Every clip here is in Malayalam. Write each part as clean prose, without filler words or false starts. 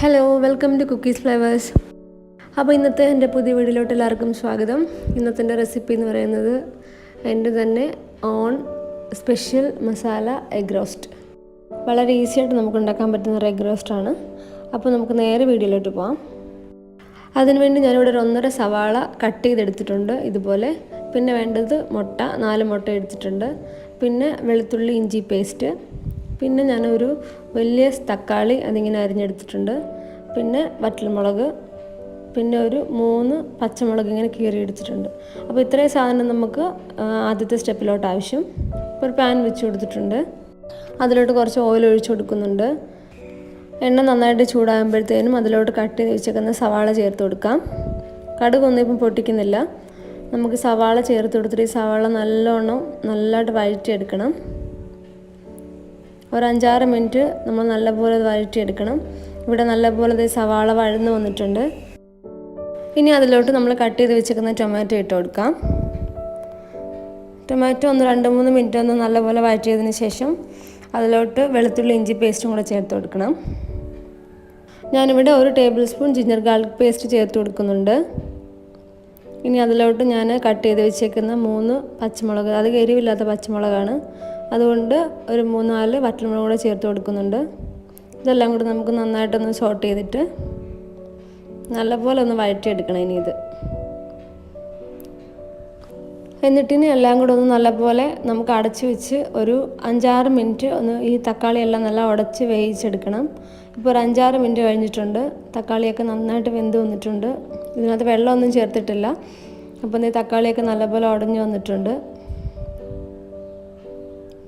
Hello welcome to Cookies Flavours. അപ്പോൾ ഇന്നത്തെ എൻ്റെ പുതിയ വീഡിയോയിലോട്ട് എല്ലാവർക്കും സ്വാഗതം. ഇന്നത്തെ എൻ്റെ റെസിപ്പി എന്ന് പറയുന്നത് എൻ്റെ തന്നെ on special masala egg roast. വളരെ ഈസി ആയിട്ട് നമുക്ക് ഉണ്ടാക്കാൻ പറ്റുന്ന ഒരു എഗ് റോസ്റ്റാണ്. അപ്പോൾ നമുക്ക് നേരെ വീഡിയോയിലോട്ട് പോകാം. അതിനുവേണ്ടി ഞാനിവിടെ ഒരു 1.5 സവാള കട്ട് ചെയ്തെടുത്തിട്ടുണ്ട് ഇതുപോലെ. പിന്നെ വേണ്ടത് മുട്ട, 4 മുട്ട എടുത്തിട്ടുണ്ട്. പിന്നെ വെളുത്തുള്ളി ഇഞ്ചി പേസ്റ്റ്. പിന്നെ ഞാനൊരു വലിയ തക്കാളി അതിങ്ങനെ അരിഞ്ഞെടുത്തിട്ടുണ്ട്. പിന്നെ വറ്റൽമുളക്, പിന്നെ ഒരു 3 പച്ചമുളക് ഇങ്ങനെ കീറി എടുത്തിട്ടുണ്ട്. അപ്പോൾ ഇത്രയും സാധനം നമുക്ക് ആദ്യത്തെ സ്റ്റെപ്പിലോട്ട് ആവശ്യം. ഒരു പാൻ വെച്ച് കൊടുത്തിട്ടുണ്ട്. അതിലോട്ട് കുറച്ച് ഓയിൽ ഒഴിച്ച് കൊടുക്കുന്നുണ്ട്. എണ്ണ നന്നായിട്ട് ചൂടാകുമ്പോഴത്തേനും അതിലോട്ട് കട്ട് ചെയ്ത് വെച്ചേക്കുന്ന സവാള ചേർത്ത് കൊടുക്കാം. കടുകൊന്നും ഇപ്പം പൊട്ടിക്കുന്നില്ല. നമുക്ക് സവാള ചേർത്ത് കൊടുത്തിട്ട് ഈ സവാള നല്ലതായിട്ട് വഴറ്റിയെടുക്കണം. ഒരു 5-6 മിനിറ്റ് നമ്മൾ നല്ലപോലെ വഴറ്റിയെടുക്കണം. ഇവിടെ നല്ലപോലെ സവാള വഴന്ന് വന്നിട്ടുണ്ട്. ഇനി അതിലോട്ട് നമ്മൾ കട്ട് ചെയ്ത് വെച്ചേക്കുന്ന ടൊമാറ്റോ ഇട്ട് കൊടുക്കാം. ടൊമാറ്റോ ഒന്ന് 2-3 മിനിറ്റ് ഒന്ന് നല്ലപോലെ വഴറ്റിയതിന് ശേഷം അതിലോട്ട് വെളുത്തുള്ളി ഇഞ്ചി പേസ്റ്റും കൂടെ ചേർത്ത് കൊടുക്കണം. ഞാനിവിടെ 1 table spoon ginger garlic paste ചേർത്ത് കൊടുക്കുന്നുണ്ട്. ഇനി അതിലോട്ട് ഞാൻ കട്ട് ചെയ്ത് വെച്ചേക്കുന്ന 3 പച്ചമുളക്, അത് എരിവില്ലാത്ത പച്ചമുളകാണ്, അതുകൊണ്ട് ഒരു 3-4 വറ്റൽമുളക് കൂടെ ചേർത്ത് കൊടുക്കുന്നുണ്ട്. ഇതെല്ലാം കൂടി നമുക്ക് നന്നായിട്ടൊന്ന് സോട്ട് ചെയ്തിട്ട് നല്ലപോലെ ഒന്ന് വഴറ്റിയെടുക്കണം. എന്നിട്ടിനി എല്ലാം കൂടെ ഒന്ന് നല്ലപോലെ നമുക്ക് അടച്ച് വെച്ച് ഒരു 5-6 മിനിറ്റ് ഒന്ന് ഈ തക്കാളിയെല്ലാം നല്ല ഉടച്ച് വേവിച്ചെടുക്കണം. ഇപ്പോൾ ഒരു 5-6 മിനിറ്റ് കഴിഞ്ഞിട്ടുണ്ട്. തക്കാളിയൊക്കെ നന്നായിട്ട് വെന്ത് വന്നിട്ടുണ്ട്. ഇതിനകത്ത് വെള്ളമൊന്നും ചേർത്തിട്ടില്ല. അപ്പോൾ ഈ തക്കാളിയൊക്കെ നല്ലപോലെ ഉടഞ്ഞു വന്നിട്ടുണ്ട്.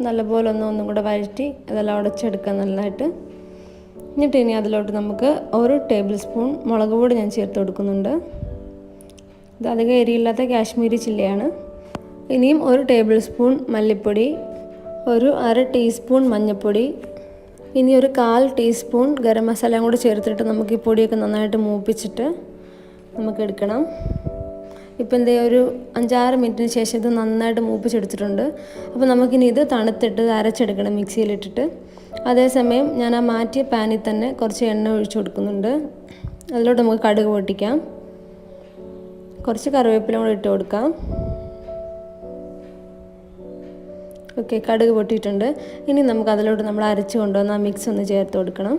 നല്ലപോലെ ഒന്നും കൂടെ വഴറ്റി അതെല്ലാം ഉടച്ചെടുക്കാം നല്ലതായിട്ട്. എന്നിട്ട് ഇനി അതിലോട്ട് നമുക്ക് 1 ടേബിൾ സ്പൂൺ മുളക് പൊടി ഞാൻ ചേർത്ത് കൊടുക്കുന്നുണ്ട്. ഇത് അധികം എരിയില്ലാത്ത കാശ്മീരി ചില്ലിയാണ്. ഇനിയും 1 ടേബിൾ സ്പൂൺ മല്ലിപ്പൊടി, ഒരു 1/2 ടീസ്പൂൺ മഞ്ഞൾപ്പൊടി, ഇനി ഒരു 1/4 ടീസ്പൂൺ ഗരം മസാലയും കൂടി ചേർത്തിട്ട് നമുക്ക് ഈ പൊടിയൊക്കെ നന്നായിട്ട് മൂപ്പിച്ചിട്ട് നമുക്ക് എടുക്കണം. ഇപ്പം ഒരു 5-6 മിനിറ്റിന് ശേഷം ഇത് നന്നായിട്ട് മൂപ്പിച്ചെടുത്തിട്ടുണ്ട്. അപ്പോൾ നമുക്കിനി ഇത് തണുത്തിട്ട് അരച്ചെടുക്കണം മിക്സിയിലിട്ടിട്ട്. അതേസമയം ഞാൻ ആ മാറ്റിയ പാനിൽ തന്നെ കുറച്ച് എണ്ണ ഒഴിച്ചു കൊടുക്കുന്നുണ്ട്. അതിലോട്ട് നമുക്ക് കടുക് പൊട്ടിക്കാം. കുറച്ച് കറിവേപ്പില കൂടെ ഇട്ട് കൊടുക്കാം. ഓക്കെ, കടുക് പൊട്ടിയിട്ടുണ്ട്. ഇനി നമുക്ക് അതിലോട്ട് നമ്മൾ അരച്ച് കൊണ്ടുവന്ന് ആ മിക്സ് ഒന്ന് ചേർത്ത് കൊടുക്കണം.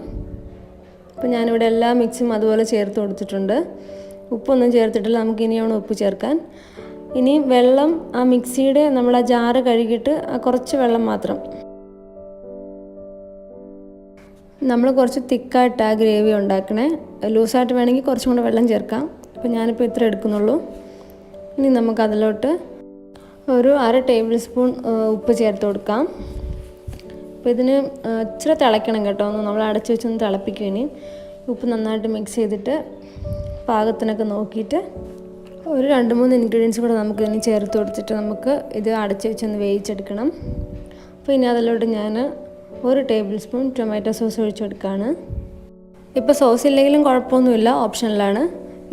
അപ്പോൾ ഞാനിവിടെ എല്ലാ മിക്സും അതുപോലെ ചേർത്ത് കൊടുത്തിട്ടുണ്ട്. ഉപ്പൊന്നും ചേർത്തിട്ടില്ല. നമുക്ക് ഇനിയാണ് ഉപ്പ് ചേർക്കാൻ. ഇനി വെള്ളം ആ മിക്സിയുടെ നമ്മൾ ആ ജാറ് കഴുകിയിട്ട് കുറച്ച് വെള്ളം മാത്രം. നമ്മൾ കുറച്ച് തിക്കായിട്ട് ആ ഗ്രേവി ഉണ്ടാക്കണേ. ലൂസായിട്ട് വേണമെങ്കിൽ കുറച്ചും കൂടെ വെള്ളം ചേർക്കാം. അപ്പോൾ ഞാനിപ്പോൾ ഇത്ര എടുക്കുന്നുള്ളൂ. ഇനി നമുക്ക് അതിലോട്ട് ഒരു 1/2 ടേബിൾ സ്പൂൺ ഉപ്പ് ചേർത്ത് കൊടുക്കാം. അപ്പോൾ ഇതിന് ഇച്ചിരി തിളയ്ക്കണം കേട്ടോ. നമ്മൾ അടച്ച് വെച്ചൊന്ന് തിളപ്പിക്കും. ഇനി ഉപ്പ് നന്നായിട്ട് മിക്സ് ചെയ്തിട്ട് പാകത്തിനൊക്കെ നോക്കിയിട്ട് ഒരു 2-3 ഇൻഗ്രീഡിയൻസ് കൂടെ നമുക്ക് ഇനി ചേർത്ത് കൊടുത്തിട്ട് നമുക്ക് ഇത് അടച്ച് വെച്ചൊന്ന് വേവിച്ചെടുക്കണം. അപ്പോൾ ഇനി അതിലോട്ട് ഞാൻ 1 ടേബിൾ സ്പൂൺ ടൊമാറ്റോ സോസ് ഒഴിച്ചെടുക്കുകയാണ്. ഇപ്പോൾ സോസ് ഇല്ലെങ്കിലും കുഴപ്പമൊന്നുമില്ല, ഓപ്ഷനിലാണ്.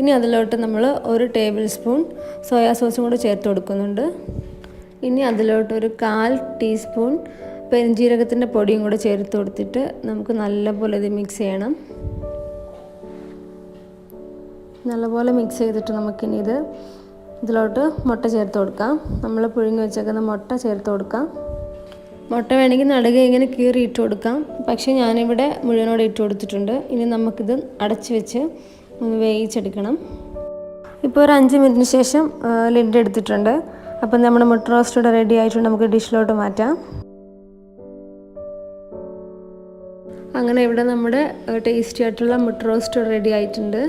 ഇനി അതിലോട്ട് നമ്മൾ 1 ടേബിൾ സ്പൂൺ സോയാ സോസും കൂടെ ചേർത്ത് കൊടുക്കുന്നുണ്ട്. ഇനി അതിലോട്ട് ഒരു 1/4 ടീസ്പൂൺ പെരുംജീരകത്തിൻ്റെ പൊടിയും കൂടെ ചേർത്ത് കൊടുത്തിട്ട് നമുക്ക് നല്ലപോലെ ഇത് മിക്സ് ചെയ്യണം. നല്ലപോലെ മിക്സ് ചെയ്തിട്ട് നമുക്കിനി ഇതിലോട്ട് മുട്ട ചേർത്ത് കൊടുക്കാം. നമ്മൾ പുഴുങ്ങി വെച്ചേക്കുന്ന മുട്ട ചേർത്ത് കൊടുക്കാം. മുട്ട വേണമെങ്കിൽ നടുക ഇങ്ങനെ കീറി ഇട്ട് കൊടുക്കാം. പക്ഷേ ഞാനിവിടെ മുഴുവനോടെ ഇട്ട് കൊടുത്തിട്ടുണ്ട്. ഇനി നമുക്കിത് അടച്ച് വെച്ച് ഒന്ന് വേവിച്ചെടുക്കണം. ഇപ്പോൾ ഒരു 5 മിനിറ്റിന് ശേഷം ലിഡ് എടുത്തിട്ടുണ്ട്. അപ്പം നമ്മുടെ മുട്ട റോസ്റ്റ് ഇവിടെ റെഡി ആയിട്ടുണ്ട്. നമുക്ക് ഡിഷിലോട്ട് മാറ്റാം. അങ്ങനെ ഇവിടെ നമ്മുടെ ടേസ്റ്റി ആയിട്ടുള്ള മുട്ട റോസ്റ്റ് റെഡി ആയിട്ടുണ്ട്.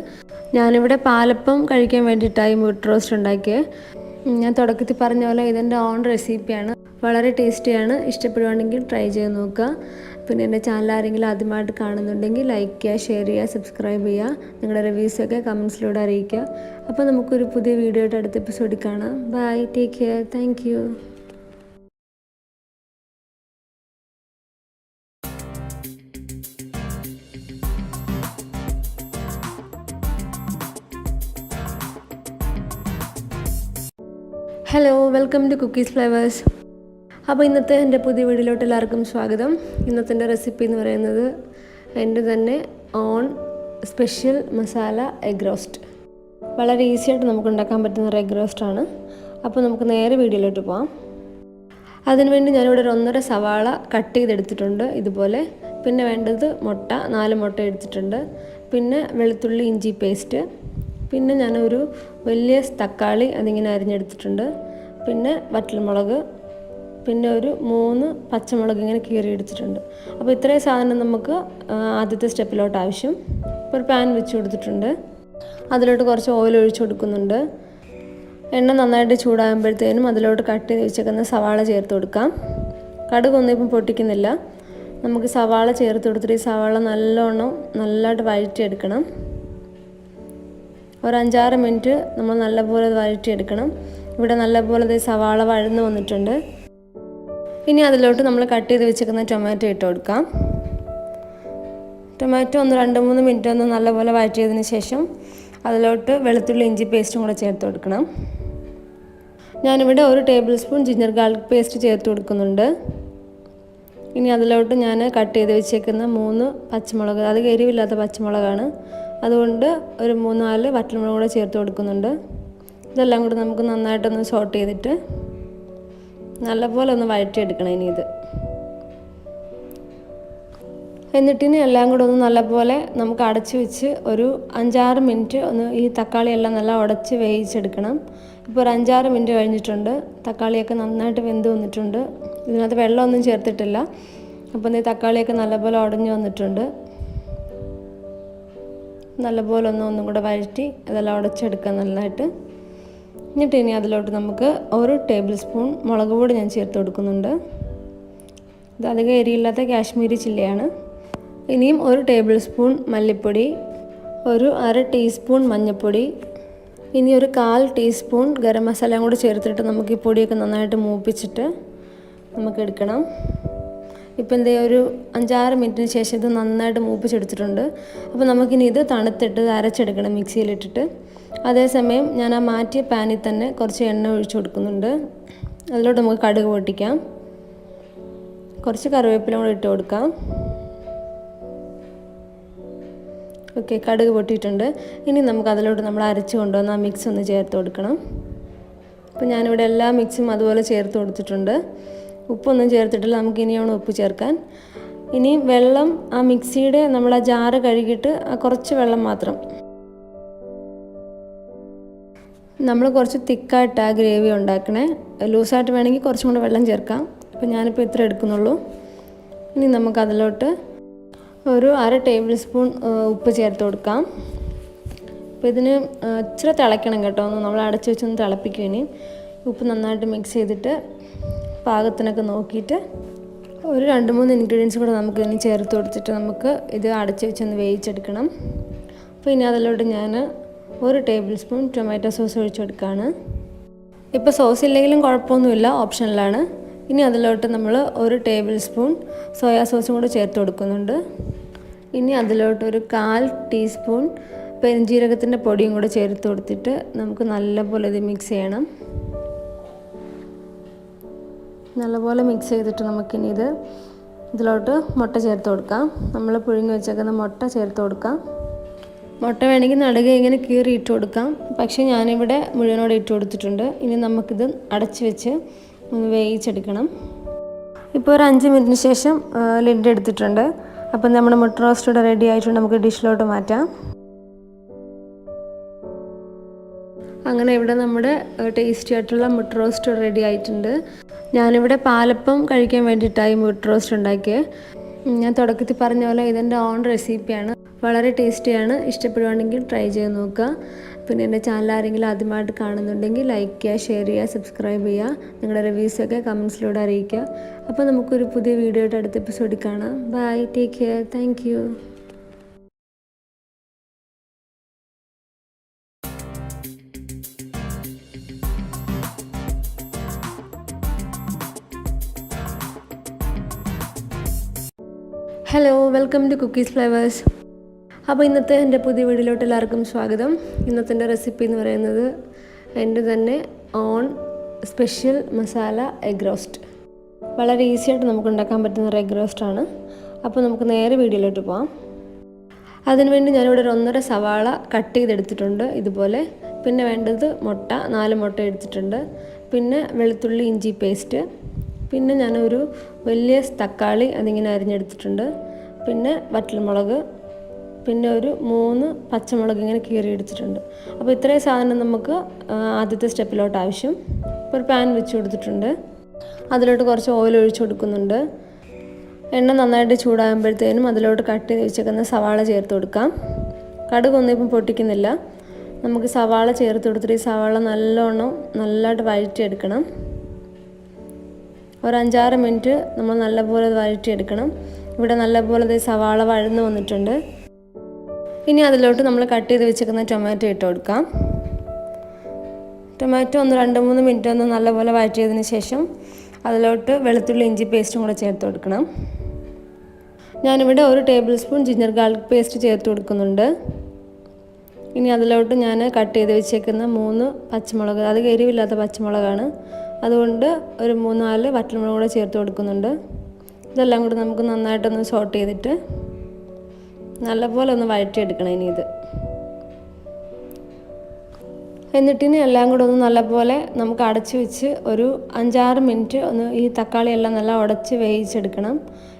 ഞാനിവിടെ പാലപ്പം കഴിക്കാൻ വേണ്ടിയിട്ടായി മുട്ട റോസ്റ്റ് ഉണ്ടാക്കിയത്. ഞാൻ തുടക്കത്തിൽ പറഞ്ഞ പോലെ ഇതെൻ്റെ ഓൺ റെസിപ്പിയാണ്. വളരെ ടേസ്റ്റിയാണ്. ഇഷ്ടപ്പെടുവാണെങ്കിൽ ട്രൈ ചെയ്ത് നോക്കുക. പിന്നെ എൻ്റെ ചാനൽ ആരെങ്കിലും ആദ്യമായിട്ട് കാണുന്നുണ്ടെങ്കിൽ ലൈക്ക് ചെയ്യുക, ഷെയർ ചെയ്യുക, സബ്സ്ക്രൈബ് ചെയ്യുക. നിങ്ങളുടെ റിവ്യൂസൊക്കെ കമൻസിലൂടെ അറിയിക്കുക. അപ്പോൾ നമുക്കൊരു പുതിയ വീഡിയോ ആയിട്ട് അടുത്ത എപ്പിസോഡിൽ കാണാം. Bye, take care, thank you. Hello welcome to Cookies Flavours. അപ്പോൾ ഇന്നത്തെ എൻ്റെ പുതിയ വീഡിയോയിലോട്ട് എല്ലാവർക്കും സ്വാഗതം. ഇന്നത്തെ എൻ്റെ റെസിപ്പി എന്ന് പറയുന്നത് എൻ്റെ തന്നെ on special masala egg roast. വളരെ ഈസി ആയിട്ട് നമുക്ക് ഉണ്ടാക്കാൻ പറ്റുന്ന ഒരു എഗ് റോസ്റ്റാണ്. അപ്പോൾ നമുക്ക് നേരെ വീഡിയോയിലോട്ട് പോകാം. അതിനുവേണ്ടി ഞാനിവിടെ ഒരു 1.5 സവാള കട്ട് ചെയ്തെടുത്തിട്ടുണ്ട് ഇതുപോലെ. പിന്നെ വേണ്ടത് മുട്ട, 4 മുട്ട എടുത്തിട്ടുണ്ട്. പിന്നെ വെളുത്തുള്ളി ഇഞ്ചി പേസ്റ്റ്. പിന്നെ ഞാനൊരു വലിയ തക്കാളി അതിങ്ങനെ അരിഞ്ഞെടുത്തിട്ടുണ്ട്. പിന്നെ വറ്റൽമുളക്, പിന്നെ ഒരു 3 പച്ചമുളക് ഇങ്ങനെ കീറി എടുത്തിട്ടുണ്ട്. അപ്പോൾ ഇത്രയും സാധനം നമുക്ക് ആദ്യത്തെ സ്റ്റെപ്പിലോട്ട് ആവശ്യം. ഇപ്പോൾ ഒരു പാൻ വെച്ച് കൊടുത്തിട്ടുണ്ട്. അതിലോട്ട് കുറച്ച് ഓയിൽ ഒഴിച്ച് കൊടുക്കുന്നുണ്ട്. എണ്ണ നന്നായിട്ട് ചൂടാകുമ്പോഴത്തേനും അതിലോട്ട് കട്ട് ചെയ്ത് വെച്ചേക്കുന്ന സവാള ചേർത്ത് കൊടുക്കാം. കടുകൊന്നും ഇപ്പം പൊട്ടിക്കുന്നില്ല. നമുക്ക് സവാള ചേർത്ത് കൊടുത്തിട്ട് ഈ സവാള നല്ലതായിട്ട് വഴറ്റിയെടുക്കണം. ഒരു 5-6 മിനിറ്റ് നമ്മൾ നല്ലപോലെ വഴറ്റിയെടുക്കണം. ഇവിടെ നല്ലപോലെ സവാള വഴന്ന് വന്നിട്ടുണ്ട്. ഇനി അതിലോട്ട് നമ്മൾ കട്ട് ചെയ്ത് വെച്ചേക്കുന്ന ടൊമാറ്റോ ഇട്ട് കൊടുക്കാം. ടൊമാറ്റോ ഒന്ന് 2-3 മിനിറ്റ് ഒന്ന് നല്ലപോലെ വഴറ്റിയതിന് ശേഷം അതിലോട്ട് വെളുത്തുള്ളി ഇഞ്ചി പേസ്റ്റും കൂടെ ചേർത്ത് കൊടുക്കണം. ഞാനിവിടെ 1 table spoon ginger garlic paste ചേർത്ത് കൊടുക്കുന്നുണ്ട്. ഇനി അതിലോട്ട് ഞാൻ കട്ട് ചെയ്ത് വെച്ചേക്കുന്ന 3 പച്ചമുളക്, അത് എരിവില്ലാത്ത പച്ചമുളകാണ്, അതുകൊണ്ട് ഒരു 3-4 വറ്റൽമുളക് കൂടെ ചേർത്ത് കൊടുക്കുന്നുണ്ട്. ഇതെല്ലാം കൂടെ നമുക്ക് നന്നായിട്ടൊന്ന് സോട്ട് ചെയ്തിട്ട് നല്ലപോലെ ഒന്ന് വഴറ്റിയെടുക്കണം. ഇനി എന്നിട്ടിനി എല്ലാം കൂടെ ഒന്ന് നല്ലപോലെ നമുക്ക് അടച്ച് വെച്ച് ഒരു 5-6 മിനിറ്റ് ഒന്ന് ഈ തക്കാളിയെല്ലാം നല്ല ഉടച്ച് വേവിച്ചെടുക്കണം. ഇപ്പോൾ ഒരു 5-6 മിനിറ്റ് കഴിഞ്ഞിട്ടുണ്ട്. തക്കാളിയൊക്കെ നന്നായിട്ട് വെന്ത് വന്നിട്ടുണ്ട്. ഇതിനകത്ത് വെള്ളമൊന്നും ചേർത്തിട്ടില്ല. അപ്പോൾ ഈ തക്കാളിയൊക്കെ നല്ലപോലെ ഉടഞ്ഞു വന്നിട്ടുണ്ട്. നല്ലപോലെ ഒന്നും കൂടെ വഴറ്റി അതെല്ലാം ഉടച്ചെടുക്കാം നല്ലതായിട്ട്. എന്നിട്ട് ഇനി അതിലോട്ട് നമുക്ക് 1 ടേബിൾ സ്പൂൺ മുളക് പൊടി ഞാൻ ചേർത്ത് കൊടുക്കുന്നുണ്ട്. ഇത് അധികം എരിയില്ലാത്ത കാശ്മീരി ചില്ലിയാണ്. ഇനിയും 1 ടേബിൾ സ്പൂൺ മല്ലിപ്പൊടി, ഒരു 1/2 ടീസ്പൂൺ മഞ്ഞൾപ്പൊടി, ഇനി ഒരു 1/4 ടീസ്പൂൺ ഗരം മസാലയും കൂടി ചേർത്തിട്ട് നമുക്ക് ഈ പൊടിയൊക്കെ നന്നായിട്ട് മൂപ്പിച്ചിട്ട് നമുക്ക് എടുക്കണം. ഇപ്പം ഒരു 5-6 മിനിറ്റിന് ശേഷം ഇത് നന്നായിട്ട് മൂപ്പിച്ചെടുത്തിട്ടുണ്ട്. അപ്പോൾ നമുക്കിനി ഇത് തണുത്തിട്ട് അരച്ചെടുക്കണം മിക്സിയിലിട്ടിട്ട്. അതേസമയം ഞാൻ ആ മാറ്റിയ പാനിൽ തന്നെ കുറച്ച് എണ്ണ ഒഴിച്ചു കൊടുക്കുന്നുണ്ട്. അതിലോട്ട് നമുക്ക് കടുക് പൊട്ടിക്കാം. കുറച്ച് കറിവേപ്പില കൂടെ ഇട്ട് കൊടുക്കാം. ഓക്കെ, കടുക് പൊട്ടിയിട്ടുണ്ട്. ഇനി നമുക്ക് അതിലോട്ട് നമ്മൾ അരച്ച് കൊണ്ടുവന്ന് ആ മിക്സ് ഒന്ന് ചേർത്ത് കൊടുക്കണം. അപ്പോൾ ഞാനിവിടെ എല്ലാ മിക്സും അതുപോലെ ചേർത്ത് കൊടുത്തിട്ടുണ്ട്. ഉപ്പൊന്നും ചേർത്തിട്ടില്ല. നമുക്ക് ഇനിയാണ് ഉപ്പ് ചേർക്കാൻ. ഇനി വെള്ളം ആ മിക്സിയുടെ നമ്മൾ ആ ജാറ് കഴുകിയിട്ട് കുറച്ച് വെള്ളം മാത്രം. നമ്മൾ കുറച്ച് തിക്കായിട്ട് ആ ഗ്രേവി ഉണ്ടാക്കണേ. ലൂസായിട്ട് വേണമെങ്കിൽ കുറച്ചും കൂടെ വെള്ളം ചേർക്കാം. അപ്പോൾ ഞാനിപ്പോൾ ഇത്ര എടുക്കുന്നുള്ളൂ. ഇനി നമുക്ക് അതിലോട്ട് ഒരു 1/2 ടേബിൾ സ്പൂൺ ഉപ്പ് ചേർത്ത് കൊടുക്കാം. അപ്പോൾ ഇതിന് ഇച്ചിരി തിളയ്ക്കണം കേട്ടോ. നമ്മൾ അടച്ച് വെച്ചൊന്ന് തിളപ്പിക്കും. ഇനി ഉപ്പ് നന്നായിട്ട് മിക്സ് ചെയ്തിട്ട് പാകത്തിനൊക്കെ നോക്കിയിട്ട് ഒരു 2-3 ഇൻഗ്രീഡിയൻസ് കൂടെ നമുക്ക് ഇനി ചേർത്ത് കൊടുത്തിട്ട് നമുക്ക് ഇത് അടച്ച് വെച്ചൊന്ന് വേവിച്ചെടുക്കണം. അപ്പോൾ ഇനി അതിലോട്ട് ഞാൻ 1 ടേബിൾ സ്പൂൺ ടൊമാറ്റോ സോസ് ഒഴിച്ചെടുക്കുകയാണ്. ഇപ്പോൾ സോസ് ഇല്ലെങ്കിലും കുഴപ്പമൊന്നുമില്ല, ഓപ്ഷനിലാണ്. ഇനി അതിലോട്ട് നമ്മൾ 1 ടേബിൾ സ്പൂൺ സോയാ സോസും കൂടെ ചേർത്ത് കൊടുക്കുന്നുണ്ട്. ഇനി അതിലോട്ട് ഒരു 1/4 ടീസ്പൂൺ പെരുംജീരകത്തിൻ്റെ പൊടിയും കൂടെ ചേർത്ത് കൊടുത്തിട്ട് നമുക്ക് നല്ലപോലെ ഇത് മിക്സ് ചെയ്യണം. നല്ലപോലെ മിക്സ് ചെയ്തിട്ട് നമുക്കിനി ഇതിലോട്ട് മുട്ട ചേർത്ത് കൊടുക്കാം. നമ്മൾ പുഴുങ്ങി വെച്ചേക്കുന്ന മുട്ട ചേർത്ത് കൊടുക്കാം. മുട്ട വേണമെങ്കിൽ നടുക ഇങ്ങനെ കീറി ഇട്ട് കൊടുക്കാം. പക്ഷേ ഞാനിവിടെ മുഴുവനോടെ ഇട്ട് കൊടുത്തിട്ടുണ്ട്. ഇനി നമുക്കിത് അടച്ച് വെച്ച് ഒന്ന് വേവിച്ചെടുക്കണം. ഇപ്പോൾ ഒരു 5 മിനിറ്റിന് ശേഷം ലിഡ് എടുത്തിട്ടുണ്ട്. അപ്പം നമ്മുടെ മുട്ട റോസ്റ്റ് ഇവിടെ റെഡി ആയിട്ടുണ്ട്. നമുക്ക് ഡിഷിലോട്ട് മാറ്റാം. അങ്ങനെ ഇവിടെ നമ്മുടെ ടേസ്റ്റി ആയിട്ടുള്ള മുട്ട റോസ്റ്റ് റെഡി ആയിട്ടുണ്ട്. ഞാനിവിടെ പാലപ്പം കഴിക്കാൻ വേണ്ടിയിട്ടായി മുട്ട റോസ്റ്റ് ഉണ്ടാക്കിയത്. ഞാൻ തുടക്കത്തിൽ പറഞ്ഞ പോലെ ഇതെൻ്റെ ഓൺ റെസിപ്പിയാണ്. വളരെ ടേസ്റ്റിയാണ്. ഇഷ്ടപ്പെടുവാണെങ്കിൽ ട്രൈ ചെയ്ത് നോക്കുക. പിന്നെ എൻ്റെ ചാനൽ ആരെങ്കിലും ആദ്യമായിട്ട് കാണുന്നുണ്ടെങ്കിൽ ലൈക്ക് ചെയ്യുക, ഷെയർ ചെയ്യുക, സബ്സ്ക്രൈബ് ചെയ്യുക. നിങ്ങളുടെ റിവ്യൂസൊക്കെ കമൻസിലൂടെ അറിയിക്കുക. അപ്പോൾ നമുക്കൊരു പുതിയ വീഡിയോ ആയിട്ട് അടുത്ത എപ്പിസോഡിൽ കാണാം. Bye, take care, thank you. Hello, welcome to Cookies Flavours. അപ്പോൾ ഇന്നത്തെ എൻ്റെ പുതിയ വീഡിയോയിലോട്ട് എല്ലാവർക്കും സ്വാഗതം. ഇന്നത്തെ എൻ്റെ റെസിപ്പി എന്ന് പറയുന്നത് എൻ്റെ തന്നെ on special masala egg roast. വളരെ ഈസി ആയിട്ട് നമുക്ക് ഉണ്ടാക്കാൻ പറ്റുന്ന ഒരു എഗ് റോസ്റ്റാണ്. അപ്പോൾ നമുക്ക് നേരെ വീഡിയോയിലോട്ട് പോകാം. അതിനുവേണ്ടി ഞാനിവിടെ ഒരു 1.5 സവാള കട്ട് ചെയ്തെടുത്തിട്ടുണ്ട് ഇതുപോലെ. പിന്നെ വേണ്ടത് മുട്ട, 4 മുട്ട എടുത്തിട്ടുണ്ട്. പിന്നെ വെളുത്തുള്ളി ഇഞ്ചി പേസ്റ്റ്. പിന്നെ ഞാനൊരു വലിയ തക്കാളി അതിങ്ങനെ അരിഞ്ഞെടുത്തിട്ടുണ്ട്. പിന്നെ വറ്റൽമുളക്, പിന്നെ ഒരു 3 പച്ചമുളക് ഇങ്ങനെ കീറി എടുത്തിട്ടുണ്ട്. അപ്പോൾ ഇത്രയും സാധനം നമുക്ക് ആദ്യത്തെ സ്റ്റെപ്പിലോട്ട് ആവശ്യം. ഇപ്പോൾ ഒരു പാൻ വെച്ച് കൊടുത്തിട്ടുണ്ട്. അതിലോട്ട് കുറച്ച് ഓയിൽ ഒഴിച്ച് കൊടുക്കുന്നുണ്ട്. എണ്ണ നന്നായിട്ട് ചൂടാകുമ്പോഴത്തേനും അതിലോട്ട് കട്ട് ചെയ്ത് വെച്ചേക്കുന്ന സവാള ചേർത്ത് കൊടുക്കാം. കടുകൊന്നും ഇപ്പം പൊട്ടിക്കുന്നില്ല. നമുക്ക് സവാള ചേർത്ത് കൊടുത്തിട്ട് ഈ സവാള നല്ലതായിട്ട് വഴറ്റിയെടുക്കണം. ഒരു 5-6 മിനിറ്റ് നമ്മൾ നല്ലപോലെ വഴറ്റിയെടുക്കണം. ഇവിടെ നല്ലപോലെ സവാള വഴന്ന് വന്നിട്ടുണ്ട്. ഇനി അതിലോട്ട് നമ്മൾ കട്ട് ചെയ്ത് വെച്ചേക്കുന്ന ടൊമാറ്റോ ഇട്ട് കൊടുക്കാം. ടൊമാറ്റോ ഒന്ന് 2-3 മിനിറ്റ് ഒന്ന് നല്ലപോലെ വഴറ്റിയതിന് ശേഷം അതിലോട്ട് വെളുത്തുള്ളി ഇഞ്ചി പേസ്റ്റും കൂടെ ചേർത്ത് കൊടുക്കണം. ഞാനിവിടെ 1 table spoon ginger garlic paste ചേർത്ത് കൊടുക്കുന്നുണ്ട്. ഇനി അതിലോട്ട് ഞാൻ കട്ട് ചെയ്ത് വെച്ചേക്കുന്ന 3 പച്ചമുളക്, അത് എരിവില്ലാത്ത പച്ചമുളകാണ്, അതുകൊണ്ട് ഒരു 3-4 വറ്റൽമുളക് കൂടെ ചേർത്ത് കൊടുക്കുന്നുണ്ട്. ഇതെല്ലാം കൂടി നമുക്ക് നന്നായിട്ടൊന്ന് സോട്ട് ചെയ്തിട്ട് നല്ലപോലെ ഒന്ന് വഴറ്റിയെടുക്കണം. ഇനി എന്നിട്ടിനി എല്ലാം കൂടെ ഒന്ന് നല്ലപോലെ നമുക്ക് അടച്ച് വെച്ച് ഒരു 5-6 മിനിറ്റ് ഒന്ന് ഈ തക്കാളിയെല്ലാം നല്ല ഉടച്ച് വേവിച്ചെടുക്കണം.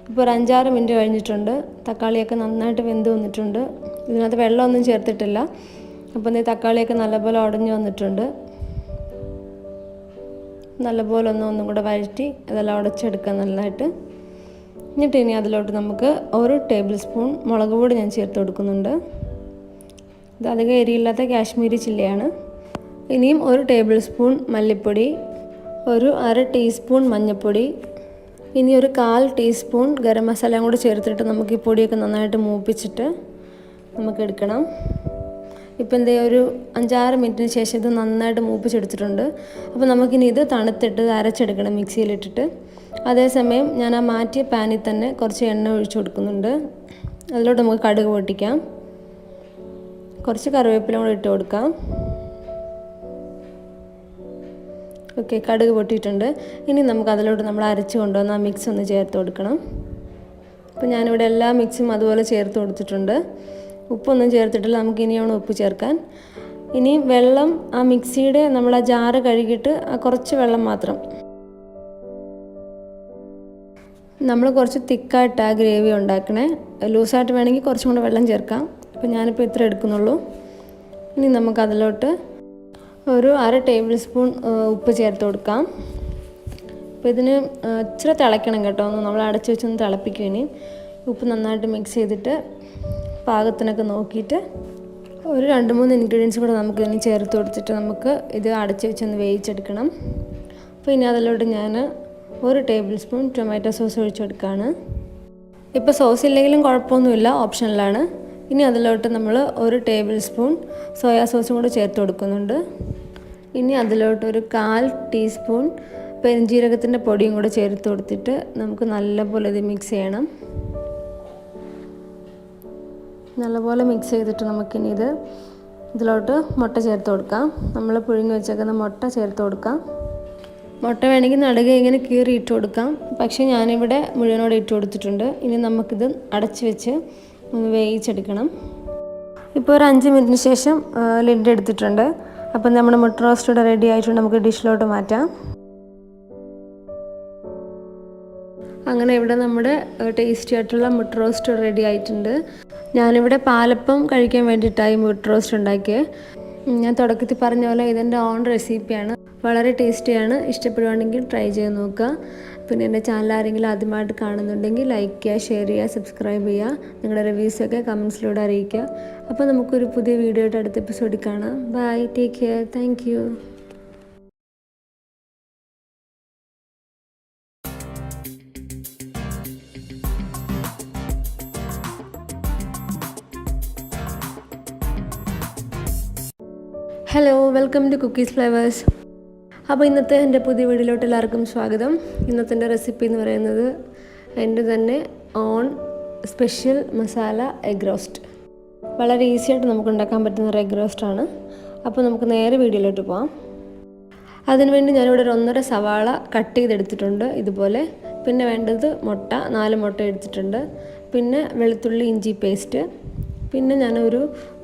ഇപ്പോൾ ഒരു 5-6 മിനിറ്റ് കഴിഞ്ഞിട്ടുണ്ട്. തക്കാളിയൊക്കെ നന്നായിട്ട് വെന്ത് വന്നിട്ടുണ്ട്. ഇതിനകത്ത് വെള്ളമൊന്നും ചേർത്തിട്ടില്ല. അപ്പോൾ ഈ തക്കാളിയൊക്കെ നല്ലപോലെ ഉടഞ്ഞു വന്നിട്ടുണ്ട്. നല്ലപോലെ ഒന്നും കൂടെ വഴറ്റി അതെല്ലാം ഉടച്ചെടുക്കുക നല്ലതായിട്ട്. എന്നിട്ട് ഇനി അതിലോട്ട് നമുക്ക് 1 ടേബിൾ സ്പൂൺ മുളക് പൊടി ഞാൻ ചേർത്ത് കൊടുക്കുന്നുണ്ട്. ഇത് അധികം എരിയില്ലാത്ത കാശ്മീരി ചില്ലിയാണ്. ഇനിയും 1 ടേബിൾ സ്പൂൺ മല്ലിപ്പൊടി, ഒരു 1/2 ടീസ്പൂൺ മഞ്ഞൾപ്പൊടി, ഇനി ഒരു 1/4 ടീസ്പൂൺ ഗരം മസാലയും കൂടി ചേർത്തിട്ട് നമുക്ക് ഈ പൊടിയൊക്കെ നന്നായിട്ട് മൂപ്പിച്ചിട്ട് നമുക്ക് എടുക്കണം. ഇപ്പം ഒരു 5-6 മിനിറ്റിന് ശേഷം ഇത് നന്നായിട്ട് മൂപ്പിച്ചെടുത്തിട്ടുണ്ട്. അപ്പോൾ നമുക്കിനി ഇത് തണുത്തിട്ട് അരച്ചെടുക്കണം മിക്സിയിലിട്ടിട്ട്. അതേസമയം ഞാൻ ആ മാറ്റിയ പാനിൽ തന്നെ കുറച്ച് എണ്ണ ഒഴിച്ചു കൊടുക്കുന്നുണ്ട്. അതിലോട്ട് നമുക്ക് കടുക് പൊട്ടിക്കാം. കുറച്ച് കറിവേപ്പില കൂടെ ഇട്ട് കൊടുക്കാം. ഓക്കെ, കടുക് പൊട്ടിയിട്ടുണ്ട്. ഇനി നമുക്ക് അതിലോട്ട് നമ്മൾ അരച്ച് കൊണ്ടുവന്ന ആ മിക്സ് ഒന്ന് ചേർത്ത് കൊടുക്കണം. അപ്പോൾ ഞാനിവിടെ എല്ലാ മിക്സും അതുപോലെ ചേർത്ത് കൊടുത്തിട്ടുണ്ട്. ഉപ്പൊന്നും ചേർത്തിട്ടില്ല. നമുക്ക് ഇനിയാണ് ഉപ്പ് ചേർക്കാൻ. ഇനി വെള്ളം ആ മിക്സിയുടെ നമ്മൾ ആ ജാറ് കഴുകിയിട്ട് കുറച്ച് വെള്ളം മാത്രം. നമ്മൾ കുറച്ച് തിക്കായിട്ട് ആ ഗ്രേവി ഉണ്ടാക്കണേ. ലൂസായിട്ട് വേണമെങ്കിൽ കുറച്ചും കൂടെ വെള്ളം ചേർക്കാം. അപ്പോൾ ഞാനിപ്പോൾ ഇത്ര എടുക്കുന്നുള്ളൂ. ഇനി നമുക്ക് അതിലോട്ട് ഒരു 1/2 ടേബിൾ സ്പൂൺ ഉപ്പ് ചേർത്ത് കൊടുക്കാം. അപ്പോൾ ഇതിന് ഇച്ചിരി തിളയ്ക്കണം കേട്ടോ. നമ്മൾ അടച്ച് വെച്ചൊന്ന് തിളപ്പിക്കും. ഇനി ഉപ്പ് നന്നായിട്ട് മിക്സ് ചെയ്തിട്ട് പാകത്തിനൊക്കെ നോക്കിയിട്ട് ഒരു 2-3 ഇൻഗ്രീഡിയൻസ് കൂടെ നമുക്ക് ഇതിന് ചേർത്ത് കൊടുത്തിട്ട് നമുക്ക് ഇത് അടച്ച് വെച്ചൊന്ന് വേവിച്ചെടുക്കണം. അപ്പോൾ ഇനി അതിലോട്ട് ഞാൻ 1 ടേബിൾ സ്പൂൺ ടൊമാറ്റോ സോസ് ഒഴിച്ചെടുക്കുകയാണ്. ഇപ്പോൾ സോസ് ഇല്ലെങ്കിലും കുഴപ്പമൊന്നുമില്ല, ഓപ്ഷനിലാണ്. ഇനി അതിലോട്ട് നമ്മൾ 1 ടേബിൾ സ്പൂൺ സോയാ സോസും കൂടെ ചേർത്ത് കൊടുക്കുന്നുണ്ട്. ഇനി അതിലോട്ട് ഒരു 1/4 ടീസ്പൂൺ പെരുംജീരകത്തിൻ്റെ പൊടിയും കൂടെ ചേർത്ത് കൊടുത്തിട്ട് നമുക്ക് നല്ലപോലെ ഇത് മിക്സ് ചെയ്യണം. നല്ലപോലെ മിക്സ് ചെയ്തിട്ട് നമുക്കിനി ഇതിലോട്ട് മുട്ട ചേർത്ത് കൊടുക്കാം. നമ്മൾ പുഴുങ്ങി വെച്ചേക്കുന്ന മുട്ട ചേർത്ത് കൊടുക്കാം. മുട്ട വേണമെങ്കിൽ നടുക ഇങ്ങനെ കീറി ഇട്ട് കൊടുക്കാം. പക്ഷേ ഞാനിവിടെ മുഴുവനോടെ ഇട്ട് കൊടുത്തിട്ടുണ്ട്. ഇനി നമുക്കിത് അടച്ച് വെച്ച് ഒന്ന് വേവിച്ചെടുക്കണം. ഇപ്പോൾ ഒരു 5 മിനിറ്റിന് ശേഷം ലിഡ് എടുത്തിട്ടുണ്ട്. അപ്പം നമ്മുടെ മുട്ട റോസ്റ്റ് ഇവിടെ റെഡി ആയിട്ടുണ്ട്. നമുക്ക് ഡിഷിലോട്ട് മാറ്റാം. അങ്ങനെ ഇവിടെ നമ്മുടെ ടേസ്റ്റി ആയിട്ടുള്ള മുട്ട റോസ്റ്റ് റെഡി ആയിട്ടുണ്ട്. ഞാനിവിടെ പാലപ്പം കഴിക്കാൻ വേണ്ടിയിട്ടായി മുട്ട റോസ്റ്റ് ഉണ്ടാക്കിയത്. ഞാൻ തുടക്കത്തിൽ പറഞ്ഞ പോലെ ഇതെൻ്റെ ഓൺ റെസിപ്പിയാണ്. വളരെ ടേസ്റ്റിയാണ്. ഇഷ്ടപ്പെടുവാണെങ്കിൽ ട്രൈ ചെയ്ത് നോക്കുക. പിന്നെ എൻ്റെ ചാനൽ ആരെങ്കിലും ആദ്യമായിട്ട് കാണുന്നുണ്ടെങ്കിൽ ലൈക്ക് ചെയ്യുക, ഷെയർ ചെയ്യുക, സബ്സ്ക്രൈബ് ചെയ്യുക. നിങ്ങളുടെ റിവ്യൂസൊക്കെ കമൻസിലൂടെ അറിയിക്കുക. അപ്പോൾ നമുക്കൊരു പുതിയ വീഡിയോ ആയിട്ട് അടുത്ത എപ്പിസോഡിൽ കാണാം. Bye, take care, thank you. Hello, welcome to Cookies Flavours. അപ്പോൾ ഇന്നത്തെ എൻ്റെ പുതിയ വീഡിയോയിലോട്ട് എല്ലാവർക്കും സ്വാഗതം. ഇന്നത്തെ എൻ്റെ റെസിപ്പി എന്ന് പറയുന്നത് എൻ്റെ തന്നെ on special masala egg roast. വളരെ ഈസി ആയിട്ട് നമുക്ക് ഉണ്ടാക്കാൻ പറ്റുന്ന ഒരു എഗ് റോസ്റ്റാണ്. അപ്പോൾ നമുക്ക് നേരെ വീഡിയോയിലോട്ട് പോകാം. അതിനുവേണ്ടി ഞാനിവിടെ ഒരു 1.5 സവാള കട്ട് ചെയ്തെടുത്തിട്ടുണ്ട് ഇതുപോലെ. പിന്നെ വേണ്ടത് മുട്ട, 4 മുട്ട എടുത്തിട്ടുണ്ട്. പിന്നെ വെളുത്തുള്ളി ഇഞ്ചി പേസ്റ്റ്, പിന്നെ ഞാനൊരു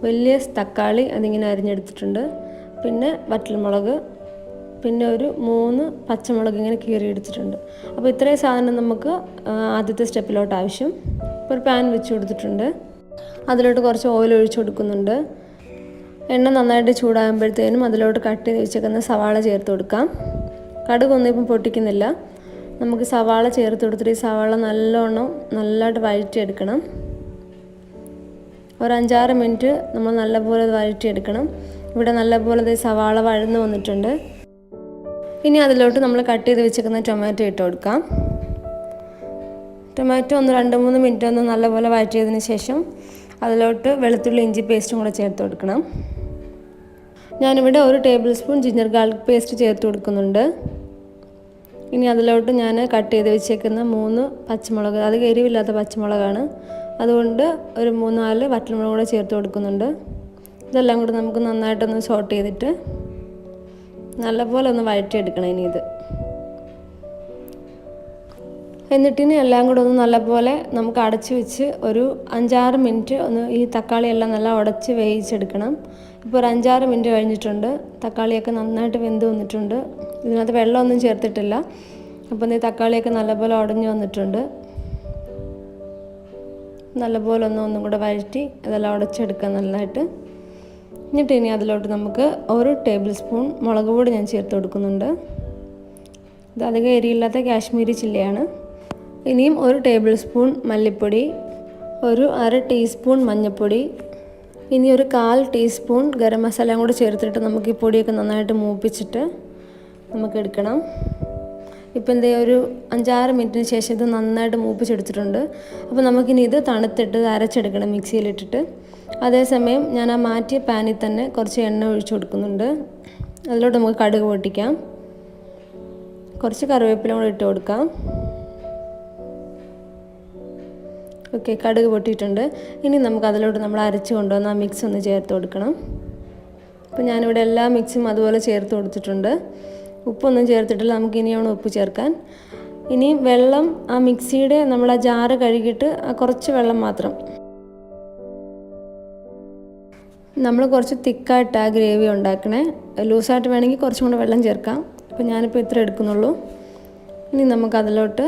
വലിയ തക്കാളി അതിങ്ങനെ അരിഞ്ഞെടുത്തിട്ടുണ്ട്, പിന്നെ വറ്റൽമുളക്, പിന്നെ ഒരു 3 പച്ചമുളക് ഇങ്ങനെ കീറി എടുത്തിട്ടുണ്ട്. അപ്പോൾ ഇത്രയും സാധനം നമുക്ക് ആദ്യത്തെ സ്റ്റെപ്പിലോട്ട് ആവശ്യം. ഇപ്പോൾ ഒരു പാൻ വെച്ച് കൊടുത്തിട്ടുണ്ട്, അതിലോട്ട് കുറച്ച് ഓയിൽ ഒഴിച്ച് കൊടുക്കുന്നുണ്ട്. എണ്ണ നന്നായിട്ട് ചൂടാകുമ്പോഴത്തേനും അതിലോട്ട് കട്ട് ചെയ്ത് വെച്ചേക്കുന്ന സവാള ചേർത്ത് കൊടുക്കാം. കടുകൊന്നും ഇപ്പം പൊട്ടിക്കുന്നില്ല. നമുക്ക് സവാള ചേർത്ത് കൊടുത്തിട്ട് ഈ സവാള നല്ലതായിട്ട് വഴറ്റിയെടുക്കണം. ഒരു 5-6 മിനിറ്റ് നമ്മൾ നല്ലപോലെ വഴറ്റിയെടുക്കണം. ഇവിടെ നല്ലപോലെ സവാള വഴന്ന് വന്നിട്ടുണ്ട്. ഇനി അതിലോട്ട് നമ്മൾ കട്ട് ചെയ്ത് വെച്ചേക്കുന്ന ടൊമാറ്റോ ഇട്ട് കൊടുക്കാം. ടൊമാറ്റോ ഒന്ന് 2-3 മിനിറ്റ് ഒന്ന് നല്ലപോലെ വഴറ്റിയതിന് ശേഷം അതിലോട്ട് വെളുത്തുള്ളി ഇഞ്ചി പേസ്റ്റും കൂടെ ചേർത്ത് കൊടുക്കണം. ഞാനിവിടെ 1 table spoon ginger garlic paste ചേർത്ത് കൊടുക്കുന്നുണ്ട്. ഇനി അതിലോട്ട് ഞാൻ കട്ട് ചെയ്ത് വെച്ചേക്കുന്ന 3 പച്ചമുളക്, അത് എരിവില്ലാത്ത പച്ചമുളകാണ്, അതുകൊണ്ട് ഒരു 3-4 വറ്റൽമുളക് കൂടെ ചേർത്ത് കൊടുക്കുന്നുണ്ട്. ഇതെല്ലാം കൂടെ നമുക്ക് നന്നായിട്ടൊന്ന് സോട്ട് ചെയ്തിട്ട് നല്ലപോലെ ഒന്ന് വഴറ്റിയെടുക്കണം. ഇനി എന്നിട്ടിനി എല്ലാം കൂടെ ഒന്ന് നല്ലപോലെ നമുക്ക് അടച്ച് വെച്ച് ഒരു 5-6 മിനിറ്റ് ഒന്ന് ഈ തക്കാളിയെല്ലാം നല്ല ഉടച്ച് വേവിച്ചെടുക്കണം. ഇപ്പോൾ ഒരു 5-6 മിനിറ്റ് കഴിഞ്ഞിട്ടുണ്ട്. തക്കാളിയൊക്കെ നന്നായിട്ട് വെന്ത് വന്നിട്ടുണ്ട്. ഇതിനകത്ത് വെള്ളമൊന്നും ചേർത്തിട്ടില്ല. അപ്പോൾ ഈ തക്കാളിയൊക്കെ നല്ലപോലെ ഉടഞ്ഞു വന്നിട്ടുണ്ട്. നല്ലപോലെ ഒന്നും കൂടെ വഴറ്റി അതെല്ലാം ഉടച്ചെടുക്കാം നല്ലതായിട്ട്. എന്നിട്ട് ഇനി അതിലോട്ട് നമുക്ക് 1 ടേബിൾ സ്പൂൺ മുളക് പൊടി ഞാൻ ചേർത്ത് കൊടുക്കുന്നുണ്ട്. ഇത് അധികം എരിയില്ലാത്ത കാശ്മീരി ചില്ലിയാണ്. ഇനിയും 1 ടേബിൾ സ്പൂൺ മല്ലിപ്പൊടി, ഒരു 1/2 ടീസ്പൂൺ മഞ്ഞൾപ്പൊടി, ഇനി ഒരു 1/4 ടീസ്പൂൺ ഗരം മസാലയും കൂടി ചേർത്തിട്ട് നമുക്ക് ഈ പൊടിയൊക്കെ നന്നായിട്ട് മൂപ്പിച്ചിട്ട് നമുക്ക് എടുക്കണം. ഇപ്പം ഒരു 5-6 മിനിറ്റിന് ശേഷം ഇത് നന്നായിട്ട് മൂപ്പിച്ചെടുത്തിട്ടുണ്ട്. അപ്പോൾ നമുക്കിനി ഇത് തണുത്തിട്ട് അരച്ചെടുക്കണം മിക്സിയിലിട്ടിട്ട്. അതേസമയം ഞാൻ ആ മാറ്റിയ പാനിൽ തന്നെ കുറച്ച് എണ്ണ ഒഴിച്ചു കൊടുക്കുന്നുണ്ട്. അതിലോട്ട് നമുക്ക് കടുക് പൊട്ടിക്കാം, കുറച്ച് കറിവേപ്പില കൂടെ ഇട്ട് കൊടുക്കാം. ഓക്കെ, കടുക് പൊട്ടിയിട്ടുണ്ട്. ഇനി നമുക്ക് അതിലോട്ട് നമ്മൾ അരച്ച് കൊണ്ടുവന്ന് ആ മിക്സ് ഒന്ന് ചേർത്ത് കൊടുക്കണം. അപ്പോൾ ഞാനിവിടെ എല്ലാ മിക്സും അതുപോലെ ചേർത്ത് കൊടുത്തിട്ടുണ്ട്. ഉപ്പൊന്നും ചേർത്തിട്ടില്ല, നമുക്ക് ഇനിയാണ് ഉപ്പ് ചേർക്കാൻ. ഇനി വെള്ളം ആ മിക്സിയുടെ നമ്മൾ ആ ജാറ് കഴുകിയിട്ട് കുറച്ച് വെള്ളം മാത്രം. നമ്മൾ കുറച്ച് തിക്കായിട്ട് ആ ഗ്രേവി ഉണ്ടാക്കണേ. ലൂസായിട്ട് വേണമെങ്കിൽ കുറച്ചും കൂടെ വെള്ളം ചേർക്കാം. അപ്പോൾ ഞാനിപ്പോൾ ഇത്ര എടുക്കുന്നുള്ളൂ. ഇനി നമുക്ക് അതിലോട്ട്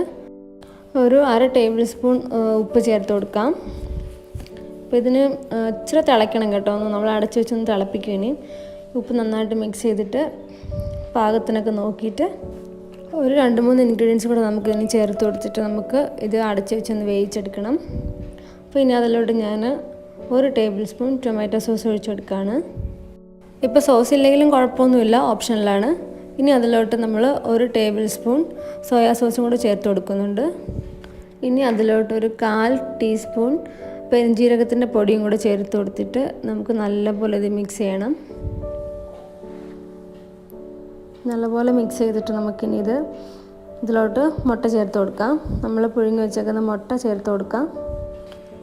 ഒരു 1/2 ടേബിൾ സ്പൂൺ ഉപ്പ് ചേർത്ത് കൊടുക്കാം. അപ്പോൾ ഇതിന് ഇച്ചിരി തിളയ്ക്കണം കേട്ടോ, ഒന്ന് നമ്മൾ അടച്ച് വെച്ചൊന്ന് തിളപ്പിക്കും. ഇനി ഉപ്പ് നന്നായിട്ട് മിക്സ് ചെയ്തിട്ട് പാകത്തിനൊക്കെ നോക്കിയിട്ട് ഒരു 2-3 ഇൻഗ്രീഡിയൻസ് കൂടെ നമുക്ക് ഇനി ചേർത്ത് കൊടുത്തിട്ട് നമുക്ക് ഇത് അടച്ച് വെച്ചൊന്ന് വേവിച്ചെടുക്കണം. അപ്പോൾ ഇനി അതിലോട്ട് ഞാൻ 1 ടേബിൾ സ്പൂൺ ടൊമാറ്റോ സോസ് ഒഴിച്ചെടുക്കുകയാണ്. ഇപ്പോൾ സോസ് ഇല്ലെങ്കിലും കുഴപ്പമൊന്നുമില്ല, ഓപ്ഷനിലാണ്. ഇനി അതിലോട്ട് നമ്മൾ 1 ടേബിൾ സ്പൂൺ സോയാ സോസും കൂടെ ചേർത്ത് കൊടുക്കുന്നുണ്ട്. ഇനി അതിലോട്ട് ഒരു 1/4 ടീസ്പൂൺ പെരുംജീരകത്തിൻ്റെ പൊടിയും കൂടെ ചേർത്ത് കൊടുത്തിട്ട് നമുക്ക് നല്ലപോലെ ഇത് മിക്സ് ചെയ്യണം. നല്ലപോലെ മിക്സ് ചെയ്തിട്ട് നമുക്കിനി ഇതിലോട്ട് മുട്ട ചേർത്ത് കൊടുക്കാം. നമ്മൾ പുഴുങ്ങി വെച്ചേക്കുന്ന മുട്ട ചേർത്ത് കൊടുക്കാം.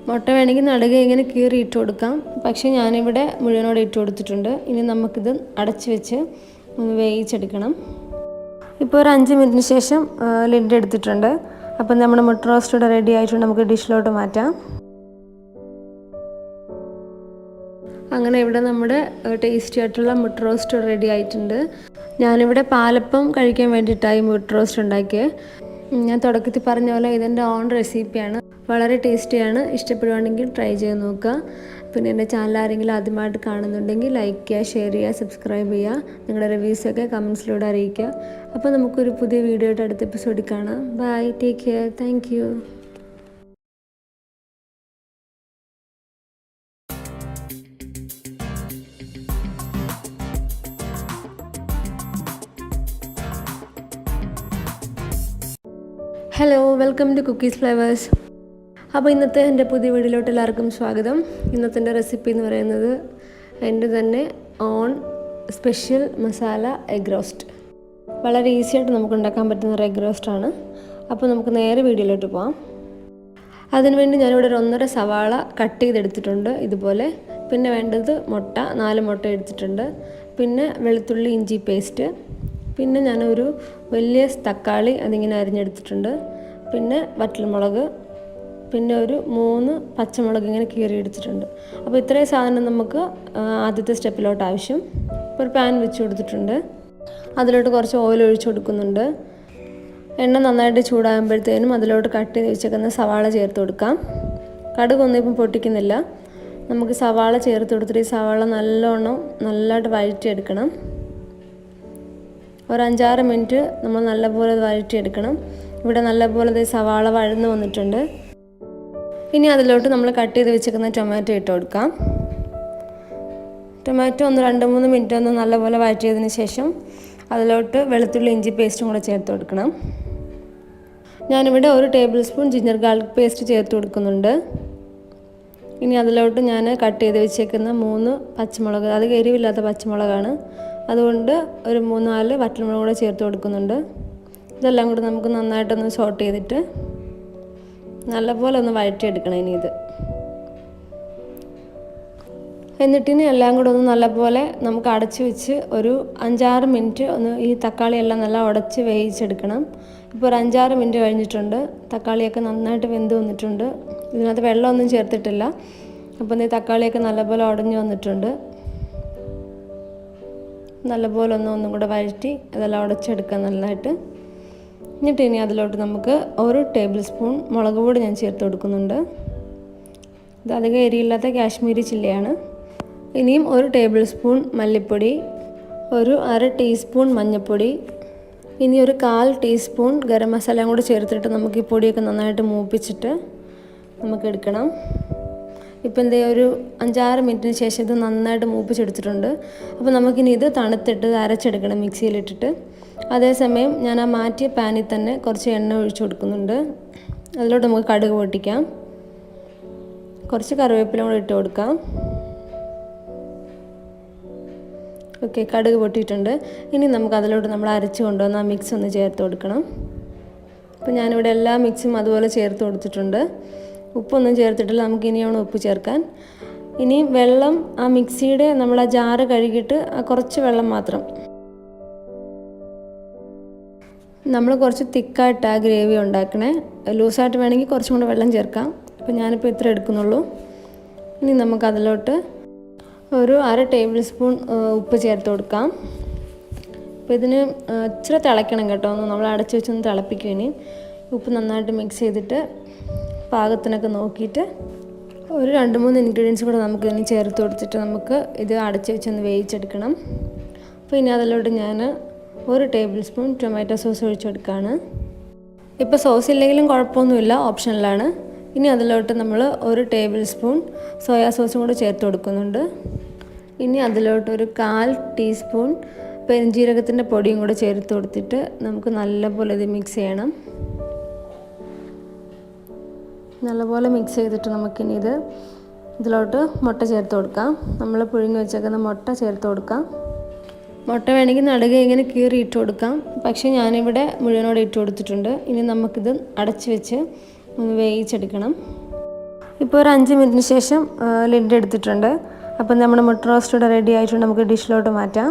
മുട്ട വേണമെങ്കിൽ നടുക ഇങ്ങനെ കീറി ഇട്ട് കൊടുക്കാം, പക്ഷേ ഞാനിവിടെ മുഴുവനോടെ ഇട്ട് കൊടുത്തിട്ടുണ്ട്. ഇനി നമുക്കിത് അടച്ച് വെച്ച് ഒന്ന് വേവിച്ചെടുക്കണം. ഇപ്പോൾ ഒരു 5 മിനിറ്റിന് ശേഷം ലിഡ് എടുത്തിട്ടുണ്ട്. അപ്പം നമ്മുടെ മുട്ട റോസ്റ്റ് ഇവിടെ റെഡി ആയിട്ടുണ്ട്. നമുക്ക് ഡിഷിലോട്ട് മാറ്റാം. അങ്ങനെ ഇവിടെ നമ്മുടെ ടേസ്റ്റി ആയിട്ടുള്ള മുട്ട റോസ്റ്റ് റെഡി ആയിട്ടുണ്ട്. ഞാനിവിടെ പാലപ്പം കഴിക്കാൻ വേണ്ടിയിട്ടായി മുട്ട റോസ്റ്റ് ഉണ്ടാക്കിയത്. ഞാൻ തുടക്കത്തിൽ പറഞ്ഞ പോലെ ഇതെൻ്റെ ഓൺ റെസിപ്പിയാണ്. വളരെ ടേസ്റ്റിയാണ്. ഇഷ്ടപ്പെടുവാണെങ്കിൽ ട്രൈ ചെയ്ത് നോക്കുക. പിന്നെ എൻ്റെ ചാനൽ ആരെങ്കിലും ആദ്യമായിട്ട് കാണുന്നുണ്ടെങ്കിൽ ലൈക്ക് ചെയ്യുക, ഷെയർ ചെയ്യുക, സബ്സ്ക്രൈബ് ചെയ്യുക. നിങ്ങളുടെ റിവ്യൂസൊക്കെ കമൻസിലൂടെ അറിയിക്കുക. അപ്പോൾ നമുക്കൊരു പുതിയ വീഡിയോ ആയിട്ട് അടുത്ത എപ്പിസോഡിൽ കാണാം. Bye, take care, thank you. Hello, welcome to Cookies Flavours. അപ്പോൾ ഇന്നത്തെ എൻ്റെ പുതിയ വീഡിയോയിലോട്ട് എല്ലാവർക്കും സ്വാഗതം. ഇന്നത്തെ റെസിപ്പി എന്ന് പറയുന്നത് എൻ്റെ തന്നെ on special masala egg roast. വളരെ ഈസി ആയിട്ട് നമുക്ക് ഉണ്ടാക്കാൻ പറ്റുന്ന ഒരു എഗ് റോസ്റ്റാണ്. അപ്പോൾ നമുക്ക് നേരെ വീഡിയോയിലോട്ട് പോകാം. അതിനുവേണ്ടി ഞാനിവിടെ ഒരു 1.5 സവാള കട്ട് ചെയ്തെടുത്തിട്ടുണ്ട് ഇതുപോലെ. പിന്നെ വേണ്ടത് മുട്ട, 4 മുട്ട എടുത്തിട്ടുണ്ട്. പിന്നെ വെളുത്തുള്ളി ഇഞ്ചി പേസ്റ്റ്, പിന്നെ ഞാനൊരു വലിയ തക്കാളി അതിങ്ങനെ അരിഞ്ഞെടുത്തിട്ടുണ്ട്. പിന്നെ വറ്റൽമുളക്, പിന്നെ ഒരു 3 പച്ചമുളക് ഇങ്ങനെ കീറി എടുത്തിട്ടുണ്ട്. അപ്പോൾ ഇത്രയും സാധനം നമുക്ക് ആദ്യത്തെ സ്റ്റെപ്പിലോട്ട് ആവശ്യം. ഇപ്പോൾ ഒരു പാൻ വെച്ച് കൊടുത്തിട്ടുണ്ട്. അതിലോട്ട് കുറച്ച് ഓയിൽ ഒഴിച്ച് കൊടുക്കുന്നുണ്ട്. എണ്ണ നന്നായിട്ട് ചൂടാകുമ്പോഴത്തേനും അതിലോട്ട് കട്ട് ചെയ്ത് വെച്ചേക്കുന്ന സവാള ചേർത്ത് കൊടുക്കാം. കടുകൊന്നും ഇപ്പം പൊട്ടിക്കുന്നില്ല. നമുക്ക് സവാള ചേർത്ത് കൊടുത്തിട്ട് ഈ സവാള നല്ലതായിട്ട് വഴറ്റിയെടുക്കണം. ഒരു 5-6 മിനിറ്റ് നമ്മൾ നല്ലപോലെ വഴറ്റിയെടുക്കണം. ഇവിടെ നല്ലപോലെ സവാള വഴന്ന് വന്നിട്ടുണ്ട്. ഇനി അതിലോട്ട് നമ്മൾ കട്ട് ചെയ്ത് വെച്ചേക്കുന്ന ടൊമാറ്റോ ഇട്ട് കൊടുക്കാം. ടൊമാറ്റോ ഒന്ന് 2-3 മിനിറ്റ് ഒന്ന് നല്ലപോലെ വഴറ്റിയതിന് ശേഷം അതിലോട്ട് വെളുത്തുള്ളി ഇഞ്ചി പേസ്റ്റും കൂടെ ചേർത്ത് കൊടുക്കണം. ഞാനിവിടെ 1 table spoon ginger garlic paste ചേർത്ത് കൊടുക്കുന്നുണ്ട്. ഇനി അതിലോട്ട് ഞാൻ കട്ട് ചെയ്ത് വെച്ചേക്കുന്ന 3 പച്ചമുളക്, അത് എരിവില്ലാത്ത പച്ചമുളകാണ്, അതുകൊണ്ട് ഒരു 3-4 വറ്റൽമുളക് കൂടെ ചേർത്ത് കൊടുക്കുന്നുണ്ട്. ഇതെല്ലാം കൂടെ നമുക്ക് നന്നായിട്ടൊന്ന് സോട്ട് ചെയ്തിട്ട് നല്ലപോലെ ഒന്ന് വഴറ്റിയെടുക്കണം. ഇനി എന്നിട്ടിനി എല്ലാം കൂടെ ഒന്ന് നല്ലപോലെ നമുക്ക് അടച്ച് വെച്ച് ഒരു 5-6 മിനിറ്റ് ഒന്ന് ഈ തക്കാളിയെല്ലാം നല്ല ഉടച്ച് വേവിച്ചെടുക്കണം. ഇപ്പോൾ ഒരു 5-6 മിനിറ്റ് കഴിഞ്ഞിട്ടുണ്ട്. തക്കാളിയൊക്കെ നന്നായിട്ട് വെന്ത് വന്നിട്ടുണ്ട്. ഇതിനകത്ത് വെള്ളമൊന്നും ചേർത്തിട്ടില്ല. അപ്പോൾ ഈ തക്കാളിയൊക്കെ നല്ലപോലെ ഉടഞ്ഞു വന്നിട്ടുണ്ട്. നല്ലപോലെ ഒന്നും കൂടെ വഴറ്റി അതെല്ലാം ഉടച്ചെടുക്കാം നല്ലതായിട്ട്. എന്നിട്ട് ഇനി അതിലോട്ട് നമുക്ക് 1 ടേബിൾ സ്പൂൺ മുളക് പൊടി ഞാൻ ചേർത്ത് കൊടുക്കുന്നുണ്ട്. ഇത് അധികം എരിയില്ലാത്ത കാശ്മീരി ചില്ലിയാണ്. ഇനിയും 1 ടേബിൾ സ്പൂൺ മല്ലിപ്പൊടി, ഒരു 1/2 ടീസ്പൂൺ മഞ്ഞൾപ്പൊടി, ഇനി ഒരു 1/4 ടീസ്പൂൺ ഗരം മസാലയും കൂടി ചേർത്തിട്ട് നമുക്ക് ഈ പൊടിയൊക്കെ നന്നായിട്ട് മൂപ്പിച്ചിട്ട് നമുക്ക് എടുക്കണം. ഇപ്പം ഒരു 5-6 മിനിറ്റിന് ശേഷം ഇത് നന്നായിട്ട് മൂപ്പിച്ചെടുത്തിട്ടുണ്ട്. അപ്പോൾ നമുക്കിനി ഇത് തണുത്തിട്ട് അരച്ചെടുക്കണം മിക്സിയിലിട്ടിട്ട്. അതേസമയം ഞാൻ ആ മാറ്റിയ പാനിൽ തന്നെ കുറച്ച് എണ്ണ ഒഴിച്ചു കൊടുക്കുന്നുണ്ട്. അതിലോട്ട് നമുക്ക് കടുക് പൊട്ടിക്കാം. കുറച്ച് കറിവേപ്പില കൂടെ ഇട്ട് കൊടുക്കാം. ഓക്കെ, കടുക് പൊട്ടിയിട്ടുണ്ട്. ഇനി നമുക്ക് അതിലോട്ട് നമ്മൾ അരച്ച് കൊണ്ടുവന്ന് ആ മിക്സ് ഒന്ന് ചേർത്ത് കൊടുക്കണം. അപ്പോൾ ഞാനിവിടെ എല്ലാ മിക്സും അതുപോലെ ചേർത്ത് കൊടുത്തിട്ടുണ്ട്. ഉപ്പൊന്നും ചേർത്തിട്ടില്ല. നമുക്ക് ഇനിയാണ് ഉപ്പ് ചേർക്കാൻ. ഇനി വെള്ളം ആ മിക്സിയുടെ നമ്മൾ ആ ജാറ് കഴുകിയിട്ട് കുറച്ച് വെള്ളം മാത്രം. നമ്മൾ കുറച്ച് തിക്കായിട്ട് ആ ഗ്രേവി ഉണ്ടാക്കണേ. ലൂസായിട്ട് വേണമെങ്കിൽ കുറച്ചും കൂടെ വെള്ളം ചേർക്കാം. അപ്പോൾ ഞാനിപ്പോൾ ഇത്ര എടുക്കുന്നുള്ളൂ. ഇനി നമുക്ക് അതിലോട്ട് ഒരു 1/2 ടേബിൾ സ്പൂൺ ഉപ്പ് ചേർത്ത് കൊടുക്കാം. അപ്പോൾ ഇതിന് ഇച്ചിരി തിളയ്ക്കണം കേട്ടോ. നമ്മൾ അടച്ച് വെച്ചൊന്ന് തിളപ്പിക്കും. ഇനി ഉപ്പ് നന്നായിട്ട് മിക്സ് ചെയ്തിട്ട് പാകത്തിനൊക്കെ നോക്കിയിട്ട് ഒരു 2-3 ഇൻഗ്രീഡിയൻസ് കൂടെ നമുക്ക് ഇനി ചേർത്ത് കൊടുത്തിട്ട് നമുക്ക് ഇത് അടച്ച് വെച്ചൊന്ന് വേവിച്ചെടുക്കണം. അപ്പോൾ ഇനി അതിലോട്ട് ഞാൻ 1 ടേബിൾ സ്പൂൺ ടൊമാറ്റോ സോസ് ഒഴിച്ചെടുക്കുകയാണ്. ഇപ്പോൾ സോസ് ഇല്ലെങ്കിലും കുഴപ്പമൊന്നുമില്ല, ഓപ്ഷനിലാണ്. ഇനി അതിലോട്ട് നമ്മൾ 1 ടേബിൾ സ്പൂൺ സോയാ സോസും കൂടെ ചേർത്ത് കൊടുക്കുന്നുണ്ട്. ഇനി അതിലോട്ട് ഒരു 1/4 ടീസ്പൂൺ പെരുംജീരകത്തിൻ്റെ പൊടിയും കൂടെ ചേർത്ത് കൊടുത്തിട്ട് നമുക്ക് നല്ലപോലെ ഇത് മിക്സ് ചെയ്യണം. നല്ലപോലെ മിക്സ് ചെയ്തിട്ട് നമുക്കിനി ഇതിലോട്ട് മുട്ട ചേർത്ത് കൊടുക്കാം. നമ്മൾ പുഴുങ്ങി വെച്ചേക്കുന്ന മുട്ട ചേർത്ത് കൊടുക്കാം. മുട്ട വേണമെങ്കിൽ നടുക ഇങ്ങനെ കീറി ഇട്ട് കൊടുക്കാം. പക്ഷേ ഞാനിവിടെ മുഴുവനോടെ ഇട്ട് കൊടുത്തിട്ടുണ്ട്. ഇനി നമുക്കിത് അടച്ച് വെച്ച് ഒന്ന് വേവിച്ചെടുക്കണം. ഇപ്പോൾ ഒരു 5 മിനിറ്റിന് ശേഷം ലിഡ് എടുത്തിട്ടുണ്ട്. അപ്പം നമ്മുടെ മുട്ട റോസ്റ്റ് ഇവിടെ റെഡി ആയിട്ടുണ്ട്. നമുക്ക് ഡിഷിലോട്ട് മാറ്റാം.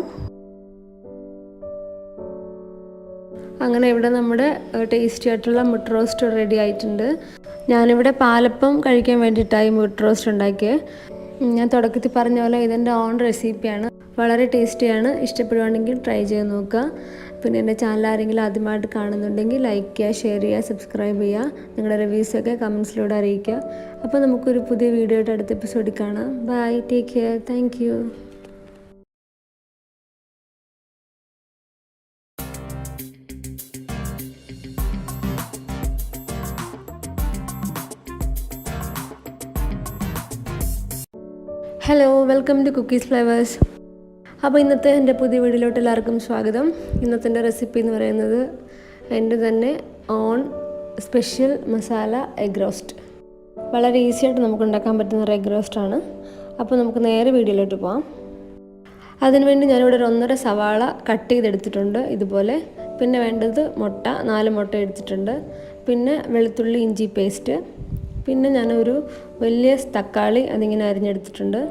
അങ്ങനെ ഇവിടെ നമ്മുടെ ടേസ്റ്റി ആയിട്ടുള്ള മുട്ട റോസ്റ്റ് റെഡി ആയിട്ടുണ്ട്. ഞാനിവിടെ പാലപ്പം കഴിക്കാൻ വേണ്ടിയിട്ടായി മുട്ട റോസ്റ്റ് ഉണ്ടാക്കിയത്. ഞാൻ തുടക്കത്തിൽ പറഞ്ഞ പോലെ ഇതെൻ്റെ ഓൺ റെസിപ്പിയാണ്. വളരെ ടേസ്റ്റിയാണ്. ഇഷ്ടപ്പെടുവാണെങ്കിൽ ട്രൈ ചെയ്ത് നോക്കുക. പിന്നെ എൻ്റെ ചാനൽ ആരെങ്കിലും ആദ്യമായിട്ട് കാണുന്നുണ്ടെങ്കിൽ ലൈക്ക് ചെയ്യുക, ഷെയർ ചെയ്യുക, സബ്സ്ക്രൈബ് ചെയ്യുക. നിങ്ങളുടെ റിവ്യൂസൊക്കെ കമൻസിലൂടെ അറിയിക്കുക. അപ്പോൾ നമുക്കൊരു പുതിയ വീഡിയോ ആയിട്ട് അടുത്ത എപ്പിസോഡിൽ കാണാം. Bye, take care, thank you. Hello, welcome to Cookies Flavours. അപ്പോൾ ഇന്നത്തെ എൻ്റെ പുതിയ വീഡിയോയിലോട്ട് എല്ലാവർക്കും സ്വാഗതം. ഇന്നത്തെ എൻ്റെ റെസിപ്പി എന്ന് പറയുന്നത് എൻ്റെ തന്നെ on special masala egg roast. വളരെ ഈസി ആയിട്ട് നമുക്ക് ഉണ്ടാക്കാൻ പറ്റുന്ന ഒരു എഗ് റോസ്റ്റാണ്. അപ്പോൾ നമുക്ക് നേരെ വീഡിയോയിലോട്ട് പോകാം. അതിനുവേണ്ടി ഞാനിവിടെ ഒരു 1.5 സവാള കട്ട് ചെയ്തെടുത്തിട്ടുണ്ട് ഇതുപോലെ. പിന്നെ വേണ്ടത് മുട്ട, 4 മുട്ട എടുത്തിട്ടുണ്ട്. പിന്നെ വെളുത്തുള്ളി ഇഞ്ചി പേസ്റ്റ്. പിന്നെ ഞാനൊരു വലിയ തക്കാളി അതിങ്ങനെ അരിഞ്ഞെടുത്തിട്ടുണ്ട്.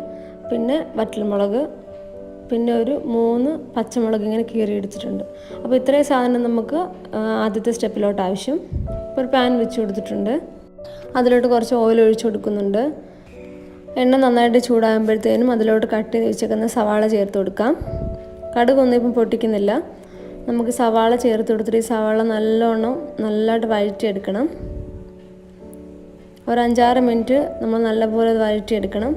പിന്നെ വറ്റൽമുളക്, പിന്നെ ഒരു 3 പച്ചമുളക് ഇങ്ങനെ കീറി എടുത്തിട്ടുണ്ട്. അപ്പോൾ ഇത്രയും സാധനം നമുക്ക് ആദ്യത്തെ സ്റ്റെപ്പിലോട്ട് ആവശ്യം. ഇപ്പോൾ ഒരു പാൻ വെച്ച് കൊടുത്തിട്ടുണ്ട്. അതിലോട്ട് കുറച്ച് ഓയിൽ ഒഴിച്ചു കൊടുക്കുന്നുണ്ട്. എണ്ണ നന്നായിട്ട് ചൂടാകുമ്പോഴത്തേനും അതിലോട്ട് കട്ട് ചെയ്ത് വെച്ചേക്കുന്ന സവാള ചേർത്ത് കൊടുക്കാം. കടുകൊന്നും ഇപ്പം പൊട്ടിക്കുന്നില്ല. നമുക്ക് സവാള ചേർത്ത് കൊടുത്തിട്ട് ഈ സവാള നല്ലതായിട്ട് വഴറ്റിയെടുക്കണം. ഒരു 5-6 മിനിറ്റ് നമ്മൾ നല്ലപോലെ വഴറ്റിയെടുക്കണം.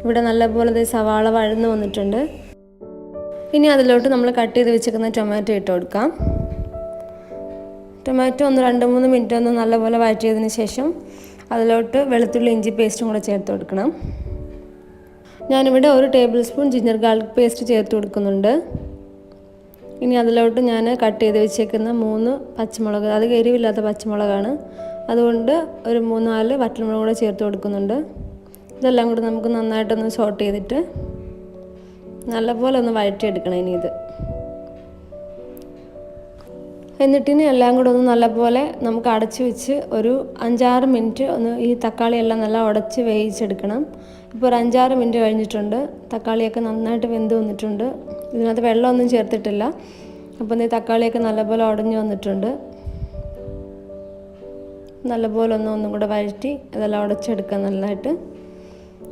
ഇവിടെ നല്ലപോലെ സവാള വഴന്ന് വന്നിട്ടുണ്ട്. ഇനി അതിലോട്ട് നമ്മൾ കട്ട് ചെയ്ത് വെച്ചേക്കുന്ന ടൊമാറ്റോ ഇട്ട് കൊടുക്കാം. ടൊമാറ്റോ 2-3 മിനിറ്റ് ഒന്ന് നല്ലപോലെ വഴറ്റിയതിന് ശേഷം അതിലോട്ട് വെളുത്തുള്ളി ഇഞ്ചി പേസ്റ്റും കൂടെ ചേർത്ത് കൊടുക്കണം. ഞാനിവിടെ 1 table spoon ginger garlic paste ചേർത്ത് കൊടുക്കുന്നുണ്ട്. ഇനി അതിലോട്ട് ഞാൻ കട്ട് ചെയ്ത് വെച്ചേക്കുന്ന 3 പച്ചമുളക്, അത് എരിവില്ലാത്ത പച്ചമുളകാണ്, അതുകൊണ്ട് ഒരു 3-4 വറ്റൽമുളക് കൂടെ ചേർത്ത് കൊടുക്കുന്നുണ്ട്. ഇതെല്ലാം കൂടി നമുക്ക് നന്നായിട്ടൊന്ന് സോട്ട് ചെയ്തിട്ട് നല്ലപോലെ ഒന്ന് വഴറ്റിയെടുക്കണം. ഇനി എന്നിട്ടിനി എല്ലാം കൂടെ ഒന്ന് നല്ലപോലെ നമുക്ക് അടച്ച് വെച്ച് ഒരു 5-6 മിനിറ്റ് ഒന്ന് ഈ തക്കാളിയെല്ലാം നല്ല ഉടച്ച് വേവിച്ചെടുക്കണം. ഇപ്പോൾ ഒരു 5-6 മിനിറ്റ് കഴിഞ്ഞിട്ടുണ്ട്. തക്കാളിയൊക്കെ നന്നായിട്ട് വെന്ത് വന്നിട്ടുണ്ട്. ഇതിനകത്ത് വെള്ളമൊന്നും ചേർത്തിട്ടില്ല. അപ്പോൾ ഈ തക്കാളിയൊക്കെ നല്ലപോലെ ഉടഞ്ഞു വന്നിട്ടുണ്ട്. നല്ലപോലെ ഒന്നും കൂടെ വഴറ്റി അതെല്ലാം ഉടച്ചെടുക്കാം നല്ലതായിട്ട്.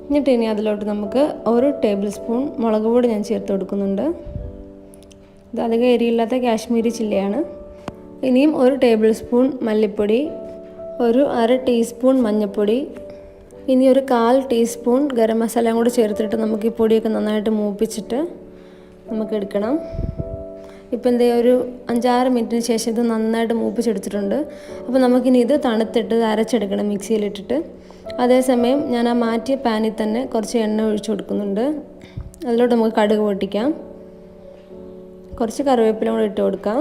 എന്നിട്ട് ഇനി അതിലോട്ട് നമുക്ക് 1 ടേബിൾ സ്പൂൺ മുളക് പൊടി ഞാൻ ചേർത്ത് കൊടുക്കുന്നുണ്ട്. ഇത് അധികം എരിയില്ലാത്ത കാശ്മീരി ചില്ലിയാണ്. ഇനിയും 1 ടേബിൾ സ്പൂൺ മല്ലിപ്പൊടി, ഒരു 1/2 ടീസ്പൂൺ മഞ്ഞൾപ്പൊടി, ഇനി ഒരു 1/4 ടീസ്പൂൺ ഗരം മസാലയും കൂടി ചേർത്തിട്ട് നമുക്ക് ഈ പൊടിയൊക്കെ നന്നായിട്ട് മൂപ്പിച്ചിട്ട് നമുക്ക് എടുക്കണം. ഇപ്പം ഒരു 5-6 മിനിറ്റിന് ശേഷം ഇത് നന്നായിട്ട് മൂപ്പിച്ചെടുത്തിട്ടുണ്ട്. അപ്പോൾ നമുക്കിനി ഇത് തണുത്തിട്ട് അരച്ചെടുക്കണം മിക്സിയിലിട്ടിട്ട്. അതേസമയം ഞാൻ ആ മാറ്റിയ പാനിൽ തന്നെ കുറച്ച് എണ്ണ ഒഴിച്ചു കൊടുക്കുന്നുണ്ട്. അതിലോട്ട് നമുക്ക് കടുക് പൊട്ടിക്കാം. കുറച്ച് കറിവേപ്പില കൂടെ ഇട്ട് കൊടുക്കാം.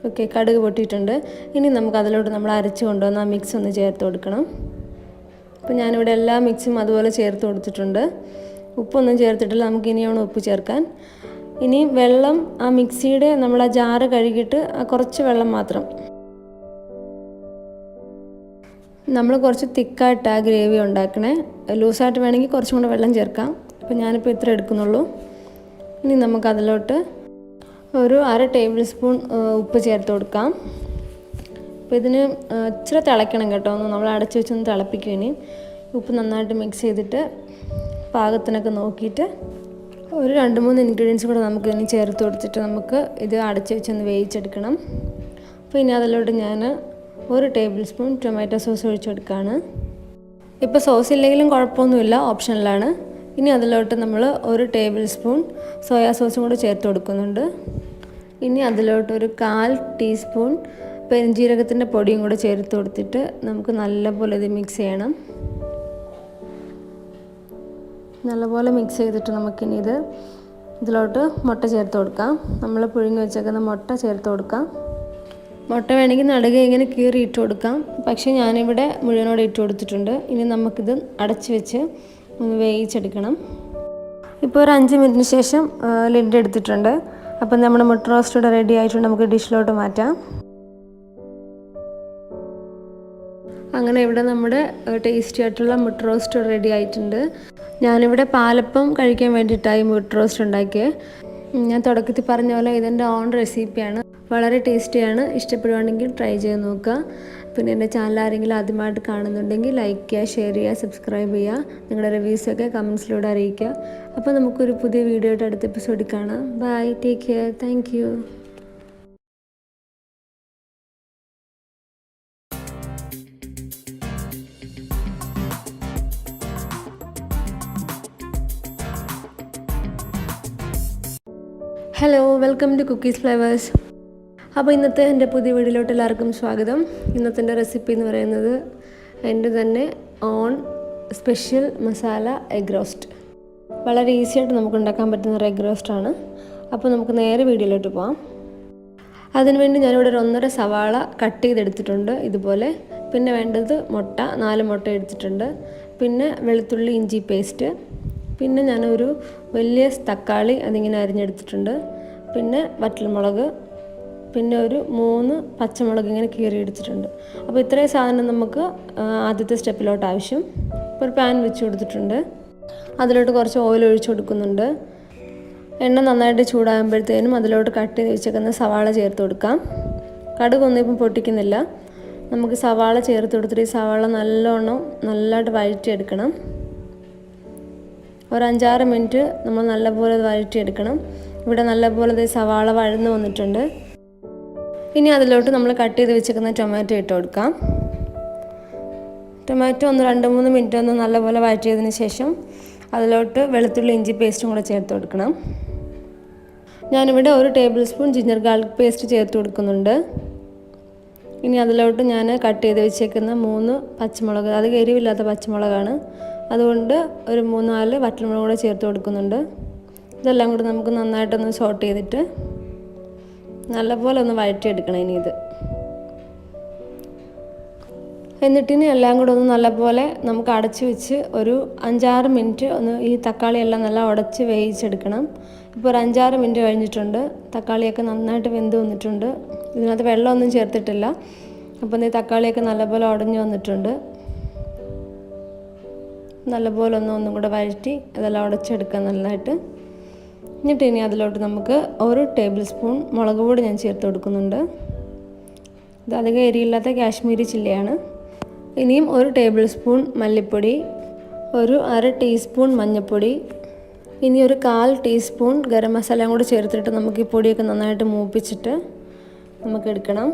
ഓക്കെ, കടുക് പൊട്ടിയിട്ടുണ്ട്. ഇനി നമുക്ക് അതിലോട്ട് നമ്മൾ അരച്ച് കൊണ്ടുവന്ന് ആ മിക്സ് ഒന്ന് ചേർത്ത് കൊടുക്കണം. അപ്പോൾ ഞാനിവിടെ എല്ലാ മിക്സും അതുപോലെ ചേർത്ത് കൊടുത്തിട്ടുണ്ട്. ഉപ്പൊന്നും ചേർത്തിട്ടില്ല. നമുക്ക് ഇനിയാണ് ഉപ്പ് ചേർക്കാൻ. ഇനി വെള്ളം ആ മിക്സിയുടെ നമ്മൾ ആ ജാറ് കഴുകിയിട്ട് കുറച്ച് വെള്ളം മാത്രം. നമ്മൾ കുറച്ച് തിക്കായിട്ട് ആ ഗ്രേവി ഉണ്ടാക്കണേ. ലൂസായിട്ട് വേണമെങ്കിൽ കുറച്ചും കൂടെ വെള്ളം ചേർക്കാം. അപ്പോൾ ഞാനിപ്പോൾ ഇത്ര എടുക്കുന്നുള്ളൂ. ഇനി നമുക്ക് അതിലോട്ട് ഒരു 1/2 ടേബിൾ സ്പൂൺ ഉപ്പ് ചേർത്ത് കൊടുക്കാം. അപ്പോൾ ഇതിന് ഇച്ചിരി തിളയ്ക്കണം കേട്ടോ. നമ്മൾ അടച്ച് വെച്ചൊന്ന് തിളപ്പിക്കും. ഇനി ഉപ്പ് നന്നായിട്ട് മിക്സ് ചെയ്തിട്ട് പാകത്തിനൊക്കെ നോക്കിയിട്ട് ഒരു 2-3 ഇൻഗ്രീഡിയൻസ് കൂടെ നമുക്ക് ഇനി ചേർത്ത് കൊടുത്തിട്ട് നമുക്ക് ഇത് അടച്ച് വെച്ചൊന്ന് വേവിച്ചെടുക്കണം. അപ്പോൾ ഇനി അതിലോട്ട് ഞാൻ 1 ടേബിൾ സ്പൂൺ ടൊമാറ്റോ സോസ് ഒഴിച്ചെടുക്കുകയാണ്. ഇപ്പോൾ സോസ് ഇല്ലെങ്കിലും കുഴപ്പമൊന്നുമില്ല, ഓപ്ഷനിലാണ്. ഇനി അതിലോട്ട് നമ്മൾ 1 ടേബിൾ സ്പൂൺ സോയാ സോസും കൂടെ ചേർത്ത് കൊടുക്കുന്നുണ്ട്. ഇനി അതിലോട്ട് ഒരു 1/4 ടീസ്പൂൺ പെരുംജീരകത്തിൻ്റെ പൊടിയും കൂടെ ചേർത്ത് കൊടുത്തിട്ട് നമുക്ക് നല്ലപോലെ ഇത് മിക്സ് ചെയ്യണം. നല്ലപോലെ മിക്സ് ചെയ്തിട്ട് നമുക്കിനി ഇതിലോട്ട് മുട്ട ചേർത്ത് കൊടുക്കാം. നമ്മൾ പുഴുങ്ങി വെച്ചേക്കുന്ന മുട്ട ചേർത്ത് കൊടുക്കാം. മുട്ട വേണമെങ്കിൽ നടുക ഇങ്ങനെ കീറി ഇട്ട് കൊടുക്കാം. പക്ഷേ ഞാനിവിടെ മുഴുവനോടെ ഇട്ട് കൊടുത്തിട്ടുണ്ട്. ഇനി നമുക്കിത് അടച്ച് വെച്ച് ഒന്ന് വേവിച്ചെടുക്കണം. ഇപ്പോൾ ഒരു 5 മിനിറ്റിന് ശേഷം ലിഡ് എടുത്തിട്ടുണ്ട്. അപ്പം നമ്മുടെ മുട്ട റോസ്റ്റ് ഇവിടെ റെഡി ആയിട്ടുണ്ട്. നമുക്ക് ഡിഷിലോട്ട് മാറ്റാം. അങ്ങനെ ഇവിടെ നമ്മുടെ ടേസ്റ്റി ആയിട്ടുള്ള മുട്ട റോസ്റ്റ് റെഡി ആയിട്ടുണ്ട്. ഞാനിവിടെ പാലപ്പം കഴിക്കാൻ വേണ്ടിയിട്ടായി മുട്ട റോസ്റ്റ് ഉണ്ടാക്കിയത്. ഞാൻ തുടക്കത്തിൽ പറഞ്ഞ പോലെ ഇതെൻ്റെ ഓൺ റെസിപ്പിയാണ്. വളരെ ടേസ്റ്റിയാണ്. ഇഷ്ടപ്പെടുവാണെങ്കിൽ ട്രൈ ചെയ്ത് നോക്കുക. പിന്നെ എൻ്റെ ചാനൽ ആരെങ്കിലും ആദ്യമായിട്ട് കാണുന്നുണ്ടെങ്കിൽ ലൈക്ക് ചെയ്യുക, ഷെയർ ചെയ്യുക, സബ്സ്ക്രൈബ് ചെയ്യുക. നിങ്ങളുടെ റിവ്യൂസൊക്കെ കമൻസിലൂടെ അറിയിക്കുക. അപ്പോൾ നമുക്കൊരു പുതിയ വീഡിയോ ആയിട്ട് അടുത്ത എപ്പിസോഡിൽ കാണാം. Bye, take care, thank you. Hello, welcome to Cookies Flavours. അപ്പോൾ ഇന്നത്തെ എൻ്റെ പുതിയ വീഡിയോയിലോട്ട് എല്ലാവർക്കും സ്വാഗതം. ഇന്നത്തെ എൻ്റെ റെസിപ്പി എന്ന് പറയുന്നത് എൻ്റെ തന്നെ on special masala egg roast. വളരെ ഈസി ആയിട്ട് നമുക്ക് ഉണ്ടാക്കാൻ പറ്റുന്ന ഒരു എഗ് റോസ്റ്റാണ്. അപ്പോൾ നമുക്ക് നേരെ വീഡിയോയിലോട്ട് പോകാം. അതിനുവേണ്ടി ഞാനിവിടെ ഒരു 1.5 സവാള കട്ട് ചെയ്തെടുത്തിട്ടുണ്ട് ഇതുപോലെ. പിന്നെ വേണ്ടത് മുട്ട, 4 മുട്ട എടുത്തിട്ടുണ്ട്. പിന്നെ വെളുത്തുള്ളി ഇഞ്ചി പേസ്റ്റ്. പിന്നെ ഞാനൊരു വലിയ തക്കാളി അതിങ്ങനെ അരിഞ്ഞെടുത്തിട്ടുണ്ട്. പിന്നെ വറ്റൽമുളക്, പിന്നെ ഒരു 3 പച്ചമുളക് ഇങ്ങനെ കീറി എടുത്തിട്ടുണ്ട്. അപ്പോൾ ഇത്രയും സാധനം നമുക്ക് ആദ്യത്തെ സ്റ്റെപ്പിലോട്ട് ആവശ്യം. ഇപ്പോൾ ഒരു പാൻ വെച്ച് കൊടുത്തിട്ടുണ്ട്. അതിലോട്ട് കുറച്ച് ഓയിൽ ഒഴിച്ച് കൊടുക്കുന്നുണ്ട്. എണ്ണ നന്നായിട്ട് ചൂടാകുമ്പോഴത്തേനും അതിലോട്ട് കട്ട് ചെയ്ത് വെച്ചേക്കുന്ന സവാള ചേർത്ത് കൊടുക്കാം. കടുകൊന്നും ഇപ്പം പൊട്ടിക്കുന്നില്ല. നമുക്ക് സവാള ചേർത്ത് കൊടുത്തിട്ട് ഈ സവാള നല്ലതായിട്ട് വഴറ്റിയെടുക്കണം. ഒരു 5-6 മിനിറ്റ് നമ്മൾ നല്ലപോലെ വഴറ്റിയെടുക്കണം. ഇവിടെ നല്ലപോലെ സവാള വഴന്ന് വന്നിട്ടുണ്ട്. ഇനി അതിലോട്ട് നമ്മൾ കട്ട് ചെയ്ത് വെച്ചിരിക്കുന്ന ടൊമാറ്റോ ഇട്ട് കൊടുക്കാം. ടൊമാറ്റോ 2-3 മിനിറ്റ് ഒന്ന് നല്ലപോലെ വഴറ്റിയതിന് ശേഷം അതിലോട്ട് വെളുത്തുള്ളി ഇഞ്ചി പേസ്റ്റും കൂടെ ചേർത്ത് കൊടുക്കണം. ഞാനിവിടെ 1 table spoon ginger garlic paste ചേർത്ത് കൊടുക്കുന്നുണ്ട്. ഇനി അതിലോട്ട് ഞാൻ കട്ട് ചെയ്ത് വെച്ചേക്കുന്ന 3 പച്ചമുളക്, അത് എരിവില്ലാത്ത പച്ചമുളകാണ്, അതുകൊണ്ട് ഒരു 3-4 വറ്റൽമുളക് കൂടെ ചേർത്ത് കൊടുക്കുന്നുണ്ട്. ഇതെല്ലാം കൂടി നമുക്ക് നന്നായിട്ടൊന്ന് സോട്ട് ചെയ്തിട്ട് നല്ലപോലെ ഒന്ന് വഴറ്റിയെടുക്കണം. ഇനി എന്നിട്ടിനി എല്ലാം കൂടെ ഒന്ന് നല്ലപോലെ നമുക്ക് അടച്ച് വെച്ച് ഒരു 5-6 മിനിറ്റ് ഒന്ന് ഈ തക്കാളിയെല്ലാം നല്ല ഉടച്ച് വേവിച്ചെടുക്കണം. ഇപ്പോൾ ഒരു 5-6 മിനിറ്റ് കഴിഞ്ഞിട്ടുണ്ട്. തക്കാളിയൊക്കെ നന്നായിട്ട് വെന്ത് വന്നിട്ടുണ്ട്. ഇതിനകത്ത് വെള്ളമൊന്നും ചേർത്തിട്ടില്ല. അപ്പോൾ ഈ തക്കാളിയൊക്കെ നല്ലപോലെ ഉടഞ്ഞു വന്നിട്ടുണ്ട്. നല്ലപോലെ ഒന്നും കൂടെ വഴറ്റി അതെല്ലാം ഉടച്ചെടുക്കാം നല്ലതായിട്ട്. എന്നിട്ട് ഇനി അതിലോട്ട് നമുക്ക് 1 ടേബിൾ സ്പൂൺ മുളക് പൊടി ഞാൻ ചേർത്ത് കൊടുക്കുന്നുണ്ട്. ഇത് അധികം എരിയില്ലാത്ത കാശ്മീരി ചില്ലിയാണ്. ഇനിയും 1 ടേബിൾ സ്പൂൺ മല്ലിപ്പൊടി, ഒരു 1/2 ടീസ്പൂൺ മഞ്ഞൾപ്പൊടി, ഇനി ഒരു 1/4 ടീസ്പൂൺ ഗരം മസാലയും കൂടി ചേർത്തിട്ട് നമുക്ക് ഈ പൊടിയൊക്കെ നന്നായിട്ട് മൂപ്പിച്ചിട്ട് നമുക്ക് എടുക്കണം.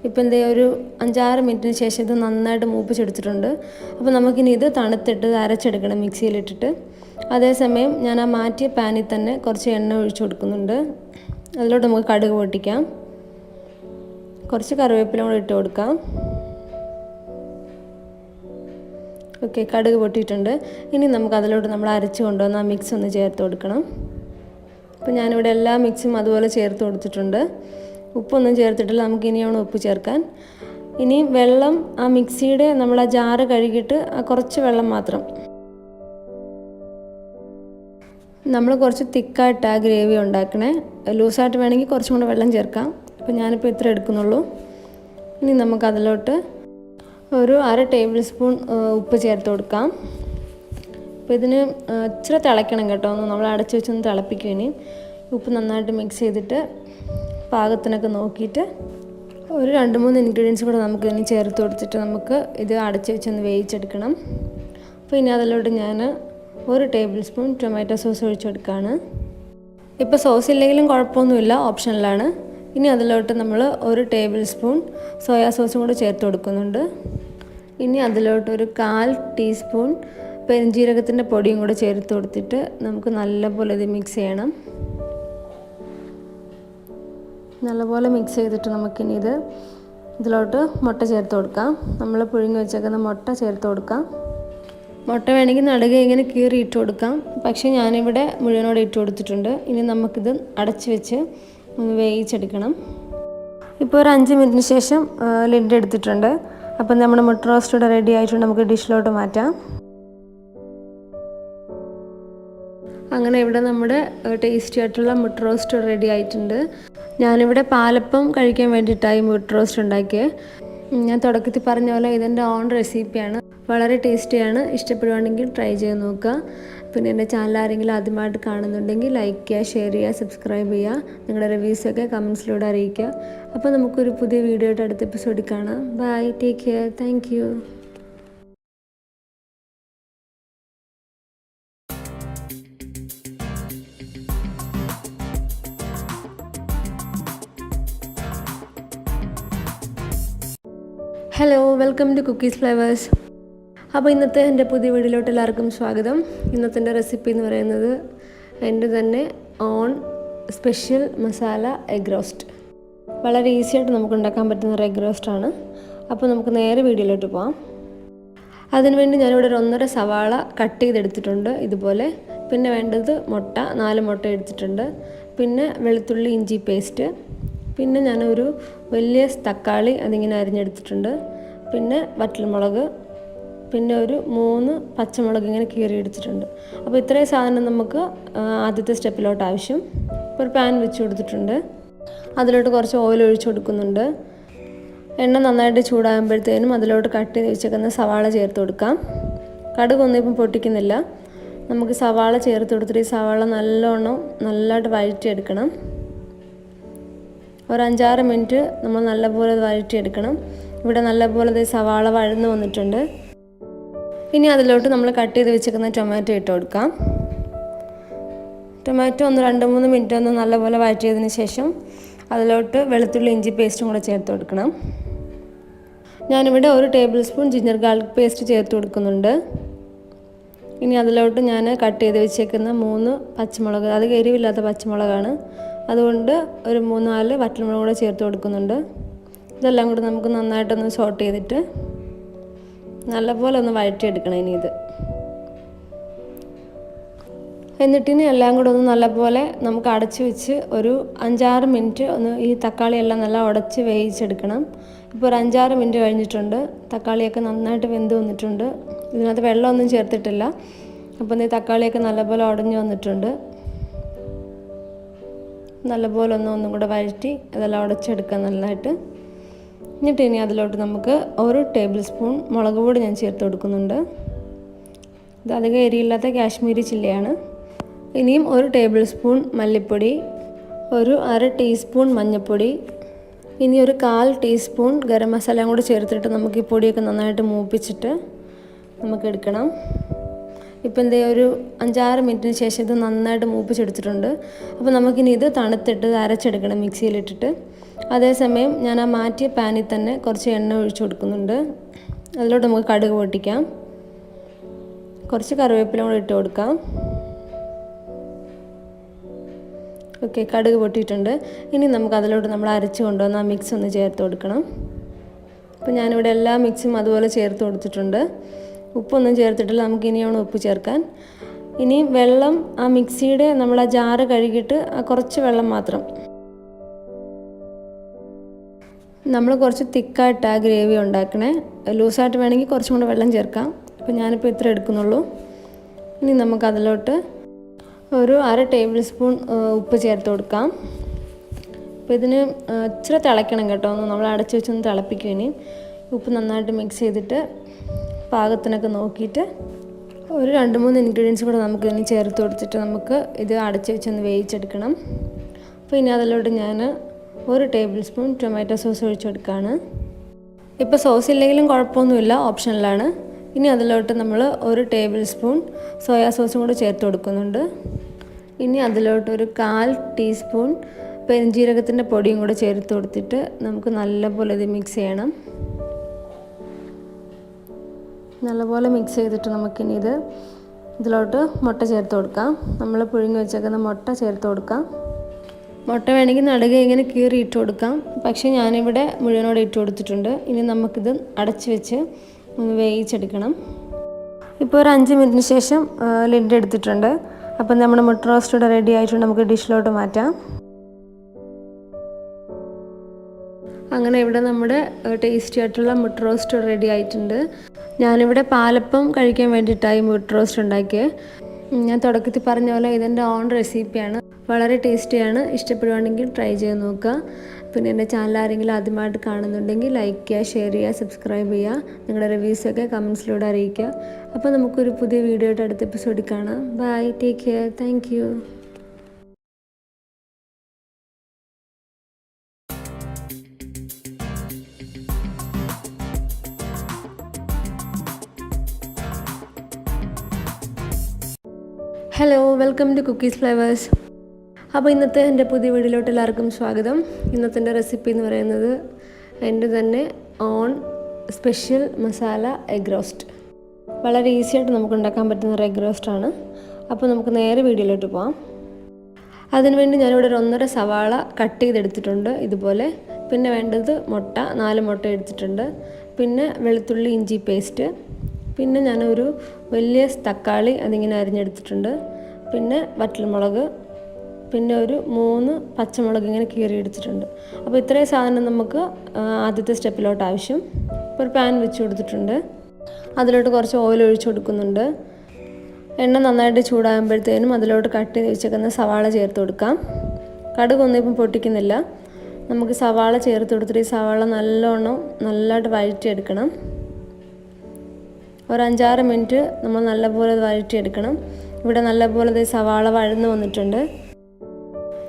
ഇപ്പം ഒരു 5-6 മിനിറ്റിന് ശേഷം ഇത് നന്നായിട്ട് മൂപ്പിച്ചെടുത്തിട്ടുണ്ട്. അപ്പോൾ നമുക്കിനി ഇത് തണുത്തിട്ട് അരച്ചെടുക്കണം മിക്സിയിലിട്ടിട്ട്. അതേസമയം ഞാൻ ആ മാറ്റിയ പാനിൽ തന്നെ കുറച്ച് എണ്ണ ഒഴിച്ചു കൊടുക്കുന്നുണ്ട്. അതിലോട്ട് നമുക്ക് കടുക് പൊട്ടിക്കാം. കുറച്ച് കറിവേപ്പില കൂടെ ഇട്ട് കൊടുക്കാം. ഓക്കെ, കടുക് പൊട്ടിയിട്ടുണ്ട്. ഇനി നമുക്ക് അതിലോട്ട് നമ്മൾ അരച്ച് കൊണ്ടുവന്ന ആ മിക്സ് ഒന്ന് ചേർത്ത് കൊടുക്കണം. അപ്പോൾ ഞാനിവിടെ എല്ലാ മിക്സും അതുപോലെ ചേർത്ത് കൊടുത്തിട്ടുണ്ട്. ഉപ്പൊന്നും ചേർത്തിട്ടില്ല. നമുക്ക് ഇനിയാണ് ഉപ്പ് ചേർക്കാൻ. ഇനിയും വെള്ളം ആ മിക്സിയുടെ നമ്മൾ ആ ജാറ് കഴുകിയിട്ട് കുറച്ച് വെള്ളം മാത്രം. നമ്മൾ കുറച്ച് തിക്കായിട്ട് ആ ഗ്രേവി ഉണ്ടാക്കണേ. ലൂസായിട്ട് വേണമെങ്കിൽ കുറച്ചും കൂടെ വെള്ളം ചേർക്കാം. അപ്പോൾ ഞാനിപ്പോൾ ഇത്ര എടുക്കുന്നുള്ളൂ. ഇനി നമുക്ക് അതിലോട്ട് ഒരു 1/2 ടേബിൾ സ്പൂൺ ഉപ്പ് ചേർത്ത് കൊടുക്കാം. അപ്പോൾ ഇതിന് ഇച്ചിരി തിളയ്ക്കണം കേട്ടോ. നമ്മൾ അടച്ച് വെച്ചൊന്ന് തിളപ്പിക്കും. ഇനി ഉപ്പ് നന്നായിട്ട് മിക്സ് ചെയ്തിട്ട് പാകത്തിനൊക്കെ നോക്കിയിട്ട് ഒരു 2-3 ഇൻഗ്രീഡിയൻസ് കൂടെ നമുക്ക് ഇനി ചേർത്ത് കൊടുത്തിട്ട് നമുക്ക് ഇത് അടച്ച് വെച്ചൊന്ന് വേവിച്ചെടുക്കണം. അപ്പോൾ ഇനി അതിലോട്ട് ഞാൻ 1 ടേബിൾ സ്പൂൺ ടൊമാറ്റോ സോസ് ഒഴിച്ചെടുക്കുകയാണ്. ഇപ്പോൾ സോസ് ഇല്ലെങ്കിലും കുഴപ്പമൊന്നുമില്ല, ഓപ്ഷനിലാണ്. ഇനി അതിലോട്ട് നമ്മൾ 1 ടേബിൾ സ്പൂൺ സോയാ സോസും കൂടെ ചേർത്ത് കൊടുക്കുന്നുണ്ട്. ഇനി അതിലോട്ട് ഒരു 1/4 ടീസ്പൂൺ പെരുംജീരകത്തിൻ്റെ പൊടിയും കൂടെ ചേർത്ത് കൊടുത്തിട്ട് നമുക്ക് നല്ലപോലെ ഇത് മിക്സ് ചെയ്യണം. നല്ലപോലെ മിക്സ് ചെയ്തിട്ട് നമുക്കിനി ഇതിലോട്ട് മുട്ട ചേർത്ത് കൊടുക്കാം. നമ്മൾ പുഴുങ്ങി വെച്ചേക്കുന്ന മുട്ട ചേർത്ത് കൊടുക്കാം. മുട്ട വേണമെങ്കിൽ നടുക ഇങ്ങനെ കീറി ഇട്ട് കൊടുക്കാം. പക്ഷേ ഞാനിവിടെ മുഴുവനോടെ ഇട്ട് കൊടുത്തിട്ടുണ്ട്. ഇനി നമുക്കിത് അടച്ച് വെച്ച് ഒന്ന് വേവിച്ചെടുക്കണം. ഇപ്പോൾ ഒരു 5 മിനിറ്റിന് ശേഷം ലിഡ് എടുത്തിട്ടുണ്ട്. അപ്പം നമ്മുടെ മുട്ട റോസ്റ്റ് ഇവിടെ റെഡി ആയിട്ടുണ്ട്. നമുക്ക് ഡിഷിലോട്ട് മാറ്റാം. അങ്ങനെ ഇവിടെ നമ്മുടെ ടേസ്റ്റി ആയിട്ടുള്ള മുട്ട റോസ്റ്റ് റെഡി ആയിട്ടുണ്ട്. ഞാനിവിടെ പാലപ്പം കഴിക്കാൻ വേണ്ടിയിട്ടായി മുട്ട റോസ്റ്റ് ഉണ്ടാക്കിയത്. ഞാൻ തുടക്കത്തിൽ പറഞ്ഞ പോലെ ഇതെൻ്റെ ഓൺ റെസിപ്പിയാണ്. വളരെ ടേസ്റ്റിയാണ്. ഇഷ്ടപ്പെടുവാണെങ്കിൽ ട്രൈ ചെയ്ത് നോക്കുക. പിന്നെ എൻ്റെ ചാനൽ ആരെങ്കിലും ആദ്യമായിട്ട് കാണുന്നുണ്ടെങ്കിൽ ലൈക്ക് ചെയ്യുക, ഷെയർ ചെയ്യുക, സബ്സ്ക്രൈബ് ചെയ്യുക. നിങ്ങളുടെ റിവ്യൂസൊക്കെ കമൻസിലൂടെ അറിയിക്കുക. അപ്പോൾ നമുക്കൊരു പുതിയ വീഡിയോ ആയിട്ട് അടുത്ത എപ്പിസോഡിൽ കാണാം. Bye, take care, thank you. Hello, welcome to Cookies Flavours. അപ്പോൾ ഇന്നത്തെ എൻ്റെ പുതിയ വീഡിയോയിലോട്ട് എല്ലാവർക്കും സ്വാഗതം. ഇന്നത്തെ റെസിപ്പി എന്ന് പറയുന്നത് എൻ്റെ തന്നെ on special masala egg roast. വളരെ ഈസി ആയിട്ട് നമുക്ക് ഉണ്ടാക്കാൻ പറ്റുന്ന ഒരു എഗ് റോസ്റ്റാണ്. അപ്പോൾ നമുക്ക് നേരെ വീഡിയോയിലോട്ട് പോകാം. അതിനുവേണ്ടി ഞാനിവിടെ ഒരു 1.5 സവാള കട്ട് ചെയ്തെടുത്തിട്ടുണ്ട് ഇതുപോലെ. പിന്നെ വേണ്ടത് മുട്ട, 4 മുട്ട എടുത്തിട്ടുണ്ട്. പിന്നെ വെളുത്തുള്ളി ഇഞ്ചി പേസ്റ്റ്. പിന്നെ ഞാനൊരു വലിയ തക്കാളി അതിങ്ങനെ അരിഞ്ഞെടുത്തിട്ടുണ്ട്. പിന്നെ വറ്റൽമുളക്, പിന്നെ ഒരു 3 പച്ചമുളക് ഇങ്ങനെ കീറി എടുത്തിട്ടുണ്ട്. അപ്പോൾ ഇത്രയും സാധനം നമുക്ക് ആദ്യത്തെ സ്റ്റെപ്പിലോട്ട് ആവശ്യം. ഒരു പാൻ വെച്ച് കൊടുത്തിട്ടുണ്ട്. അതിലോട്ട് കുറച്ച് ഓയിൽ ഒഴിച്ച് കൊടുക്കുന്നുണ്ട്. എണ്ണ നന്നായിട്ട് ചൂടാകുമ്പോഴത്തേനും അതിലോട്ട് കട്ട് ചെയ്ത് വെച്ചേക്കുന്ന സവാള ചേർത്ത് കൊടുക്കാം. കടുകൊന്നും ഇപ്പം പൊട്ടിക്കുന്നില്ല. നമുക്ക് സവാള ചേർത്ത് കൊടുത്തിട്ട് ഈ സവാള നല്ലതായിട്ട് വഴറ്റിയെടുക്കണം. ഒരു 5-6 മിനിറ്റ് നമ്മൾ നല്ലപോലെ വഴറ്റിയെടുക്കണം. ഇവിടെ നല്ലപോലെ സവാള വഴന്ന് വന്നിട്ടുണ്ട്. ഇനി അതിലോട്ട് നമ്മൾ കട്ട് ചെയ്ത് വെച്ചിരിക്കുന്ന ടൊമാറ്റോ ഇട്ട് കൊടുക്കാം. ടൊമാറ്റോ ഒന്ന് 2-3 മിനിറ്റ് ഒന്ന് നല്ലപോലെ വഴറ്റിയതിന് ശേഷം അതിലോട്ട് വെളുത്തുള്ളി ഇഞ്ചി പേസ്റ്റും കൂടെ ചേർത്ത് കൊടുക്കണം. ഞാനിവിടെ 1 table spoon ginger garlic paste ചേർത്ത് കൊടുക്കുന്നുണ്ട്. ഇനി അതിലോട്ട് ഞാൻ കട്ട് ചെയ്ത് വെച്ചേക്കുന്ന 3 പച്ചമുളക്, അത് എരിവില്ലാത്ത പച്ചമുളകാണ്, അതുകൊണ്ട് ഒരു 3-4 വറ്റൽമുളക് കൂടെ ചേർത്ത് കൊടുക്കുന്നുണ്ട്. ഇതെല്ലാം കൂടി നമുക്ക് നന്നായിട്ടൊന്ന് സോട്ട് ചെയ്തിട്ട് നല്ലപോലെ ഒന്ന് വഴറ്റിയെടുക്കണം. ഇനി ഇത് എന്നിട്ടിനി എല്ലാം കൂടെ ഒന്ന് നല്ലപോലെ നമുക്ക് അടച്ച് വെച്ച് ഒരു 5-6 മിനിറ്റ് ഒന്ന് ഈ തക്കാളിയെല്ലാം നല്ല ഉടച്ച് വേവിച്ചെടുക്കണം. ഇപ്പോൾ ഒരു 5-6 മിനിറ്റ് കഴിഞ്ഞിട്ടുണ്ട്. തക്കാളിയൊക്കെ നന്നായിട്ട് വെന്ത് വന്നിട്ടുണ്ട്. ഇതിനകത്ത് വെള്ളമൊന്നും ചേർത്തിട്ടില്ല. അപ്പോൾ ഈ തക്കാളിയൊക്കെ നല്ലപോലെ ഉടഞ്ഞു വന്നിട്ടുണ്ട്. നല്ലപോലെ ഒന്നും കൂടെ വഴറ്റി അതെല്ലാം ഉടച്ചെടുക്കാം നല്ലതായിട്ട്. എന്നിട്ട് ഇനി അതിലോട്ട് നമുക്ക് 1 ടേബിൾ സ്പൂൺ മുളക് പൊടി ഞാൻ ചേർത്ത് കൊടുക്കുന്നുണ്ട്. ഇത് അധികം എരിയില്ലാത്ത കാശ്മീരി ചില്ലിയാണ്. ഇനിയും 1 ടേബിൾ സ്പൂൺ മല്ലിപ്പൊടി, ഒരു 1/2 ടീസ്പൂൺ മഞ്ഞൾപ്പൊടി, ഇനി ഒരു 1/4 ടീസ്പൂൺ ഗരം മസാലയും കൂടി ചേർത്തിട്ട് നമുക്ക് ഈ പൊടിയൊക്കെ നന്നായിട്ട് മൂപ്പിച്ചിട്ട് നമുക്ക് എടുക്കണം. ഇപ്പം ഒരു 5-6 മിനിറ്റിന് ശേഷം ഇത് നന്നായിട്ട് മൂപ്പിച്ചെടുത്തിട്ടുണ്ട്. അപ്പോൾ നമുക്കിനി ഇത് തണുത്തിട്ട് അരച്ചെടുക്കണം മിക്സിയിലിട്ടിട്ട്. അതേസമയം ഞാൻ ആ മാറ്റിയ പാനിൽ തന്നെ കുറച്ച് എണ്ണ ഒഴിച്ചു കൊടുക്കുന്നുണ്ട്. അതിലോട്ട് നമുക്ക് കടുക് പൊട്ടിക്കാം. കുറച്ച് കറിവേപ്പില കൂടെ ഇട്ട് കൊടുക്കാം. ഓക്കെ, കടുക് പൊട്ടിയിട്ടുണ്ട്. ഇനി നമുക്ക് അതിലോട്ട് നമ്മൾ അരച്ച് കൊണ്ടുവന്ന് ആ മിക്സ് ഒന്ന് ചേർത്ത് കൊടുക്കണം. അപ്പോൾ ഞാനിവിടെ എല്ലാ മിക്സും അതുപോലെ ചേർത്ത് കൊടുത്തിട്ടുണ്ട്. ഉപ്പൊന്നും ചേർത്തിട്ടില്ല. നമുക്ക് ഇനിയാണ് ഉപ്പ് ചേർക്കാൻ. ഇനി വെള്ളം ആ മിക്സിയുടെ നമ്മൾ ആ ജാറ് കഴുകിയിട്ട് കുറച്ച് വെള്ളം മാത്രം. നമ്മൾ കുറച്ച് തിക്കായിട്ട് ആ ഗ്രേവി ഉണ്ടാക്കണേ. ലൂസായിട്ട് വേണമെങ്കിൽ കുറച്ചും കൂടെ വെള്ളം ചേർക്കാം. അപ്പോൾ ഞാനിപ്പോൾ ഇത്ര എടുക്കുന്നുള്ളൂ. ഇനി നമുക്ക് അതിലോട്ട് ഒരു 1/2 ടേബിൾ സ്പൂൺ ഉപ്പ് ചേർത്ത് കൊടുക്കാം. അപ്പോൾ ഇതിന് ഇച്ചിരി തിളയ്ക്കണം കേട്ടോ. ഒന്ന് നമ്മൾ അടച്ച് വെച്ചൊന്ന് തിളപ്പിക്കും. ഇനി ഉപ്പ് നന്നായിട്ട് മിക്സ് ചെയ്തിട്ട് പാകത്തിനൊക്കെ നോക്കിയിട്ട് ഒരു 2-3 ഇൻഗ്രീഡിയൻസ് കൂടെ നമുക്ക് ഇനി ചേർത്ത് കൊടുത്തിട്ട് നമുക്ക് ഇത് അടച്ച് വെച്ചൊന്ന് വേവിച്ചെടുക്കണം. അപ്പോൾ ഇനി അതിലോട്ട് ഞാൻ 1 ടേബിൾ സ്പൂൺ ടൊമാറ്റോ സോസ് ഒഴിച്ചെടുക്കുകയാണ്. ഇപ്പോൾ സോസ് ഇല്ലെങ്കിലും കുഴപ്പമൊന്നുമില്ല, ഓപ്ഷനിലാണ്. ഇനി അതിലോട്ട് നമ്മൾ 1 ടേബിൾ സ്പൂൺ സോയാ സോസും കൂടെ ചേർത്ത് കൊടുക്കുന്നുണ്ട്. ഇനി അതിലോട്ട് ഒരു 1/4 ടീസ്പൂൺ പെരുംജീരകത്തിൻ്റെ പൊടിയും കൂടെ ചേർത്ത് കൊടുത്തിട്ട് നമുക്ക് നല്ലപോലെ ഇത് മിക്സ് ചെയ്യണം. നല്ലപോലെ മിക്സ് ചെയ്തിട്ട് നമുക്കിനി ഇതിലോട്ട് മുട്ട ചേർത്ത് കൊടുക്കാം. നമ്മൾ പുഴുങ്ങി വെച്ചേക്കുന്ന മുട്ട ചേർത്ത് കൊടുക്കാം. മുട്ട വേണമെങ്കിൽ നടുക ഇങ്ങനെ കീറി ഇട്ട് കൊടുക്കാം. പക്ഷേ ഞാനിവിടെ മുഴുവനോടെ ഇട്ട് കൊടുത്തിട്ടുണ്ട്. ഇനി നമുക്കിത് അടച്ച് വെച്ച് ഒന്ന് വേവിച്ചെടുക്കണം. ഇപ്പോൾ ഒരു 5 മിനിറ്റിന് ശേഷം ലിഡ് എടുത്തിട്ടുണ്ട്. അപ്പം നമ്മുടെ മുട്ട റോസ്റ്റ് ഇവിടെ റെഡി ആയിട്ടുണ്ട്. നമുക്ക് ഡിഷിലോട്ട് മാറ്റാം. അങ്ങനെ ഇവിടെ നമ്മുടെ ടേസ്റ്റി ആയിട്ടുള്ള മുട്ട റോസ്റ്റ് റെഡി ആയിട്ടുണ്ട്. ഞാനിവിടെ പാലപ്പം കഴിക്കാൻ വേണ്ടിയിട്ടായി മുട്ട റോസ്റ്റ് ഉണ്ടാക്കിയത്. ഞാൻ തുടക്കത്തിൽ പറഞ്ഞ പോലെ ഇതെൻ്റെ ഓൺ റെസിപ്പിയാണ്. വളരെ ടേസ്റ്റിയാണ്. ഇഷ്ടപ്പെടുവാണെങ്കിൽ ട്രൈ ചെയ്ത് നോക്കുക. പിന്നെ എൻ്റെ ചാനൽ ആരെങ്കിലും ആദ്യമായിട്ട് കാണുന്നുണ്ടെങ്കിൽ ലൈക്ക് ചെയ്യുക, ഷെയർ ചെയ്യുക, സബ്സ്ക്രൈബ് ചെയ്യുക. നിങ്ങളുടെ റിവ്യൂസൊക്കെ കമൻസിലൂടെ അറിയിക്കുക. അപ്പോൾ നമുക്കൊരു പുതിയ വീഡിയോ ആയിട്ട് അടുത്ത എപ്പിസോഡിൽ കാണാം. Bye, take care, thank you. Hello, welcome to Cookies Flavours. അപ്പോൾ ഇന്നത്തെ എൻ്റെ പുതിയ വീഡിയോയിലോട്ട് എല്ലാവർക്കും സ്വാഗതം. ഇന്നത്തെ റെസിപ്പി എന്ന് പറയുന്നത് എൻ്റെ തന്നെ on special masala egg roast. വളരെ ഈസി ആയിട്ട് നമുക്ക് ഉണ്ടാക്കാൻ പറ്റുന്ന ഒരു എഗ് റോസ്റ്റാണ്. അപ്പോൾ നമുക്ക് നേരെ വീഡിയോയിലോട്ട് പോകാം. അതിനുവേണ്ടി ഞാനിവിടെ ഒരു 1.5 സവാള കട്ട് ചെയ്തെടുത്തിട്ടുണ്ട് ഇതുപോലെ. പിന്നെ വേണ്ടത് മുട്ട, 4 മുട്ട എടുത്തിട്ടുണ്ട്. പിന്നെ വെളുത്തുള്ളി ഇഞ്ചി പേസ്റ്റ്. പിന്നെ ഞാനൊരു വലിയ തക്കാളി അതിങ്ങനെ അരിഞ്ഞെടുത്തിട്ടുണ്ട്. പിന്നെ വറ്റൽമുളക്, പിന്നെ ഒരു 3 പച്ചമുളക് ഇങ്ങനെ കീറി എടുത്തിട്ടുണ്ട്. അപ്പോൾ ഇത്രയും സാധനം നമുക്ക് ആദ്യത്തെ സ്റ്റെപ്പിലോട്ട് ആവശ്യം. ഇപ്പോൾ ഒരു പാൻ വെച്ച് കൊടുത്തിട്ടുണ്ട്. അതിലോട്ട് കുറച്ച് ഓയിൽ ഒഴിച്ച് കൊടുക്കുന്നുണ്ട്. എണ്ണ നന്നായിട്ട് ചൂടാകുമ്പോഴത്തേനും അതിലോട്ട് കട്ട് ചെയ്ത് വെച്ചേക്കുന്ന സവാള ചേർത്ത് കൊടുക്കാം. കടുകൊന്നും ഇപ്പം പൊട്ടിക്കുന്നില്ല. നമുക്ക് സവാള ചേർത്ത് കൊടുത്തിട്ട് ഈ സവാള നല്ലതായിട്ട് വഴറ്റിയെടുക്കണം. ഒരു 5-6 മിനിറ്റ് നമ്മൾ നല്ലപോലെ വഴറ്റിയെടുക്കണം. ഇവിടെ നല്ലപോലെ സവാള വഴന്ന് വന്നിട്ടുണ്ട്.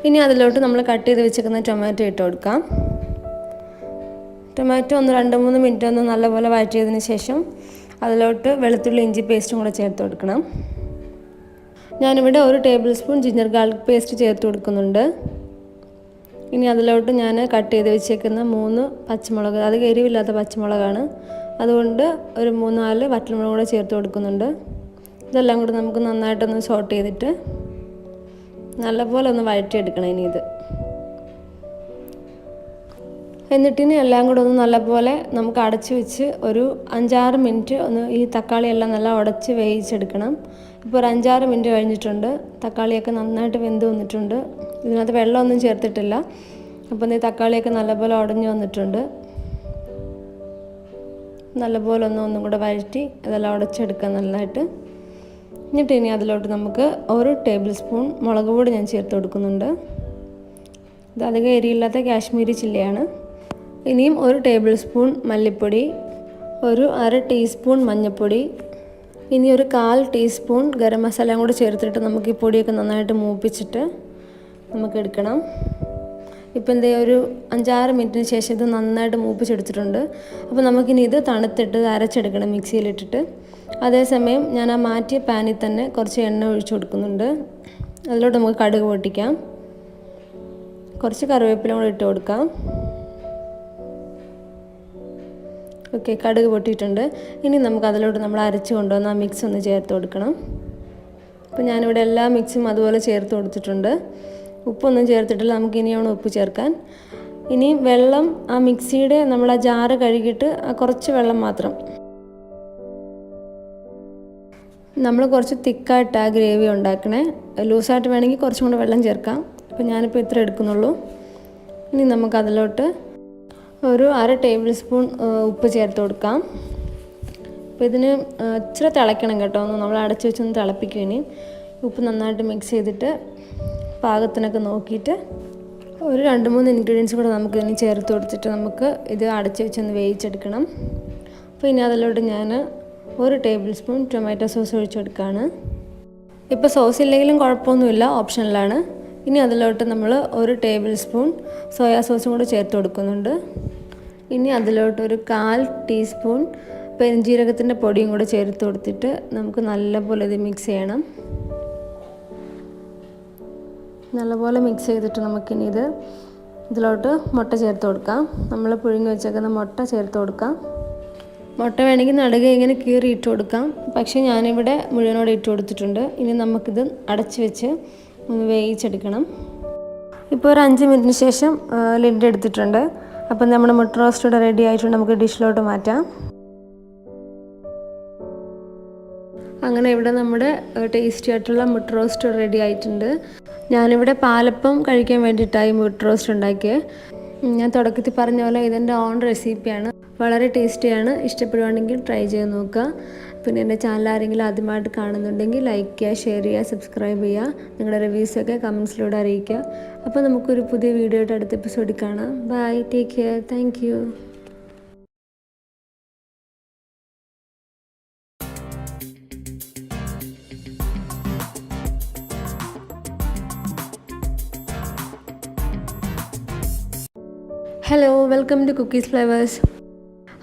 ഇനി അതിലോട്ട് നമ്മൾ കട്ട് ചെയ്ത് വെച്ചേക്കുന്ന ടൊമാറ്റോ ഇട്ട് കൊടുക്കാം. ടൊമാറ്റോ ഒന്ന് 2-3 മിനിറ്റ് ഒന്ന് നല്ലപോലെ വഴറ്റിയതിന് ശേഷം അതിലോട്ട് വെളുത്തുള്ളി ഇഞ്ചി പേസ്റ്റും കൂടെ ചേർത്ത് കൊടുക്കണം. ഞാനിവിടെ 1 table spoon ginger garlic paste ചേർത്ത് കൊടുക്കുന്നുണ്ട്. ഇനി അതിലോട്ട് ഞാൻ കട്ട് ചെയ്ത് വെച്ചേക്കുന്ന 3 പച്ചമുളക്, അത് എരിവില്ലാത്ത പച്ചമുളകാണ്, അതുകൊണ്ട് ഒരു 3-4 വറ്റൽമുളക് കൂടെ ചേർത്ത് കൊടുക്കുന്നുണ്ട്. ഇതെല്ലാം കൂടി നമുക്ക് നന്നായിട്ടൊന്ന് സോട്ട് ചെയ്തിട്ട് നല്ലപോലെ ഒന്ന് വഴറ്റിയെടുക്കണം. ഇനി ഇത് എന്നിട്ടിനി എല്ലാം കൂടെ ഒന്ന് നല്ലപോലെ നമുക്ക് അടച്ച് വെച്ച് ഒരു 5-6 മിനിറ്റ് ഒന്ന് ഈ തക്കാളിയെല്ലാം നല്ല ഉടച്ച് വേവിച്ചെടുക്കണം. ഇപ്പോൾ ഒരു 5-6 മിനിറ്റ് കഴിഞ്ഞിട്ടുണ്ട്. തക്കാളിയൊക്കെ നന്നായിട്ട് വെന്ത് വന്നിട്ടുണ്ട്. ഇതിനകത്ത് വെള്ളമൊന്നും ചേർത്തിട്ടില്ല. അപ്പോൾ ഈ തക്കാളിയൊക്കെ നല്ലപോലെ ഉടഞ്ഞു വന്നിട്ടുണ്ട്. നല്ലപോലെ ഒന്നും കൂടെ വഴറ്റി അതെല്ലാം ഉടച്ചെടുക്കാം നല്ലതായിട്ട്. എന്നിട്ട് ഇനി അതിലോട്ട് നമുക്ക് 1 ടേബിൾ സ്പൂൺ മുളക് പൊടി ഞാൻ ചേർത്ത് കൊടുക്കുന്നുണ്ട്. ഇത് അധികം എരിയില്ലാത്ത കാശ്മീരി ചില്ലിയാണ്. ഇനിയും 1 ടേബിൾ സ്പൂൺ മല്ലിപ്പൊടി, ഒരു 1/2 ടീസ്പൂൺ മഞ്ഞൾപ്പൊടി, ഇനി ഒരു 1/4 ടീസ്പൂൺ ഗരം മസാലയും കൂടി ചേർത്തിട്ട് നമുക്ക് ഈ പൊടിയൊക്കെ നന്നായിട്ട് മൂപ്പിച്ചിട്ട് നമുക്ക് എടുക്കണം. ഇപ്പം എന്തേ ഒരു 5-6 മിനിറ്റിന് ശേഷം ഇത് നന്നായിട്ട് മൂപ്പിച്ചെടുത്തിട്ടുണ്ട്. അപ്പോൾ നമുക്കിനി ഇത് തണുത്തിട്ട് അരച്ചെടുക്കണം മിക്സിയിലിട്ടിട്ട്. അതേസമയം ഞാൻ ആ മാറ്റിയ പാനിൽ തന്നെ കുറച്ച് എണ്ണ ഒഴിച്ചു കൊടുക്കുന്നുണ്ട്. അതിലോട്ട് നമുക്ക് കടുക് പൊട്ടിക്കാം, കുറച്ച് കറിവേപ്പില കൂടെ ഇട്ട് കൊടുക്കാം. ഓക്കെ, കടുക് പൊട്ടിയിട്ടുണ്ട്. ഇനി നമുക്ക് അതിലോട്ട് നമ്മൾ അരച്ച് കൊണ്ടുവന്ന് ആ മിക്സ് ഒന്ന് ചേർത്ത് കൊടുക്കണം. അപ്പോൾ ഞാനിവിടെ എല്ലാ മിക്സും അതുപോലെ ചേർത്ത് കൊടുത്തിട്ടുണ്ട്. ഉപ്പൊന്നും ചേർത്തിട്ടില്ല, നമുക്ക് ഇനിയാണ് ഉപ്പ് ചേർക്കാൻ. ഇനി വെള്ളം ആ മിക്സിയുടെ നമ്മൾ ആ ജാറ് കഴുകിയിട്ട് കുറച്ച് വെള്ളം മാത്രം. നമ്മൾ കുറച്ച് തിക്കായിട്ട് ആ ഗ്രേവി ഉണ്ടാക്കണേ. ലൂസായിട്ട് വേണമെങ്കിൽ കുറച്ചും കൂടെ വെള്ളം ചേർക്കാം. അപ്പോൾ ഞാനിപ്പോൾ ഇത്ര എടുക്കുന്നുള്ളൂ. ഇനി നമുക്ക് അതിലോട്ട് ഒരു 1/2 ടേബിൾ സ്പൂൺ ഉപ്പ് ചേർത്ത് കൊടുക്കാം. അപ്പോൾ ഇതിന് ഇച്ചിരി തിളയ്ക്കണം കേട്ടോ, ഒന്ന് നമ്മൾ അടച്ച് വെച്ചൊന്ന് തിളപ്പിക്കും. ഇനി ഉപ്പ് നന്നായിട്ട് മിക്സ് ചെയ്തിട്ട് പാകത്തിനൊക്കെ നോക്കിയിട്ട് ഒരു 2-3 ഇൻഗ്രീഡിയൻസ് കൂടെ നമുക്ക് ഇനി ചേർത്ത് കൊടുത്തിട്ട് നമുക്ക് ഇത് അടച്ച് വെച്ചൊന്ന് വേവിച്ചെടുക്കണം. അപ്പോൾ ഇനി അതിലോട്ട് ഞാൻ 1 ടേബിൾ സ്പൂൺ ടൊമാറ്റോ സോസ് ഒഴിച്ചെടുക്കുകയാണ്. ഇപ്പോൾ സോസ് ഇല്ലെങ്കിലും കുഴപ്പമൊന്നുമില്ല, ഓപ്ഷനിലാണ്. ഇനി അതിലോട്ട് നമ്മൾ 1 ടേബിൾ സ്പൂൺ സോയാ സോസും കൂടെ ചേർത്ത് കൊടുക്കുന്നുണ്ട്. ഇനി അതിലോട്ട് ഒരു 1/4 ടീസ്പൂൺ പെരുംജീരകത്തിൻ്റെ പൊടിയും കൂടെ ചേർത്ത് കൊടുത്തിട്ട് നമുക്ക് നല്ലപോലെ ഇത് മിക്സ് ചെയ്യണം. നല്ലപോലെ മിക്സ് ചെയ്തിട്ട് നമുക്കിനി ഇതിലോട്ട് മുട്ട ചേർത്ത് കൊടുക്കാം. നമ്മൾ പുഴുങ്ങി വെച്ചേക്കുന്ന മുട്ട ചേർത്ത് കൊടുക്കാം. മുട്ട വേണമെങ്കിൽ നടുക ഇങ്ങനെ കീറി ഇട്ട് കൊടുക്കാം, പക്ഷേ ഞാനിവിടെ മുഴുവനോടെ ഇട്ട് കൊടുത്തിട്ടുണ്ട്. ഇനി നമുക്കിത് അടച്ച് വെച്ച് ഒന്ന് വേവിച്ചെടുക്കണം. ഇപ്പോൾ ഒരു 5 മിനിറ്റിന് ശേഷം ലിഡ് എടുത്തിട്ടുണ്ട്. അപ്പം നമ്മുടെ മുട്ട റോസ്റ്റ് ഇവിടെ റെഡി ആയിട്ടുണ്ട്. നമുക്ക് ഡിഷിലോട്ട് മാറ്റാം. അങ്ങനെ ഇവിടെ നമ്മുടെ ടേസ്റ്റി ആയിട്ടുള്ള മുട്ട റോസ്റ്റ് റെഡി ആയിട്ടുണ്ട്. ഞാനിവിടെ പാലപ്പം കഴിക്കാൻ വേണ്ടിയിട്ടായി മുട്ട റോസ്റ്റ് ഉണ്ടാക്കിയത്. ഞാൻ തുടക്കത്തിൽ പറഞ്ഞ പോലെ ഇതെൻ്റെ ഓൺ റെസിപ്പിയാണ്. വളരെ ടേസ്റ്റിയാണ്. ഇഷ്ടപ്പെടുവാണെങ്കിൽ ട്രൈ ചെയ്ത് നോക്കുക. പിന്നെ എൻ്റെ ചാനൽ ആരെങ്കിലും ആദ്യമായിട്ട് കാണുന്നുണ്ടെങ്കിൽ ലൈക്ക് ചെയ്യുക, ഷെയർ ചെയ്യുക, സബ്സ്ക്രൈബ് ചെയ്യുക. നിങ്ങളുടെ റിവ്യൂസൊക്കെ കമൻസിലൂടെ അറിയിക്കുക. അപ്പോൾ നമുക്കൊരു പുതിയ വീഡിയോ ആയിട്ട് അടുത്ത എപ്പിസോഡിൽ കാണാം. Bye, take care, thank you. Hello, welcome to Cookies Flavours.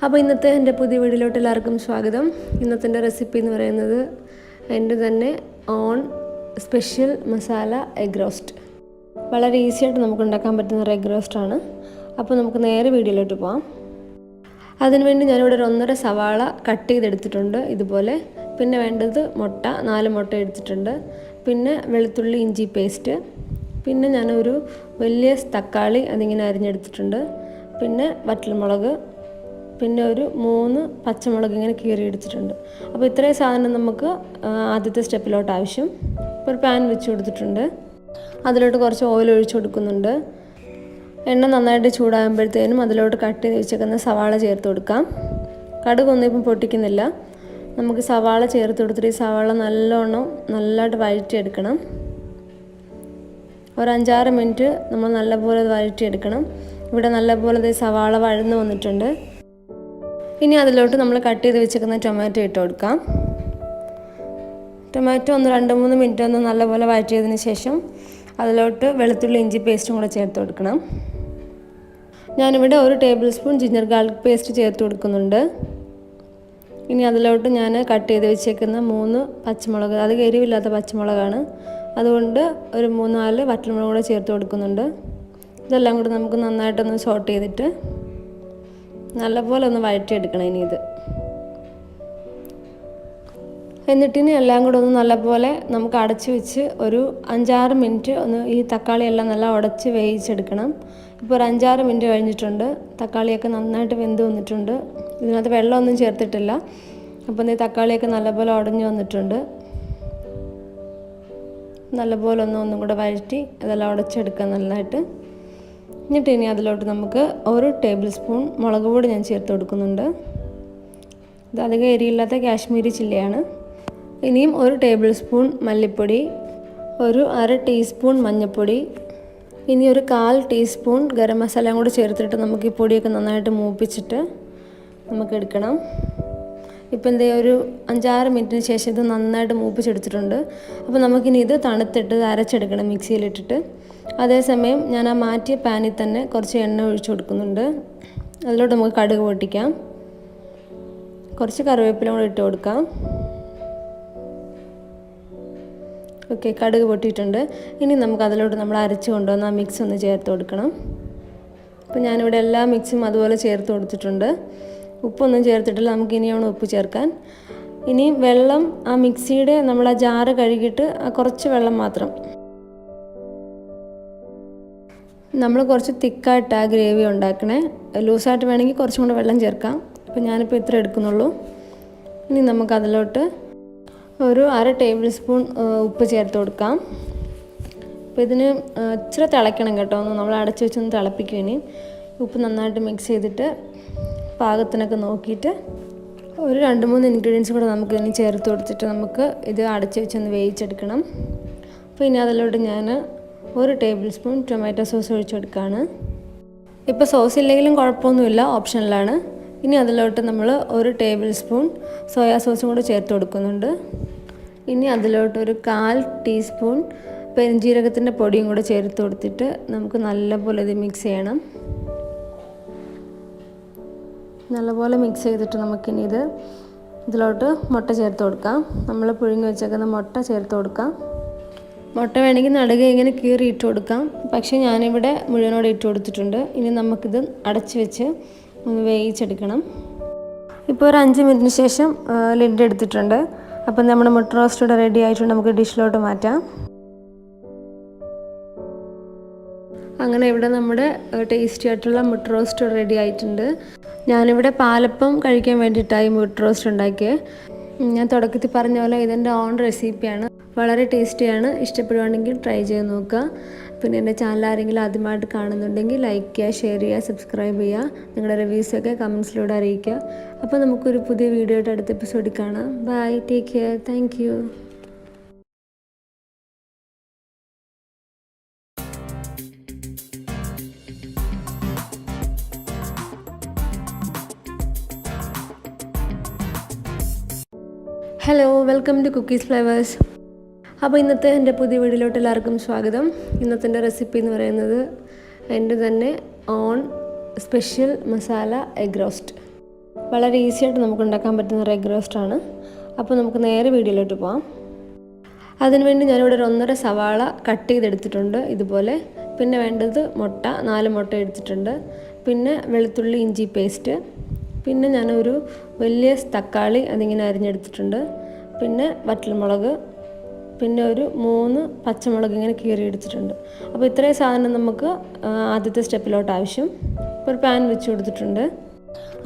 അപ്പോൾ ഇന്നത്തെ എൻ്റെ പുതിയ വീഡിയോയിലോട്ട് എല്ലാവർക്കും സ്വാഗതം. ഇന്നത്തെ എൻ്റെ റെസിപ്പി എന്ന് പറയുന്നത് എൻ്റെ തന്നെ on special masala egg roast. വളരെ ഈസി ആയിട്ട് നമുക്ക് ഉണ്ടാക്കാൻ പറ്റുന്ന ഒരു എഗ് റോസ്റ്റാണ്. അപ്പോൾ നമുക്ക് നേരെ വീഡിയോയിലോട്ട് പോകാം. അതിനുവേണ്ടി ഞാനിവിടെ ഒരു 1.5 സവാള കട്ട് ചെയ്തെടുത്തിട്ടുണ്ട് ഇതുപോലെ. പിന്നെ വേണ്ടത് മുട്ട, 4 മുട്ട എടുത്തിട്ടുണ്ട്. പിന്നെ വെളുത്തുള്ളി ഇഞ്ചി പേസ്റ്റ്. പിന്നെ ഞാനൊരു വലിയ തക്കാളി അതിങ്ങനെ അരിഞ്ഞെടുത്തിട്ടുണ്ട്. പിന്നെ വറ്റൽമുളക്, പിന്നെ ഒരു 3 പച്ചമുളക് ഇങ്ങനെ കീറി എടുത്തിട്ടുണ്ട്. അപ്പോൾ ഇത്രയും സാധനം നമുക്ക് ആദ്യത്തെ സ്റ്റെപ്പിലോട്ട് ആവശ്യം. ഇപ്പോൾ ഒരു പാൻ വെച്ച് കൊടുത്തിട്ടുണ്ട്. അതിലോട്ട് കുറച്ച് ഓയിൽ ഒഴിച്ച് കൊടുക്കുന്നുണ്ട്. എണ്ണ നന്നായിട്ട് ചൂടാകുമ്പോഴത്തേനും അതിലോട്ട് കട്ട് ചെയ്ത് വെച്ചേക്കുന്ന സവാള ചേർത്ത് കൊടുക്കാം. കടുകൊന്നും ഇപ്പം പൊട്ടിക്കുന്നില്ല. നമുക്ക് സവാള ചേർത്ത് കൊടുത്തിട്ട് ഈ സവാള നല്ലതായിട്ട് വഴറ്റിയെടുക്കണം. ഒരു 5-6 മിനിറ്റ് നമ്മൾ നല്ലപോലെ വഴറ്റിയെടുക്കണം. ഇവിടെ നല്ലപോലെ സവാള വഴന്ന് വന്നിട്ടുണ്ട്. ഇനി അതിലോട്ട് നമ്മൾ കട്ട് ചെയ്ത് വെച്ചേക്കുന്ന ടൊമാറ്റോ ഇട്ട് കൊടുക്കാം. ടൊമാറ്റോ ഒന്ന് 2-3 മിനിറ്റ് ഒന്ന് നല്ലപോലെ വഴറ്റിയതിന് ശേഷം അതിലോട്ട് വെളുത്തുള്ളി ഇഞ്ചി പേസ്റ്റും കൂടെ ചേർത്ത് കൊടുക്കണം. ഞാനിവിടെ 1 table spoon ginger garlic paste ചേർത്ത് കൊടുക്കുന്നുണ്ട്. ഇനി അതിലോട്ട് ഞാൻ കട്ട് ചെയ്ത് വെച്ചേക്കുന്ന 3 പച്ചമുളക്, അത് എരിവില്ലാത്ത പച്ചമുളകാണ്, അതുകൊണ്ട് ഒരു 3-4 വറ്റൽമുളക് കൂടെ ചേർത്ത് കൊടുക്കുന്നുണ്ട്. ഇതെല്ലാം കൂടി നമുക്ക് നന്നായിട്ടൊന്ന് സോട്ട് ചെയ്തിട്ട് നല്ലപോലെ ഒന്ന് വഴറ്റിയെടുക്കണം. ഇനി ഇത് എന്നിട്ടിനി എല്ലാം കൂടെ ഒന്ന് നല്ലപോലെ നമുക്ക് അടച്ച് വെച്ച് ഒരു 5-6 മിനിറ്റ് ഒന്ന് ഈ തക്കാളിയെല്ലാം നല്ല ഉടച്ച് വേവിച്ചെടുക്കണം. ഇപ്പോൾ ഒരു 5-6 മിനിറ്റ് കഴിഞ്ഞിട്ടുണ്ട്. തക്കാളിയൊക്കെ നന്നായിട്ട് വെന്ത് വന്നിട്ടുണ്ട്. ഇതിനകത്ത് വെള്ളമൊന്നും ചേർത്തിട്ടില്ല. അപ്പോൾ ഈ തക്കാളിയൊക്കെ നല്ലപോലെ ഉടഞ്ഞു വന്നിട്ടുണ്ട്. നല്ലപോലെ ഒന്നും കൂടെ വഴറ്റി അതെല്ലാം ഉടച്ചെടുക്കാം നല്ലതായിട്ട്. എന്നിട്ട് ഇനി അതിലോട്ട് നമുക്ക് 1 ടേബിൾ സ്പൂൺ മുളക് പൊടി ഞാൻ ചേർത്ത് കൊടുക്കുന്നുണ്ട്. ഇത് അധികം എരിയില്ലാത്ത കാശ്മീരി ചില്ലിയാണ്. ഇനിയും 1 ടേബിൾ സ്പൂൺ മല്ലിപ്പൊടി, ഒരു 1/2 ടീസ്പൂൺ മഞ്ഞൾപ്പൊടി, ഇനി ഒരു 1/4 ടീസ്പൂൺ ഗരം മസാലയും കൂടി ചേർത്തിട്ട് നമുക്ക് ഈ പൊടിയൊക്കെ നന്നായിട്ട് മൂപ്പിച്ചിട്ട് നമുക്ക് എടുക്കണം. ഇപ്പം ഒരു 5-6 മിനിറ്റിന് ശേഷം ഇത് നന്നായിട്ട് മൂപ്പിച്ചെടുത്തിട്ടുണ്ട്. അപ്പോൾ നമുക്കിനി ഇത് തണുത്തിട്ട് അരച്ചെടുക്കണം മിക്സിയിലിട്ടിട്ട്. അതേസമയം ഞാൻ ആ മാറ്റിയ പാനിൽ തന്നെ കുറച്ച് എണ്ണ ഒഴിച്ചു കൊടുക്കുന്നുണ്ട്. അതിലോട്ട് നമുക്ക് കടുക് പൊട്ടിക്കാം, കുറച്ച് കറിവേപ്പില കൂടെ ഇട്ട് കൊടുക്കാം. ഓക്കെ, കടുക് പൊട്ടിയിട്ടുണ്ട്. ഇനി നമുക്ക് അതിലോട്ട് നമ്മൾ അരച്ച് കൊണ്ടുവന്ന ആ മിക്സ് ഒന്ന് ചേർത്ത് കൊടുക്കണം. അപ്പോൾ ഞാനിവിടെ എല്ലാ മിക്സും അതുപോലെ ചേർത്ത് കൊടുത്തിട്ടുണ്ട്. ഉപ്പൊന്നും ചേർത്തിട്ടില്ല, നമുക്ക് ഇനിയാണ് ഉപ്പ് ചേർക്കാൻ. ഇനി വെള്ളം ആ മിക്സിയുടെ നമ്മൾ ആ ജാറ് കഴുകിയിട്ട് കുറച്ച് വെള്ളം മാത്രം. നമ്മൾ കുറച്ച് തിക്കായിട്ട് ആ ഗ്രേവി ഉണ്ടാക്കണേ. ലൂസായിട്ട് വേണമെങ്കിൽ കുറച്ചും കൂടെ വെള്ളം ചേർക്കാം. അപ്പോൾ ഞാനിപ്പോൾ ഇത്ര എടുക്കുന്നുള്ളൂ. ഇനി നമുക്ക് അതിലോട്ട് ഒരു 1/2 ടേബിൾ സ്പൂൺ ഉപ്പ് ചേർത്ത് കൊടുക്കാം. അപ്പോൾ ഇതിന് ഇച്ചിരി തിളയ്ക്കണം കേട്ടോ, ഒന്ന് നമ്മൾ അടച്ച് വെച്ചൊന്ന് തിളപ്പിക്കും. ഇനി ഉപ്പ് നന്നായിട്ട് മിക്സ് ചെയ്തിട്ട് പാകത്തിനൊക്കെ നോക്കിയിട്ട് ഒരു 2-3 ഇൻഗ്രീഡിയൻസ് കൂടെ നമുക്ക് ഇനി ചേർത്ത് കൊടുത്തിട്ട് നമുക്ക് ഇത് അടച്ച് വെച്ചൊന്ന് വേവിച്ചെടുക്കണം. അപ്പോൾ ഇനി അതിലോട്ട് ഞാൻ 1 ടേബിൾ സ്പൂൺ ടൊമാറ്റോ സോസ് ഒഴിച്ചെടുക്കുകയാണ്. ഇപ്പോൾ സോസ് ഇല്ലെങ്കിലും കുഴപ്പമൊന്നുമില്ല, ഓപ്ഷനിലാണ്. ഇനി അതിലോട്ട് നമ്മൾ 1 ടേബിൾ സ്പൂൺ സോയാ സോസും കൂടെ ചേർത്ത് കൊടുക്കുന്നുണ്ട്. ഇനി അതിലോട്ട് ഒരു 1/4 ടീസ്പൂൺ പെരുംജീരകത്തിൻ്റെ പൊടിയും കൂടെ ചേർത്ത് കൊടുത്തിട്ട് നമുക്ക് നല്ലപോലെ ഇത് മിക്സ് ചെയ്യണം. നല്ലപോലെ മിക്സ് ചെയ്തിട്ട് നമുക്കിനി ഇതിലോട്ട് മുട്ട ചേർത്ത് കൊടുക്കാം. നമ്മൾ പുഴുങ്ങി വെച്ചേക്കുന്ന മുട്ട ചേർത്ത് കൊടുക്കാം. മുട്ട വേണമെങ്കിൽ നടുക ഇങ്ങനെ കീറി ഇട്ട് കൊടുക്കാം, പക്ഷേ ഞാനിവിടെ മുഴുവനോടെ ഇട്ട് കൊടുത്തിട്ടുണ്ട്. ഇനി നമുക്കിത് അടച്ച് വെച്ച് ഒന്ന് വേവിച്ചെടുക്കണം. ഇപ്പോൾ ഒരു 5 മിനിറ്റിന് ശേഷം ലിഡ് എടുത്തിട്ടുണ്ട്. അപ്പം നമ്മുടെ മുട്ട റോസ്റ്റ് ഇവിടെ റെഡി ആയിട്ടുണ്ട്. നമുക്ക് ഡിഷിലോട്ട് മാറ്റാം. അങ്ങനെ ഇവിടെ നമ്മുടെ ടേസ്റ്റി ആയിട്ടുള്ള മുട്ട റോസ്റ്റ് റെഡി ആയിട്ടുണ്ട്. ഞാനിവിടെ പാലപ്പം കഴിക്കാൻ വേണ്ടിയിട്ടായി മുട്ട റോസ്റ്റ് ഉണ്ടാക്കിയത്. ഞാൻ തുടക്കത്തിൽ പറഞ്ഞ പോലെ ഇതെൻ്റെ ഓൺ റെസിപ്പിയാണ്. വളരെ ടേസ്റ്റിയാണ്. ഇഷ്ടപ്പെടുവാണെങ്കിൽ ട്രൈ ചെയ്ത് നോക്കുക. പിന്നെ എൻ്റെ ചാനൽ ആരെങ്കിലും ആദ്യമായിട്ട് കാണുന്നുണ്ടെങ്കിൽ ലൈക്ക് ചെയ്യുക, ഷെയർ ചെയ്യുക, സബ്സ്ക്രൈബ് ചെയ്യുക. നിങ്ങളുടെ റിവ്യൂസൊക്കെ കമൻസിലൂടെ അറിയിക്കുക. അപ്പോൾ നമുക്കൊരു പുതിയ വീഡിയോ ആയിട്ട് അടുത്ത എപ്പിസോഡിൽ കാണാം. Bye, take care, thank you. Hello, welcome to Cookies Flavours. അപ്പോൾ ഇന്നത്തെ എൻ്റെ പുതിയ വീഡിയോയിലോട്ട് എല്ലാവർക്കും സ്വാഗതം. ഇന്നത്തെ റെസിപ്പി എന്ന് പറയുന്നത് എൻ്റെ തന്നെ on special masala egg roast. വളരെ ഈസി ആയിട്ട് നമുക്ക് ഉണ്ടാക്കാൻ പറ്റുന്ന ഒരു എഗ് റോസ്റ്റാണ്. അപ്പോൾ നമുക്ക് നേരെ വീഡിയോയിലോട്ട് പോകാം. അതിനുവേണ്ടി ഞാനിവിടെ ഒരു 1.5 സവാള കട്ട് ചെയ്തെടുത്തിട്ടുണ്ട് ഇതുപോലെ. പിന്നെ വേണ്ടത് മുട്ട, 4 മുട്ട എടുത്തിട്ടുണ്ട്. പിന്നെ വെളുത്തുള്ളി ഇഞ്ചി പേസ്റ്റ്. പിന്നെ ഞാനൊരു വലിയ തക്കാളി അതിങ്ങനെ അരിഞ്ഞെടുത്തിട്ടുണ്ട്. പിന്നെ വറ്റൽമുളക്, പിന്നെ ഒരു 3 പച്ചമുളക് ഇങ്ങനെ കീറി എടുത്തിട്ടുണ്ട്. അപ്പോൾ ഇത്രയും സാധനം നമുക്ക് ആദ്യത്തെ സ്റ്റെപ്പിലോട്ട് ആവശ്യം. ഒരു പാൻ വെച്ച് കൊടുത്തിട്ടുണ്ട്.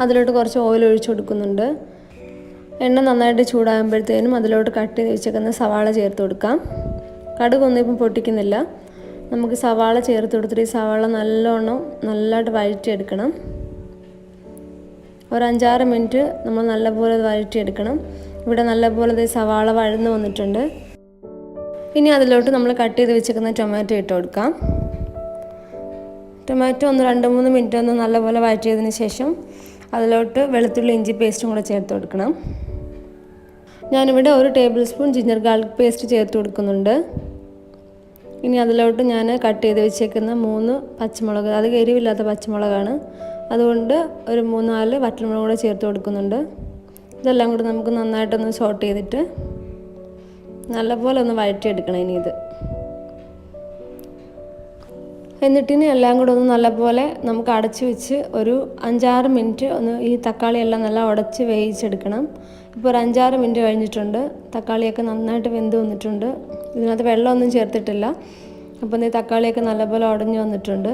അതിലോട്ട് കുറച്ച് ഓയിൽ ഒഴിച്ച് കൊടുക്കുന്നുണ്ട്. എണ്ണ നന്നായിട്ട് ചൂടാകുമ്പോഴത്തേനും അതിലോട്ട് കട്ട് ചെയ്ത് വെച്ചേക്കുന്ന സവാള ചേർത്ത് കൊടുക്കാം. കടുകൊന്നും ഇപ്പം പൊട്ടിക്കുന്നില്ല. നമുക്ക് സവാള ചേർത്ത് കൊടുത്തിട്ട് ഈ സവാള നല്ലതായിട്ട് വഴറ്റിയെടുക്കണം. ഒരു 5-6 മിനിറ്റ് നമ്മൾ നല്ലപോലെ വഴറ്റിയെടുക്കണം. ഇവിടെ നല്ലപോലെ സവാള വഴന്ന് വന്നിട്ടുണ്ട്. ഇനി അതിലോട്ട് നമ്മൾ കട്ട് ചെയ്ത് വെച്ചേക്കുന്ന ടൊമാറ്റോ ഇട്ട് കൊടുക്കാം. ടൊമാറ്റോ ഒന്ന് 2-3 മിനിറ്റ് ഒന്ന് നല്ലപോലെ വഴറ്റിയതിന് ശേഷം അതിലോട്ട് വെളുത്തുള്ളി ഇഞ്ചി പേസ്റ്റും കൂടെ ചേർത്ത് കൊടുക്കണം. ഞാനിവിടെ 1 table spoon ginger garlic paste ചേർത്ത് കൊടുക്കുന്നുണ്ട്. ഇനി അതിലോട്ട് ഞാൻ കട്ട് ചെയ്ത് വെച്ചേക്കുന്ന 3 പച്ചമുളക്, അത് എരിവില്ലാത്ത പച്ചമുളകാണ്, അതുകൊണ്ട് ഒരു 3-4 വറ്റൽമുളക് കൂടെ ചേർത്ത് കൊടുക്കുന്നുണ്ട്. ഇതെല്ലാം കൂടി നമുക്ക് നന്നായിട്ടൊന്ന് സോട്ട് ചെയ്തിട്ട് നല്ലപോലെ ഒന്ന് വഴറ്റിയെടുക്കണം. ഇനി ഇത് എന്നിട്ടിനി എല്ലാം കൂടെ ഒന്ന് നല്ലപോലെ നമുക്ക് അടച്ച് വെച്ച് ഒരു 5-6 മിനിറ്റ് ഒന്ന് ഈ തക്കാളിയെല്ലാം നല്ല ഉടച്ച് വേവിച്ചെടുക്കണം. ഇപ്പോൾ ഒരു 5-6 മിനിറ്റ് കഴിഞ്ഞിട്ടുണ്ട്. തക്കാളിയൊക്കെ നന്നായിട്ട് വെന്ത് വന്നിട്ടുണ്ട്. ഇതിനകത്ത് വെള്ളമൊന്നും ചേർത്തിട്ടില്ല. അപ്പോൾ ഈ തക്കാളിയൊക്കെ നല്ലപോലെ ഉടഞ്ഞു വന്നിട്ടുണ്ട്.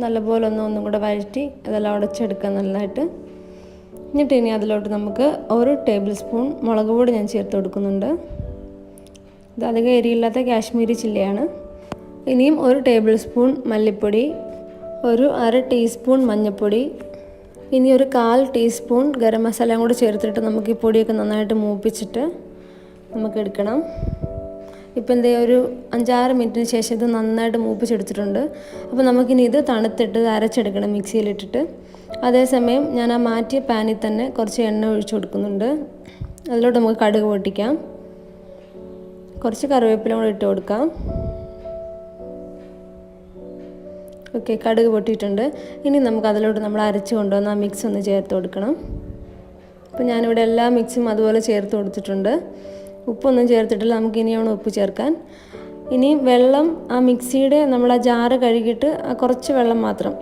നല്ലപോലെ ഒന്നും കൂടെ വഴറ്റി അതെല്ലാം ഉടച്ചെടുക്കാം നല്ലതായിട്ട്. എന്നിട്ട് ഇനി അതിലോട്ട് നമുക്ക് 1 ടേബിൾ സ്പൂൺ മുളക് പൊടി ഞാൻ ചേർത്ത് കൊടുക്കുന്നുണ്ട്. ഇത് അധികം എരിയില്ലാത്ത കാശ്മീരി ചില്ലിയാണ്. ഇനിയും 1 ടേബിൾ സ്പൂൺ മല്ലിപ്പൊടി, ഒരു 1/2 ടീസ്പൂൺ മഞ്ഞൾപ്പൊടി, ഇനി ഒരു 1/4 ടീസ്പൂൺ ഗരം മസാലയും കൂടി ചേർത്തിട്ട് നമുക്ക് ഈ പൊടിയൊക്കെ നന്നായിട്ട് മൂപ്പിച്ചിട്ട് നമുക്ക് എടുക്കണം. ഇപ്പം എന്തേ ഒരു 5-6 മിനിറ്റിന് ശേഷം ഇത് നന്നായിട്ട് മൂപ്പിച്ചെടുത്തിട്ടുണ്ട്. അപ്പോൾ നമുക്കിനി ഇത് തണുത്തിട്ട് അരച്ചെടുക്കണം മിക്സിയിലിട്ടിട്ട്. അതേസമയം ഞാൻ ആ മാറ്റിയ പാനിൽ തന്നെ കുറച്ച് എണ്ണ ഒഴിച്ചു കൊടുക്കുന്നുണ്ട്. അതിലോട്ട് നമുക്ക് കടുക് പൊട്ടിക്കാം, കുറച്ച് കറിവേപ്പില കൂടെ ഇട്ട് കൊടുക്കാം. ഓക്കെ, കടുക് പൊട്ടിയിട്ടുണ്ട്. ഇനി നമുക്ക് അതിലോട്ട് നമ്മൾ അരച്ച് കൊണ്ടുവന്ന് ആ മിക്സ് ഒന്ന് ചേർത്ത് കൊടുക്കണം. അപ്പോൾ ഞാനിവിടെ എല്ലാ മിക്സും അതുപോലെ ചേർത്ത് കൊടുത്തിട്ടുണ്ട്. ഉപ്പൊന്നും ചേർത്തിട്ടില്ല, നമുക്ക് ഇനിയാണ് ഉപ്പ് ചേർക്കാൻ. ഇനിയും വെള്ളം ആ മിക്സിയുടെ നമ്മൾ ആ ജാറ് കഴുകിയിട്ട് കുറച്ച് വെള്ളം മാത്രം.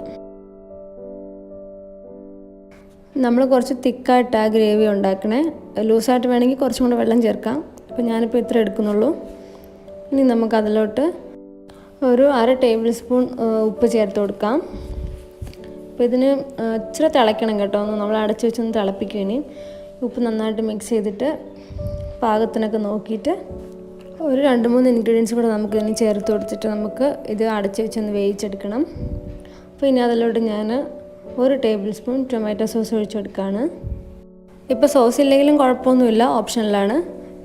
നമ്മൾ കുറച്ച് തിക്കായിട്ട് ആ ഗ്രേവി ഉണ്ടാക്കണേ. ലൂസായിട്ട് വേണമെങ്കിൽ കുറച്ചും കൂടെ വെള്ളം ചേർക്കാം. അപ്പോൾ ഞാനിപ്പോൾ ഇത്ര എടുക്കുന്നുള്ളൂ. ഇനി നമുക്ക് അതിലോട്ട് ഒരു 1/2 ടേബിൾ സ്പൂൺ ഉപ്പ് ചേർത്ത് കൊടുക്കാം. അപ്പോൾ ഇതിന് ഇച്ചിരി തിളയ്ക്കണം കേട്ടോ, ഒന്ന് നമ്മൾ അടച്ച് വെച്ചൊന്ന് തിളപ്പിക്കും. ഇനി ഉപ്പ് നന്നായിട്ട് മിക്സ് ചെയ്തിട്ട് പാകത്തിനൊക്കെ നോക്കിയിട്ട് ഒരു 2-3 ഇൻഗ്രീഡിയൻസ് കൂടെ നമുക്ക് ഇനി ചേർത്ത് കൊടുത്തിട്ട് നമുക്ക് ഇത് അടച്ച് വെച്ചൊന്ന് വേവിച്ചെടുക്കണം. അപ്പോൾ ഇനി അതിലോട്ട് ഞാൻ 1 ടേബിൾ സ്പൂൺ ടൊമാറ്റോ സോസ് ഒഴിച്ചെടുക്കുകയാണ്. ഇപ്പോൾ സോസ് ഇല്ലെങ്കിലും കുഴപ്പമൊന്നുമില്ല, ഓപ്ഷനിലാണ്.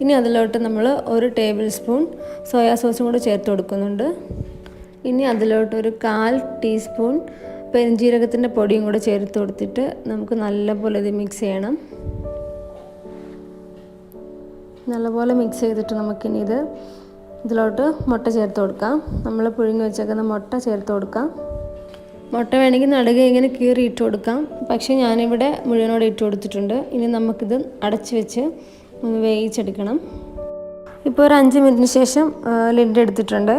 ഇനി അതിലോട്ട് നമ്മൾ 1 ടേബിൾ സ്പൂൺ സോയാ സോസും കൂടെ ചേർത്ത് കൊടുക്കുന്നുണ്ട്. ഇനി അതിലോട്ട് ഒരു 1/4 ടീസ്പൂൺ പെരുംജീരകത്തിൻ്റെ പൊടിയും കൂടെ ചേർത്ത് കൊടുത്തിട്ട് നമുക്ക് നല്ലപോലെ ഇത് മിക്സ് ചെയ്യണം. നല്ലപോലെ മിക്സ് ചെയ്തിട്ട് നമുക്കിനി ഇതിലോട്ട് മുട്ട ചേർത്ത് കൊടുക്കാം. നമ്മൾ പുഴുങ്ങി വെച്ചേക്കുന്ന മുട്ട ചേർത്ത് കൊടുക്കാം. മുട്ട വേണമെങ്കിൽ നടുക ഇങ്ങനെ കീറി ഇട്ട് കൊടുക്കാം, പക്ഷേ ഞാനിവിടെ മുഴുവനോടെ ഇട്ട് കൊടുത്തിട്ടുണ്ട്. ഇനി നമുക്കിത് അടച്ച് വെച്ച് ഒന്ന് വേവിച്ചെടുക്കണം. ഇപ്പോൾ ഒരു 5 മിനിറ്റിന് ശേഷം ലിഡ് എടുത്തിട്ടുണ്ട്.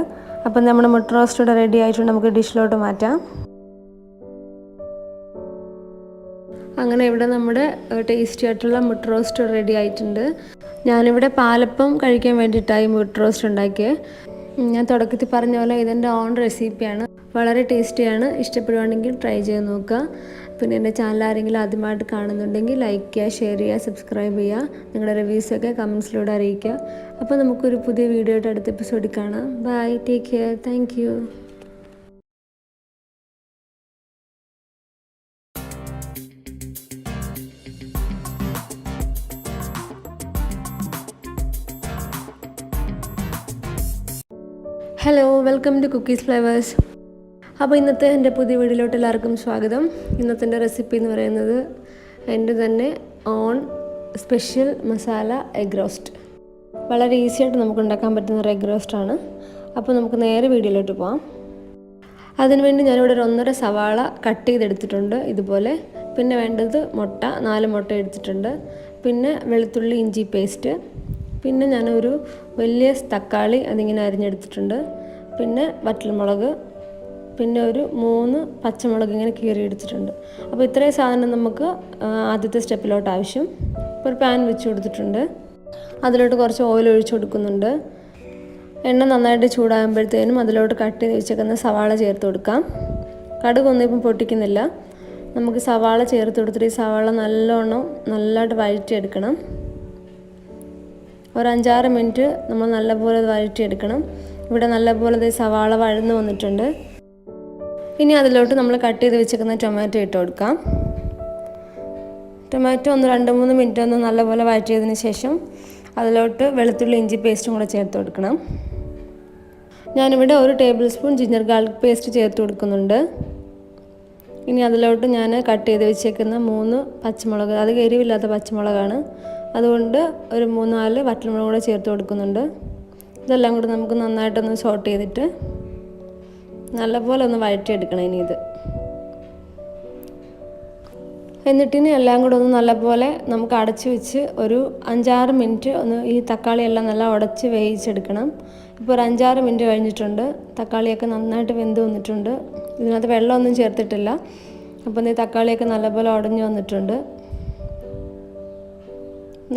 അപ്പം നമ്മുടെ മുട്ട റോസ്റ്റ് ഇവിടെ റെഡി ആയിട്ടുണ്ട്. നമുക്ക് ഡിഷിലോട്ട് മാറ്റാം. അങ്ങനെ ഇവിടെ നമ്മുടെ ടേസ്റ്റി ആയിട്ടുള്ള മുട്ട റോസ്റ്റ് റെഡി ആയിട്ടുണ്ട്. ഞാനിവിടെ പാലപ്പം കഴിക്കാൻ വേണ്ടിയിട്ടായി മുട്ട റോസ്റ്റ് ഉണ്ടാക്കിയത്. ഞാൻ തുടക്കത്തിൽ പറഞ്ഞ പോലെ ഇതെൻ്റെ ഓൺ റെസിപ്പിയാണ്. വളരെ ടേസ്റ്റിയാണ്. ഇഷ്ടപ്പെടുവാണെങ്കിൽ ട്രൈ ചെയ്ത് നോക്കുക. പിന്നെ എൻ്റെ ചാനൽ ആരെങ്കിലും ആദ്യമായിട്ട് കാണുന്നുണ്ടെങ്കിൽ ലൈക്ക് ചെയ്യുക, ഷെയർ ചെയ്യുക, സബ്സ്ക്രൈബ് ചെയ്യുക. നിങ്ങളുടെ റിവ്യൂസൊക്കെ കമൻസിലൂടെ അറിയിക്കുക. അപ്പോൾ നമുക്കൊരു പുതിയ വീഡിയോ ആയിട്ട് അടുത്ത എപ്പിസോഡിൽ കാണാം. Bye, take care, thank you. Hello, welcome to Cookies Flavours. അപ്പോൾ ഇന്നത്തെ എൻ്റെ പുതിയ വീഡിയോയിലോട്ട് എല്ലാവർക്കും സ്വാഗതം. ഇന്നത്തെ എൻ്റെ റെസിപ്പി എന്ന് പറയുന്നത് എൻ്റെ തന്നെ on special masala egg roast. വളരെ ഈസി ആയിട്ട് നമുക്ക് ഉണ്ടാക്കാൻ പറ്റുന്ന ഒരു എഗ് റോസ്റ്റാണ്. അപ്പോൾ നമുക്ക് നേരെ വീഡിയോയിലോട്ട് പോകാം. അതിനുവേണ്ടി ഞാനിവിടെ ഒരു 1.5 സവാള കട്ട് ചെയ്തെടുത്തിട്ടുണ്ട് ഇതുപോലെ. പിന്നെ വേണ്ടത് മുട്ട, 4 മുട്ട എടുത്തിട്ടുണ്ട്. പിന്നെ വെളുത്തുള്ളി ഇഞ്ചി പേസ്റ്റ്. പിന്നെ ഞാനൊരു വലിയ തക്കാളി അതിങ്ങനെ അരിഞ്ഞെടുത്തിട്ടുണ്ട്. പിന്നെ വറ്റൽമുളക്, പിന്നെ ഒരു 3 പച്ചമുളക് ഇങ്ങനെ കീറി എടുത്തിട്ടുണ്ട്. അപ്പോൾ ഇത്രയും സാധനം നമുക്ക് ആദ്യത്തെ സ്റ്റെപ്പിലോട്ട് ആവശ്യം. ഇപ്പോൾ ഒരു പാൻ വെച്ച് കൊടുത്തിട്ടുണ്ട്. അതിലോട്ട് കുറച്ച് ഓയിൽ ഒഴിച്ച് കൊടുക്കുന്നുണ്ട്. എണ്ണ നന്നായിട്ട് ചൂടാകുമ്പോഴത്തേനും അതിലോട്ട് കട്ട് ചെയ്ത് വെച്ചേക്കുന്ന സവാള ചേർത്ത് കൊടുക്കാം. കടുകൊന്നും ഇപ്പം പൊട്ടിക്കുന്നില്ല. നമുക്ക് സവാള ചേർത്ത് കൊടുത്തിട്ട് ഈ സവാള നല്ലതായിട്ട് വഴറ്റിയെടുക്കണം. ഒരു 5-6 മിനിറ്റ് നമ്മൾ നല്ലപോലെ വഴറ്റിയെടുക്കണം. ഇവിടെ നല്ലപോലെ സവാള വഴന്ന് വന്നിട്ടുണ്ട്. ഇനി അതിലോട്ട് നമ്മൾ കട്ട് ചെയ്ത് വെച്ചേക്കുന്ന ടൊമാറ്റോ ഇട്ട് കൊടുക്കാം. ടൊമാറ്റോ ഒന്ന് 2-3 മിനിറ്റ് ഒന്ന് നല്ലപോലെ വഴറ്റിയതിന് ശേഷം അതിലോട്ട് വെളുത്തുള്ളി ഇഞ്ചി പേസ്റ്റും കൂടെ ചേർത്ത് കൊടുക്കണം. ഞാനിവിടെ 1 table spoon ginger garlic paste ചേർത്ത് കൊടുക്കുന്നുണ്ട്. ഇനി അതിലോട്ട് ഞാൻ കട്ട് ചെയ്ത് വെച്ചേക്കുന്ന 3 പച്ചമുളക്, അത് എരിവില്ലാത്ത പച്ചമുളകാണ്, അതുകൊണ്ട് ഒരു 3-4 വറ്റൽമുളക് കൂടെ ചേർത്ത് കൊടുക്കുന്നുണ്ട്. ഇതെല്ലാം കൂടി നമുക്ക് നന്നായിട്ടൊന്ന് സോട്ട് ചെയ്തിട്ട് നല്ലപോലെ ഒന്ന് വഴറ്റിയെടുക്കണം ഇനി ഇത്. എന്നിട്ടിനി എല്ലാം കൂടെ ഒന്ന് നല്ലപോലെ നമുക്ക് അടച്ച് വെച്ച് ഒരു 5-6 മിനിറ്റ് ഒന്ന് ഈ തക്കാളിയെല്ലാം നല്ല ഉടച്ച് വേവിച്ചെടുക്കണം. ഇപ്പോൾ ഒരു 5-6 മിനിറ്റ് കഴിഞ്ഞിട്ടുണ്ട്. തക്കാളിയൊക്കെ നന്നായിട്ട് വെന്ത് വന്നിട്ടുണ്ട്. ഇതിനകത്ത് വെള്ളമൊന്നും ചേർത്തിട്ടില്ല. അപ്പോൾ ഈ തക്കാളിയൊക്കെ നല്ലപോലെ ഉടഞ്ഞു വന്നിട്ടുണ്ട്.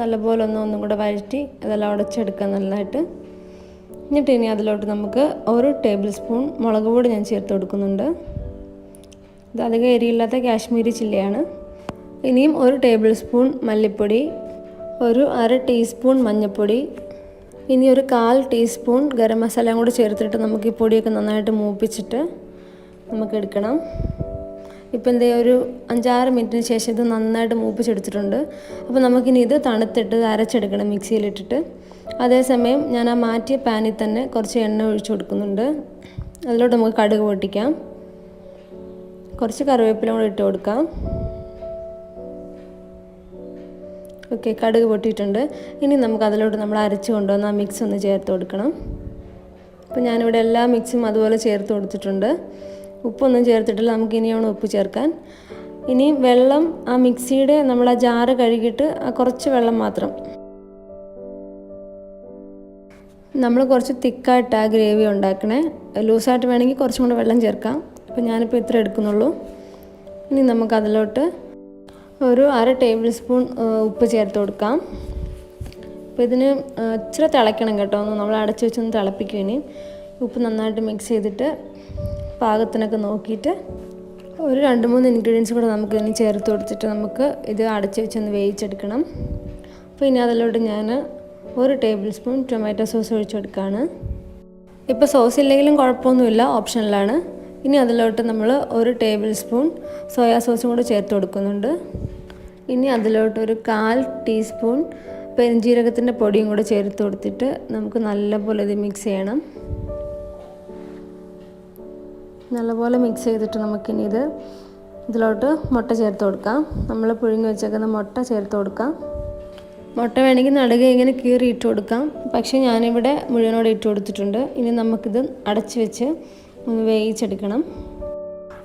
നല്ലപോലെ ഒന്നും കൂടെ വഴറ്റി അതെല്ലാം ഉടച്ചെടുക്കാം നല്ലതായിട്ട്. എന്നിട്ട് ഇനി അതിലോട്ട് നമുക്ക് 1 ടേബിൾ സ്പൂൺ മുളക് പൊടി ഞാൻ ചേർത്ത് കൊടുക്കുന്നുണ്ട്. ഇത് അധികം എരിയില്ലാത്ത കാശ്മീരി ചില്ലിയാണ്. ഇനിയും 1 ടേബിൾ സ്പൂൺ മല്ലിപ്പൊടി, ഒരു 1/2 ടീസ്പൂൺ മഞ്ഞൾപ്പൊടി, ഇനി ഒരു 1/4 ടീസ്പൂൺ ഗരം മസാലയും കൂടി ചേർത്തിട്ട് നമുക്ക് ഈ പൊടിയൊക്കെ നന്നായിട്ട് മൂപ്പിച്ചിട്ട് നമുക്ക് എടുക്കണം. ഇപ്പം എന്തേ ഒരു 5-6 മിനിറ്റിന് ശേഷം ഇത് നന്നായിട്ട് മൂപ്പിച്ചെടുത്തിട്ടുണ്ട്. അപ്പോൾ നമുക്കിനി ഇത് തണുത്തിട്ട് അരച്ചെടുക്കണം മിക്സിയിലിട്ടിട്ട്. അതേസമയം ഞാൻ ആ മാറ്റിയ പാനിൽ തന്നെ കുറച്ച് എണ്ണ ഒഴിച്ചു കൊടുക്കുന്നുണ്ട്. അതിലോട്ട് നമുക്ക് കടുക് പൊട്ടിക്കാം. കുറച്ച് കറിവേപ്പില കൂടി ഇട്ട് കൊടുക്കാം. ഓക്കെ, കടുക് പൊട്ടിയിട്ടുണ്ട്. ഇനി നമുക്ക് അതിലോട്ട് നമ്മൾ അരച്ച് കൊണ്ടുവന്ന് ആ മിക്സ് ഒന്ന് ചേർത്ത് കൊടുക്കണം. അപ്പോൾ ഞാനിവിടെ എല്ലാ മിക്സും അതുപോലെ ചേർത്ത് കൊടുത്തിട്ടുണ്ട്. ഉപ്പൊന്നും ചേർത്തിട്ടില്ല. നമുക്ക് ഇനിയാണ് ഉപ്പ് ചേർക്കാൻ. ഇനിയും വെള്ളം ആ മിക്സിയുടെ നമ്മൾ ആ ജാറ് കഴുകിയിട്ട് കുറച്ച് വെള്ളം മാത്രം. നമ്മൾ കുറച്ച് തിക്കായിട്ട് ആ ഗ്രേവി ഉണ്ടാക്കണേ. ലൂസായിട്ട് വേണമെങ്കിൽ കുറച്ചും കൂടെ വെള്ളം ചേർക്കാം. അപ്പോൾ ഞാനിപ്പോൾ ഇത്ര എടുക്കുന്നുള്ളൂ. ഇനി നമുക്ക് അതിലോട്ട് ഒരു 1/2 ടേബിൾ സ്പൂൺ ഉപ്പ് ചേർത്ത് കൊടുക്കാം. അപ്പോൾ ഇതിന് ഇച്ചിരി തിളയ്ക്കണം കേട്ടോ. ഒന്ന് നമ്മൾ അടച്ച് വെച്ചൊന്ന് തിളപ്പിക്കും. ഇനി ഉപ്പ് നന്നായിട്ട് മിക്സ് ചെയ്തിട്ട് പാകത്തിനൊക്കെ നോക്കിയിട്ട് ഒരു 2-3 ഇൻഗ്രീഡിയൻസ് കൂടെ നമുക്ക് ഇനി ചേർത്ത് കൊടുത്തിട്ട് നമുക്ക് ഇത് അടച്ച് വെച്ചൊന്ന് വേവിച്ചെടുക്കണം. അപ്പോൾ ഇനി അതിലോട്ട് ഞാൻ 1 ടേബിൾ സ്പൂൺ ടൊമാറ്റോ സോസ് ഒഴിച്ചെടുക്കുകയാണ്. ഇപ്പോൾ സോസ് ഇല്ലെങ്കിലും കുഴപ്പമൊന്നുമില്ല, ഓപ്ഷനിലാണ്. ഇനി അതിലോട്ട് നമ്മൾ 1 ടേബിൾ സ്പൂൺ സോയാ സോസും കൂടെ ചേർത്ത് കൊടുക്കുന്നുണ്ട്. ഇനി അതിലോട്ട് ഒരു 1/4 ടീസ്പൂൺ പെരുംജീരകത്തിൻ്റെ പൊടിയും കൂടെ ചേർത്ത് കൊടുത്തിട്ട് നമുക്ക് നല്ലപോലെ ഇത് മിക്സ് ചെയ്യണം. നല്ലപോലെ മിക്സ് ചെയ്തിട്ട് നമുക്കിനി ഇതിലോട്ട് മുട്ട ചേർത്ത് കൊടുക്കാം. നമ്മൾ പുഴുങ്ങി വെച്ചേക്കുന്ന മുട്ട ചേർത്ത് കൊടുക്കാം. മുട്ട വേണമെങ്കിൽ നടുക ഇങ്ങനെ കീറി ഇട്ട് കൊടുക്കാം. പക്ഷേ ഞാനിവിടെ മുഴുവനോടെ ഇട്ട് കൊടുത്തിട്ടുണ്ട്. ഇനി നമുക്കിത് അടച്ച് വെച്ച് ഒന്ന് വേവിച്ചെടുക്കണം.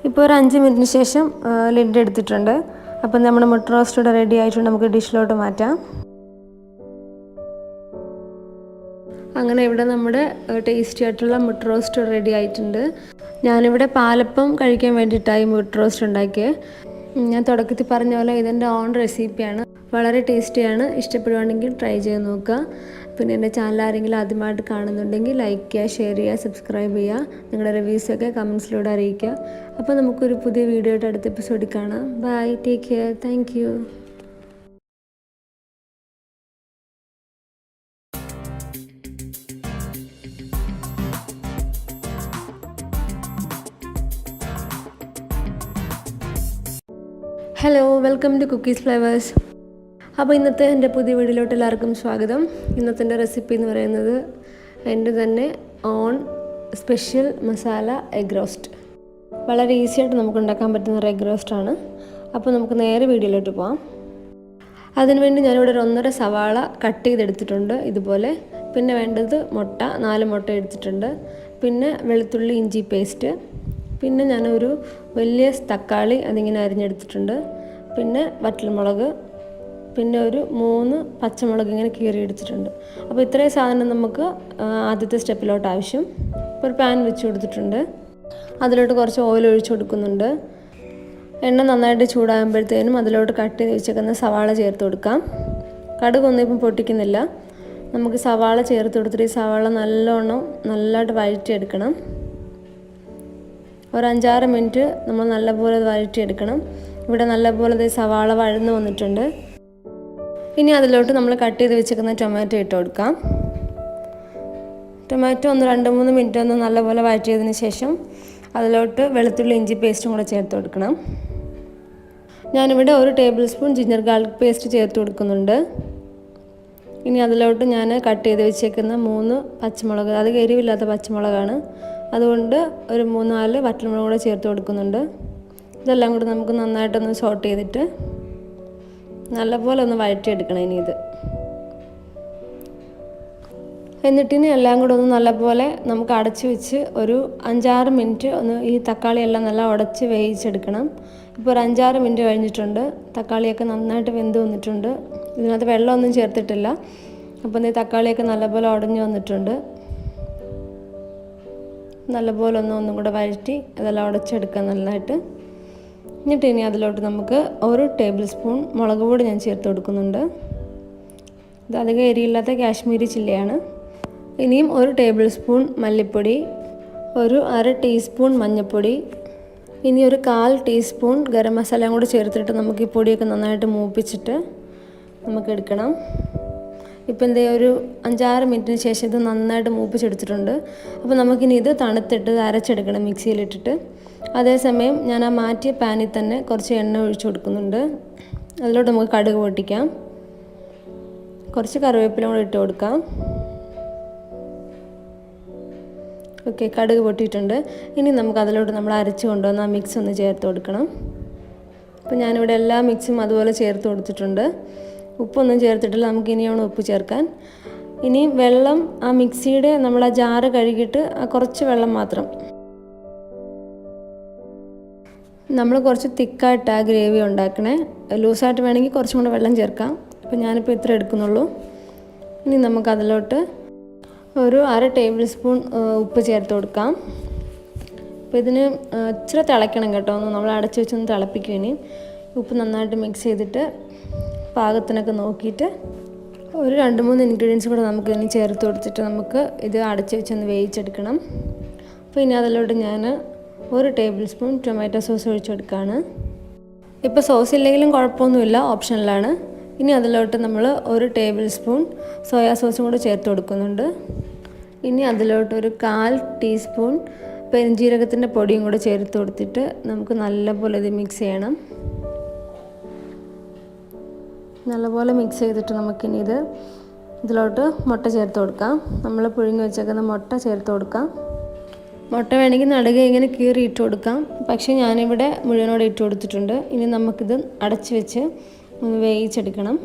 ഇപ്പോൾ ഒരു 5 മിനിറ്റിന് ശേഷം ലിഡ് എടുത്തിട്ടുണ്ട്. അപ്പം നമ്മുടെ മുട്ട റോസ്റ്റ് ഇവിടെ റെഡി ആയിട്ടുണ്ട്. നമുക്ക് ഡിഷിലോട്ട് മാറ്റാം. അങ്ങനെ ഇവിടെ നമ്മുടെ ടേസ്റ്റി ആയിട്ടുള്ള മുട്ട റോസ്റ്റ് റെഡി ആയിട്ടുണ്ട്. ഞാനിവിടെ പാലപ്പം കഴിക്കാൻ വേണ്ടിയിട്ടായി മുട്ട റോസ്റ്റ് ഉണ്ടാക്കിയത്. ഞാൻ തുടക്കത്തിൽ പറഞ്ഞ പോലെ ഇതെൻ്റെ ഓൺ റെസിപ്പിയാണ്. വളരെ ടേസ്റ്റിയാണ്. ഇഷ്ടപ്പെടുവാണെങ്കിൽ ട്രൈ ചെയ്ത് നോക്കുക. പിന്നെ എൻ്റെ ചാനൽ ആരെങ്കിലും ആദ്യമായിട്ട് കാണുന്നുണ്ടെങ്കിൽ ലൈക്ക് ചെയ്യുക, ഷെയർ ചെയ്യുക, സബ്സ്ക്രൈബ് ചെയ്യുക. നിങ്ങളുടെ റിവ്യൂസൊക്കെ കമൻസിലൂടെ അറിയിക്കുക. അപ്പോൾ നമുക്കൊരു പുതിയ വീഡിയോ ആയിട്ട് അടുത്ത എപ്പിസോഡിൽ കാണാം. Bye, take care, thank you. Hello, welcome to Cookies Flavours. അപ്പോൾ ഇന്നത്തെ എൻ്റെ പുതിയ വീഡിയോയിലോട്ട് എല്ലാവർക്കും സ്വാഗതം. ഇന്നത്തെ എൻ്റെ റെസിപ്പി എന്ന് പറയുന്നത് എൻ്റെ തന്നെ on special masala egg roast. വളരെ ഈസി ആയിട്ട് നമുക്ക് ഉണ്ടാക്കാൻ പറ്റുന്ന ഒരു എഗ് റോസ്റ്റാണ്. അപ്പോൾ നമുക്ക് നേരെ വീഡിയോയിലോട്ട് പോകാം. അതിനുവേണ്ടി ഞാനിവിടെ ഒരു 1.5 സവാള കട്ട് ചെയ്തെടുത്തിട്ടുണ്ട് ഇതുപോലെ. പിന്നെ വേണ്ടത് മുട്ട, 4 മുട്ട എടുത്തിട്ടുണ്ട്. പിന്നെ വെളുത്തുള്ളി ഇഞ്ചി പേസ്റ്റ്. പിന്നെ ഞാനൊരു വലിയ തക്കാളി അതിങ്ങനെ അരിഞ്ഞെടുത്തിട്ടുണ്ട്. പിന്നെ വറ്റൽമുളക്, പിന്നെ ഒരു 3 പച്ചമുളക് ഇങ്ങനെ കീറി എടുത്തിട്ടുണ്ട്. അപ്പോൾ ഇത്രയും സാധനം നമുക്ക് ആദ്യത്തെ സ്റ്റെപ്പിലോട്ട് ആവശ്യം. ഒരു പാൻ വെച്ച് കൊടുത്തിട്ടുണ്ട്. അതിലോട്ട് കുറച്ച് ഓയിൽ ഒഴിച്ച് കൊടുക്കുന്നുണ്ട്. എണ്ണ നന്നായിട്ട് ചൂടാകുമ്പോഴത്തേനും അതിലോട്ട് കട്ട് ചെയ്ത് വെച്ചേക്കുന്ന സവാള ചേർത്ത് കൊടുക്കാം. കടുകൊന്നും ഇപ്പം പൊട്ടിക്കുന്നില്ല. നമുക്ക് സവാള ചേർത്ത് കൊടുത്തിട്ട് ഈ സവാള നല്ലതായിട്ട് വഴറ്റിയെടുക്കണം. ഒരു 5-6 മിനിറ്റ് നമ്മൾ നല്ലപോലെ വഴറ്റിയെടുക്കണം. ഇവിടെ നല്ലപോലെ സവാള വഴന്ന് വന്നിട്ടുണ്ട്. ഇനി അതിലോട്ട് നമ്മൾ കട്ട് ചെയ്ത് വെച്ചേക്കുന്ന ടൊമാറ്റോ ഇട്ട് കൊടുക്കാം. ടൊമാറ്റോ ഒന്ന് 2-3 മിനിറ്റ് ഒന്ന് നല്ലപോലെ വഴറ്റിയതിന് ശേഷം അതിലോട്ട് വെളുത്തുള്ളി ഇഞ്ചി പേസ്റ്റും കൂടെ ചേർത്ത് കൊടുക്കണം. ഞാനിവിടെ 1 table spoon ginger garlic paste ചേർത്ത് കൊടുക്കുന്നുണ്ട്. ഇനി അതിലോട്ട് ഞാൻ കട്ട് ചെയ്ത് വെച്ചേക്കുന്ന 3 പച്ചമുളക്, അത് എരിവില്ലാത്ത പച്ചമുളകാണ്, അതുകൊണ്ട് ഒരു 3-4 വറ്റൽമുളക് കൂടെ ചേർത്ത് കൊടുക്കുന്നുണ്ട്. ഇതെല്ലാം കൂടി നമുക്ക് നന്നായിട്ടൊന്ന് സോട്ട് ചെയ്തിട്ട് നല്ലപോലെ ഒന്ന് വഴറ്റിയെടുക്കണം. ഇനി എന്നിട്ടിനി എല്ലാം കൂടെ ഒന്ന് നല്ലപോലെ നമുക്ക് അടച്ച് വെച്ച് ഒരു 5-6 മിനിറ്റ് ഒന്ന് ഈ തക്കാളി എല്ലാം നല്ല ഉടച്ച് വേവിച്ചെടുക്കണം. ഇപ്പോൾ ഒരു 5-6 മിനിറ്റ് കഴിഞ്ഞിട്ടുണ്ട്. തക്കാളിയൊക്കെ നന്നായിട്ട് വെന്ത് വന്നിട്ടുണ്ട്. ഇതിനകത്ത് വെള്ളമൊന്നും ചേർത്തിട്ടില്ല. അപ്പോൾ ഈ തക്കാളിയൊക്കെ നല്ലപോലെ ഉടഞ്ഞു വന്നിട്ടുണ്ട്. നല്ലപോലെ ഒന്നും കൂടെ വഴറ്റി അതെല്ലാം ഉടച്ചെടുക്കാം നല്ലതായിട്ട്. എന്നിട്ട് ഇനി അതിലോട്ട് നമുക്ക് 1 ടേബിൾ സ്പൂൺ മുളക് പൊടി ഞാൻ ചേർത്ത് കൊടുക്കുന്നുണ്ട്. ഇത് അധികം എരിയില്ലാത്ത കാശ്മീരി ചില്ലിയാണ്. ഇനിയും 1 ടേബിൾ സ്പൂൺ മല്ലിപ്പൊടി, ഒരു 1/2 ടീസ്പൂൺ മഞ്ഞൾപ്പൊടി, ഇനി ഒരു 1/4 ടീസ്പൂൺ ഗരം മസാലയും കൂടി ചേർത്തിട്ട് നമുക്ക് ഈ പൊടിയൊക്കെ നന്നായിട്ട് മൂപ്പിച്ചിട്ട് നമുക്ക് എടുക്കണം. ഇപ്പോൾ ഒരു 5-6 മിനിറ്റിന് ശേഷം ഇത് നന്നായിട്ട് മൂപ്പിച്ചെടുത്തിട്ടുണ്ട്. അപ്പോൾ നമുക്കിനി ഇത് തണുത്തിട്ട് അരച്ചെടുക്കണം മിക്സിയിലിട്ടിട്ട്. അതേസമയം ഞാൻ ആ മാറ്റിയ പാനിൽ തന്നെ കുറച്ച് എണ്ണ ഒഴിച്ചു കൊടുക്കുന്നുണ്ട്. അതിലോട്ട് നമുക്ക് കടുക് പൊട്ടിക്കാം. കുറച്ച് കറിവേപ്പില കൂടി ഇട്ട് കൊടുക്കാം. ഓക്കെ, കടുക് പൊട്ടിയിട്ടുണ്ട്. ഇനി നമുക്ക് അതിലോട്ട് നമ്മൾ അരച്ച് കൊണ്ടുവന്ന് ആ മിക്സ് ഒന്ന് ചേർത്ത് കൊടുക്കണം. അപ്പോൾ ഞാനിവിടെ എല്ലാ മിക്സും അതുപോലെ ചേർത്ത് കൊടുത്തിട്ടുണ്ട്. ഉപ്പൊന്നും ചേർത്തിട്ടില്ല. നമുക്ക് ഇനിയാണ് ഉപ്പ് ചേർക്കാൻ. ഇനി വെള്ളം ആ മിക്സിയുടെ നമ്മൾ ആ ജാറ് കഴുകിയിട്ട് കുറച്ച് വെള്ളം മാത്രം. നമ്മൾ കുറച്ച് തിക്കായിട്ട് ആ ഗ്രേവി ഉണ്ടാക്കണേ. ലൂസായിട്ട് വേണമെങ്കിൽ കുറച്ചും കൂടെ വെള്ളം ചേർക്കാം. അപ്പോൾ ഞാനിപ്പോൾ ഇത്ര എടുക്കുന്നുള്ളൂ. ഇനി നമുക്ക് അതിലോട്ട് ഒരു 1/2 ടേബിൾ സ്പൂൺ ഉപ്പ് ചേർത്ത് കൊടുക്കാം. അപ്പോൾ ഇതിന് ഇച്ചിരി തിളയ്ക്കണം കേട്ടോ. നമ്മൾ അടച്ച് വെച്ചൊന്ന് തിളപ്പിക്കും. ഇനി ഉപ്പ് നന്നായിട്ട് മിക്സ് ചെയ്തിട്ട് പാകത്തിനൊക്കെ നോക്കിയിട്ട് ഒരു 2-3 ഇൻഗ്രീഡിയൻസ് കൂടെ നമുക്ക് ഇനി ചേർത്ത് കൊടുത്തിട്ട് നമുക്ക് ഇത് അടച്ച് വെച്ചൊന്ന് വേവിച്ചെടുക്കണം. അപ്പോൾ ഇനി അതിലോട്ട് ഞാൻ 1 ടേബിൾ സ്പൂൺ ടൊമാറ്റോ സോസ് ഒഴിച്ചെടുക്കുകയാണ്. ഇപ്പോൾ സോസ് ഇല്ലെങ്കിലും കുഴപ്പമൊന്നുമില്ല, ഓപ്ഷനിലാണ്. ഇനി അതിലോട്ട് നമ്മൾ 1 ടേബിൾ സ്പൂൺ സോയാ സോസും കൂടെ ചേർത്ത് കൊടുക്കുന്നുണ്ട്. ഇനി അതിലോട്ട് ഒരു 1/4 ടീസ്പൂൺ പെരുംജീരകത്തിൻ്റെ പൊടിയും കൂടെ ചേർത്ത് കൊടുത്തിട്ട് നമുക്ക് നല്ലപോലെ ഇത് മിക്സ് ചെയ്യണം. നല്ലപോലെ മിക്സ് ചെയ്തിട്ട് നമുക്കിനി ഇതിലോട്ട് മുട്ട ചേർത്ത് കൊടുക്കാം. നമ്മൾ പുഴുങ്ങി വെച്ചേക്കുന്ന മുട്ട ചേർത്ത് കൊടുക്കാം. മുട്ട വേണമെങ്കിൽ നടുക ഇങ്ങനെ കീറി ഇട്ട് കൊടുക്കാം. പക്ഷേ ഞാനിവിടെ മുഴുവനോടെ ഇട്ട് കൊടുത്തിട്ടുണ്ട്. ഇനി നമുക്കിത് അടച്ച് വെച്ച് ഒന്ന് വേവിച്ചെടുക്കണം.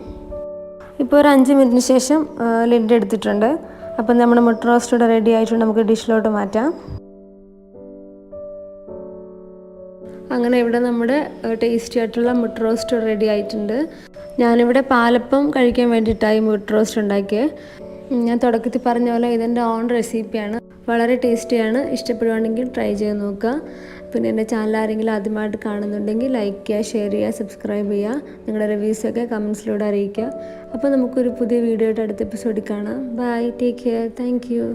ഇപ്പോൾ ഒരു 5 മിനിറ്റിന് ശേഷം ലിഡ് എടുത്തിട്ടുണ്ട്. അപ്പം നമ്മുടെ മുട്ട റോസ്റ്റ് ഇവിടെ റെഡി ആയിട്ടുണ്ട്. നമുക്ക് ഡിഷിലോട്ട് മാറ്റാം. അങ്ങനെ ഇവിടെ നമ്മുടെ ടേസ്റ്റി ആയിട്ടുള്ള മുട്ട റോസ്റ്റ് റെഡി ആയിട്ടുണ്ട്. ഞാനിവിടെ പാലപ്പം കഴിക്കാൻ വേണ്ടിയിട്ടായി മുട്ട റോസ്റ്റ് ഉണ്ടാക്കിയത്. ഞാൻ തുടക്കത്തിൽ പറഞ്ഞ പോലെ ഇതെൻ്റെ ഓൺ റെസിപ്പിയാണ്. വളരെ ടേസ്റ്റിയാണ്. ഇഷ്ടപ്പെടുവാണെങ്കിൽ ട്രൈ ചെയ്ത് നോക്കുക. പിന്നെ എൻ്റെ ചാനൽ ആരെങ്കിലും ആദ്യമായിട്ട് കാണുന്നുണ്ടെങ്കിൽ ലൈക്ക് ചെയ്യുക, ഷെയർ ചെയ്യുക, സബ്സ്ക്രൈബ് ചെയ്യുക. നിങ്ങളുടെ റിവ്യൂസൊക്കെ കമൻസിലൂടെ അറിയിക്കുക. അപ്പോൾ നമുക്കൊരു പുതിയ വീഡിയോ ആയിട്ട് അടുത്ത എപ്പിസോഡിൽ കാണാം. Bye, take care, thank U.